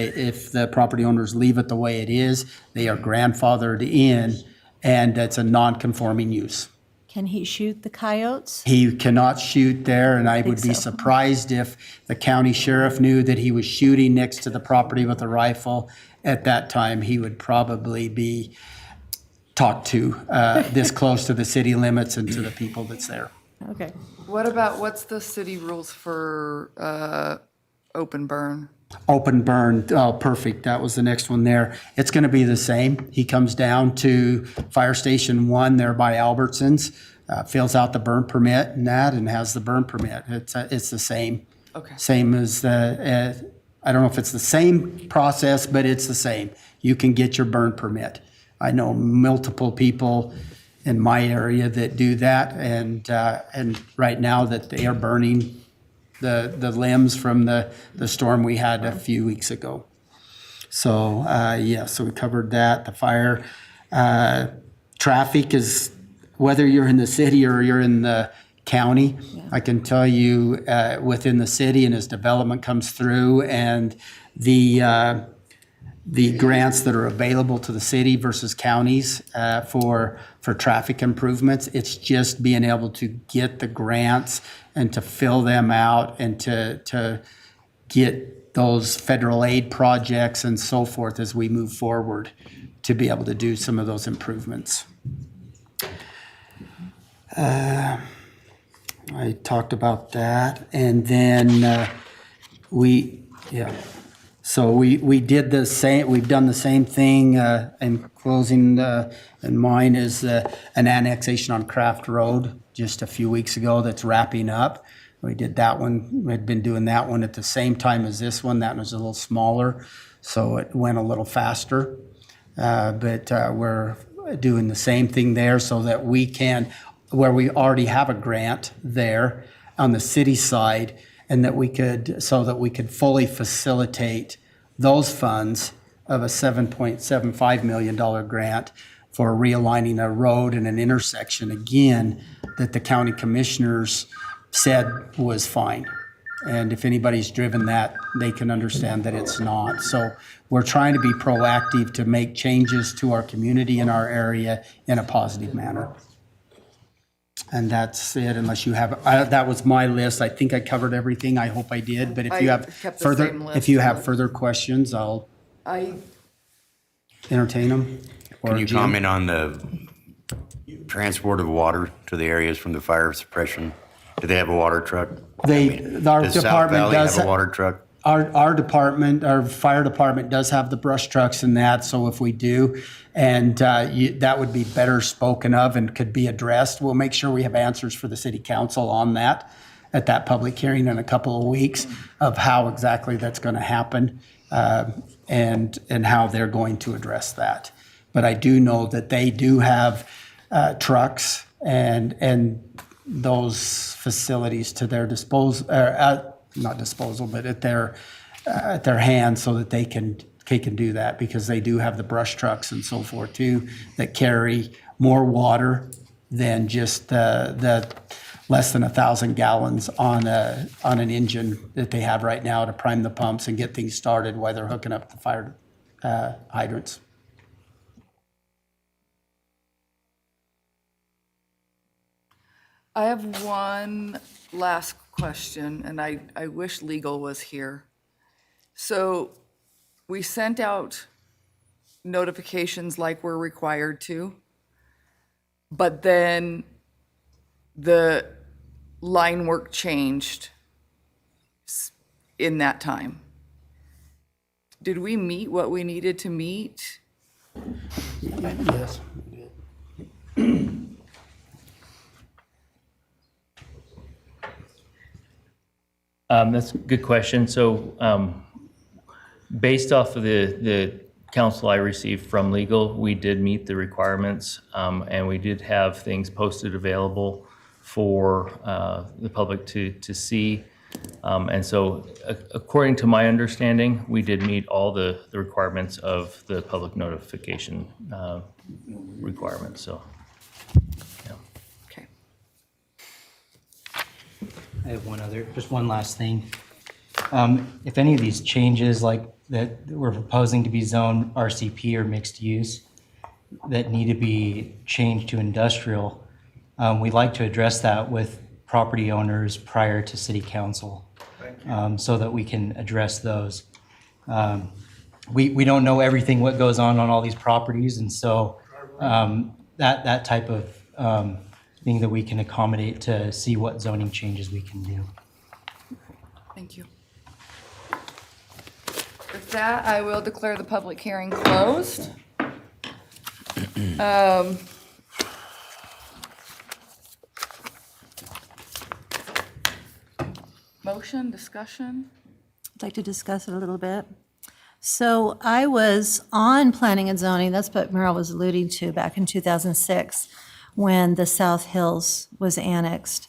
the property owners leave it the way it is, they are grandfathered in, and it's a non-conforming use. Can he shoot the coyotes? He cannot shoot there, and I would be surprised if the county sheriff knew that he was shooting next to the property with a rifle. At that time, he would probably be talked to this close to the city limits and to the people that's there. Okay. What's the city rules for open burn? Open burn, oh, perfect. That was the next one there. It's going to be the same. He comes down to Fire Station 1 there by Albertsons, fills out the burn permit and that, and has the burn permit. It's the same. Okay. Same as I don't know if it's the same process, but it's the same. You can get your burn permit I know multiple people in my area that do that, and right now that they are burning the limbs from the storm we had a few weeks ago. So, yeah, so we covered that. The fire, traffic is, whether you're in the city or you're in the county, I can tell you, within the city and as development comes through and the grants that are available to the city versus counties, for traffic improvements, it's just being able to get the grants and to fill them out and to get those federal aid projects and so forth as we move forward to be able to do some of those improvements. I talked about that, and then so we did the same. We've done the same thing in closing. And mine is an annexation on Craft Road just a few weeks ago. That's wrapping up. We did that one. We'd been doing that one at the same time as this one. That was a little smaller, so it went a little faster. But we're doing the same thing there so that we can, where we already have a grant there on the city side, and that we could, so that we could fully facilitate those funds of a $7.75 million grant for realigning a road and an intersection, again, that the county commissioners said was fine. And if anybody's driven that, they can understand that it's not. So we're trying to be proactive to make changes to our community and our area in a positive manner. And that's it, unless you have, that was my list. I think I covered everything. I hope I did. But if you have kept the further, same list, if you have but- further questions, I'll I entertain them. Can you comment on the transport of water to the areas from the fire suppression? Do they have a water truck? Our Does South department Valley does have a water truck? Our department, our fire department does have the brush trucks and that, so if we do, and that would be better spoken of and could be addressed, we'll make sure we have answers for the city council on that at that public hearing in a couple of weeks of how exactly that's going to happen, and how they're going to address that. But I do know that they do have trucks and those facilities to their disposal, not disposal, but at their hands, so that they can do that, because they do have the brush trucks and so forth too that carry more water than just the less than 1,000 gallons on an engine that they have right now to prime the pumps and get things started while they're hooking up the fire hydrants. I have one last question, and I wish legal was here. So we sent out notifications like we're required to, but then the line work changed in that time. Did we meet what we needed to meet? Yes. That's a good question. So based off of the counsel I received from legal, we did meet the requirements, and we did have things posted available for the public to see. And so according to my understanding, we did meet all the requirements of the public notification requirements. So, yeah. Okay. I have just one last thing. If any of these changes like that we're proposing to be zoned RCP or mixed use that need to be changed to industrial, we'd like to address that with property owners prior to city council, so that we can address those. We don't know everything what goes on all these properties, and so that type of thing that we can accommodate to see what zoning changes we can do. Thank you. With that, I will declare the public hearing closed. Motion, discussion? I'd like to discuss it a little bit. So I was on planning and zoning, that's what Merrill was alluding to, back in 2006, when the South Hills was annexed.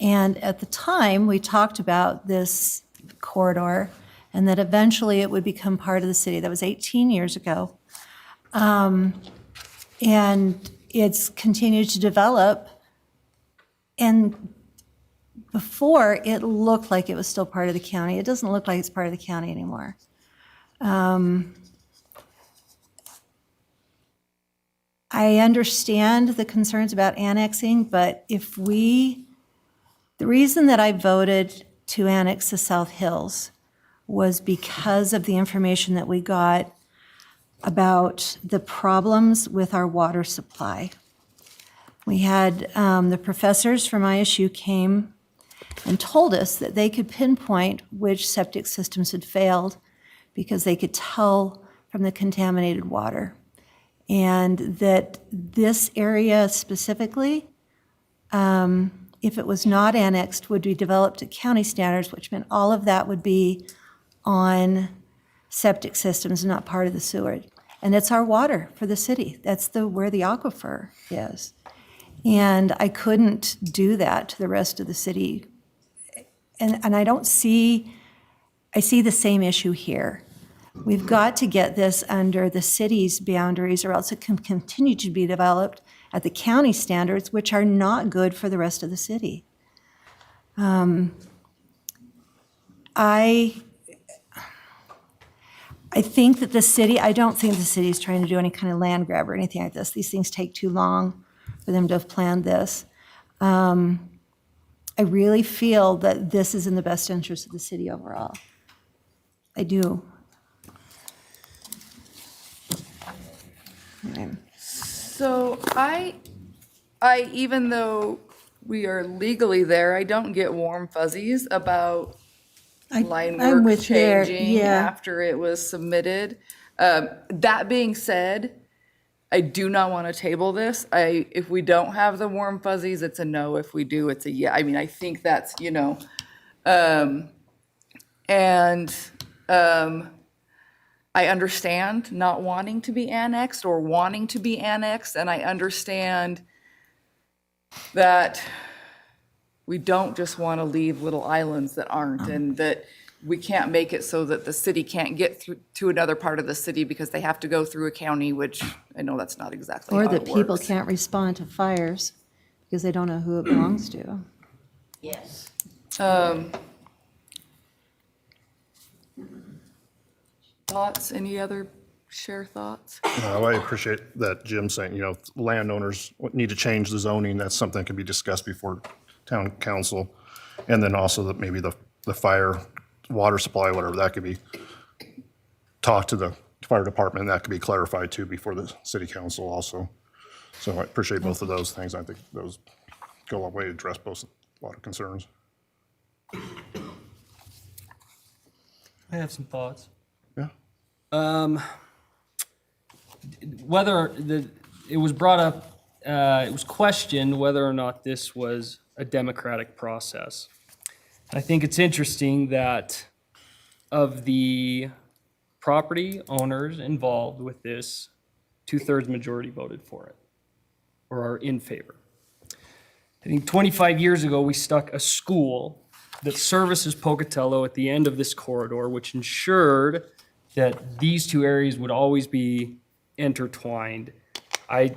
And at the time, we talked about this corridor and that eventually it would become part of the city. That was 18 years ago. And it's continued to develop. And before, it looked like it was still part of the county. It doesn't look like it's part of the county anymore. I understand the concerns about annexing, but the reason that I voted to annex the South Hills was because of the information that we got about the problems with our water supply. We had the professors from ISU came and told us that they could pinpoint which septic systems had failed because they could tell from the contaminated water. And that this area specifically, if it was not annexed, would be developed to county standards, which meant all of that would be on septic systems, not part of the sewer. And it's our water for the city. That's where the aquifer is. And I couldn't do that to the rest of the city. And I see the same issue here. We've got to get this under the city's boundaries, or else it can continue to be developed at the county standards, which are not good for the rest of the city. I think that I don't think the city is trying to do any kind of land grab or anything like this. These things take too long for them to have planned this. I really feel that this is in the best interest of the city overall. I do. So I, even though we are legally there, I don't get warm fuzzies about line I'm work with there, changing yeah. after it was submitted. That being said, I do not want to table this. If we don't have the warm fuzzies, it's a no. If we do, it's a yeah. I mean, I think that's, I understand not wanting to be annexed or wanting to be annexed, and I understand that we don't just want to leave little islands that aren't, and that we can't make it so that the city can't get through to another part of the city because they have to go through a county, which I know that's not exactly how Or it that people works. can't respond to fires because they don't know who it belongs to. Yes. Thoughts? Any other share thoughts? I appreciate that Jim saying, landowners need to change the zoning. That's something that can be discussed before town council. And then also that maybe the fire, water supply, whatever, that could be talked to the fire department. That could be clarified too before the city council also. So I appreciate both of those things. I think those go a long way to address both a lot of concerns. I have some thoughts. Yeah. It was brought up, it was questioned whether or not this was a democratic process. I think it's interesting that of the property owners involved with this, 2/3 majority voted for it or are in favor. I think 25 years ago, we stuck a school that services Pocatello at the end of this corridor, which ensured that these two areas would always be intertwined. I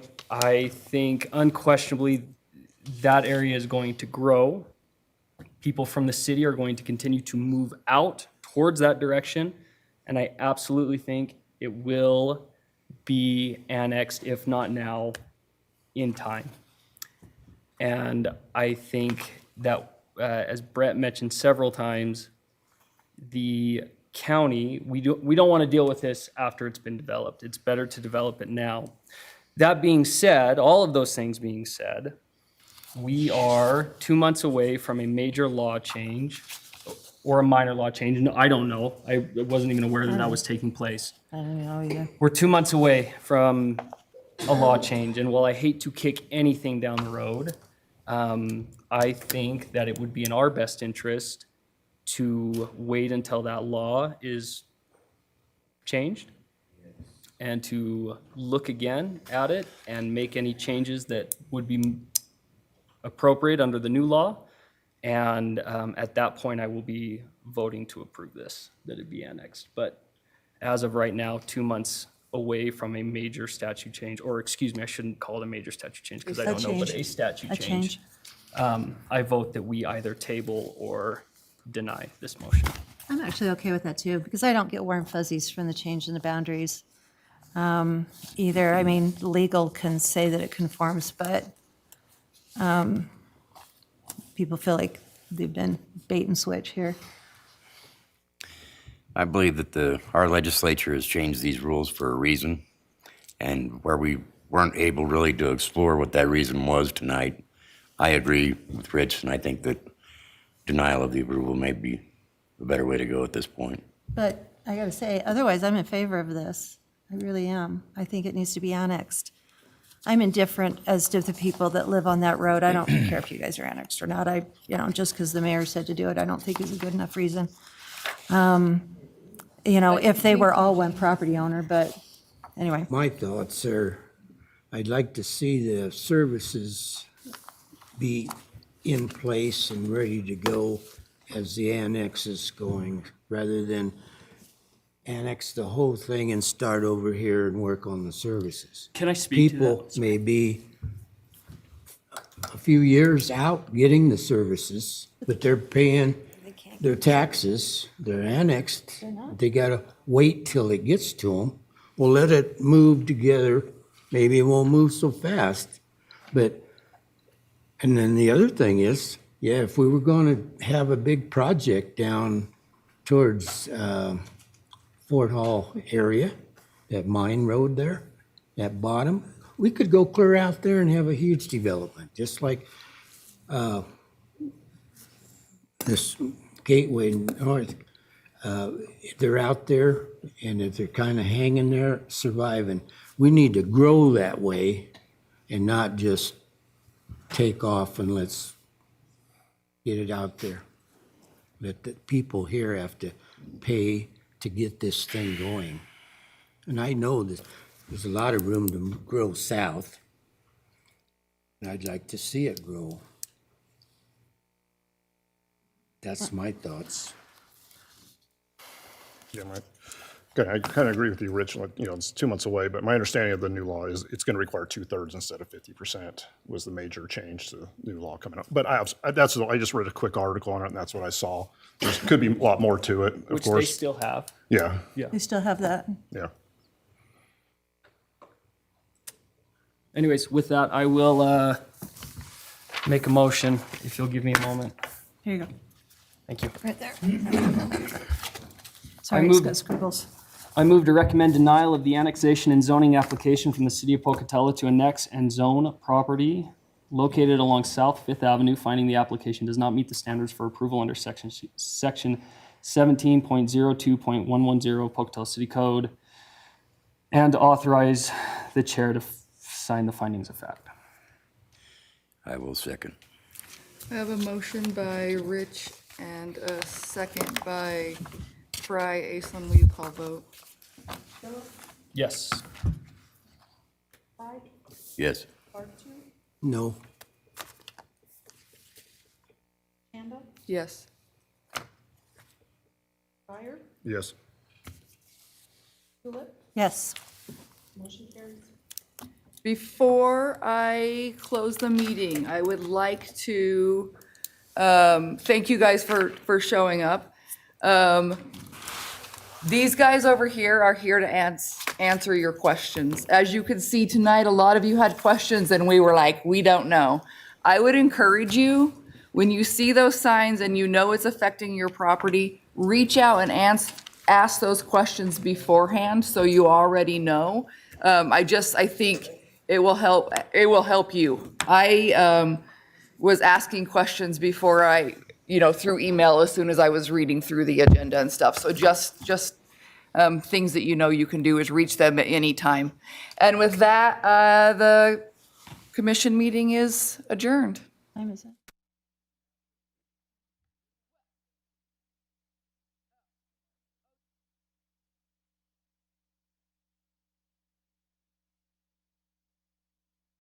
think unquestionably that area is going to grow. People from the city are going to continue to move out towards that direction, and I absolutely think it will be annexed, if not now, in time. And I think that, as Brett mentioned several times, the county, we don't want to deal with this after it's been developed. It's better to develop it now. That being said, all of those things being said, we are 2 months away from a major law change or a minor law change. No, I don't know. I wasn't even aware that was taking place. I don't know either. We're 2 months away from a law change, and while I hate to kick anything down the road, I think that it would be in our best interest to wait until that law is changed and to look again at it and make any changes that would be appropriate under the new law. And at that point, I will be voting to approve this, that it be annexed. But as of right now, 2 months away from a major statute change, or excuse me, I shouldn't call it a major statute change because I don't know, but a statute change. I vote that we either table or deny this motion. I'm actually okay with that too, because I don't get warm fuzzies from the change in the boundaries either. I mean, legal can say that it conforms, but people feel like they've been bait and switch here. I believe that our legislature has changed these rules for a reason, and where we weren't able really to explore what that reason was tonight, I agree with Rich, and I think that denial of the approval may be a better way to go at this point. But I gotta say, otherwise, I'm in favor of this. I really am. I think it needs to be annexed. I'm indifferent as to the people that live on that road. I don't care if you guys are annexed or not. Just because the mayor said to do it, I don't think is a good enough reason. If they were all one property owner, but anyway. My thoughts are, I'd like to see the services be in place and ready to go as the annex is going, rather than annex the whole thing and start over here and work on the services. Can I speak to that? People may be a few years out getting the services, but they're paying their taxes, they're annexed. They gotta wait till it gets to them. We'll let it move together. Maybe it won't move so fast, and then the other thing is, if we were gonna have a big project down towards Fort Hall area, that mine road there, that bottom, we could go clear out there and have a huge development, just like this Gateway North. They're out there, and if they're kind of hanging there, surviving, we need to grow that way and not just take off and let's get it out there. Let the people here have to pay to get this thing going. And I know that there's a lot of room to grow south, and I'd like to see it grow. That's my thoughts. Yeah, I kind of agree with you, Rich. It's 2 months away, but my understanding of the new law is it's going to require 2/3 instead of 50% was the major change to the new law coming up. But I just read a quick article on it, and that's what I saw. There could be a lot more to it, of Which course. they still have. Yeah. We still have that. Yeah. Anyways, with that, I will make a motion, if you'll give me a moment. Here you go. Thank you. Right there. Sorry, it's got scribbles. I move to recommend denial of the annexation and zoning application from the city of Pocatello to annex and zone property located along South Fifth Avenue, finding the application does not meet the standards for approval under section 17.02.110 Pocatello City Code, and to authorize the chair to sign the findings of fact. I will second. I have a motion by Rich and a second by Fry. Aislinn, will you call vote? Yes. Yes. No. Yes. Yes. Yes. Before I close the meeting, I would like to thank you guys for showing up. These guys over here are here to answer your questions. As you can see tonight, a lot of you had questions and we were like, we don't know. I would encourage you, when you see those signs and you know it's affecting your property, reach out and ask those questions beforehand so you already know. I think it will help you. I was asking questions before through email as soon as I was reading through the agenda and stuff. So just things that you can do is reach them at any time. And with that, the commission meeting is adjourned. Time is it?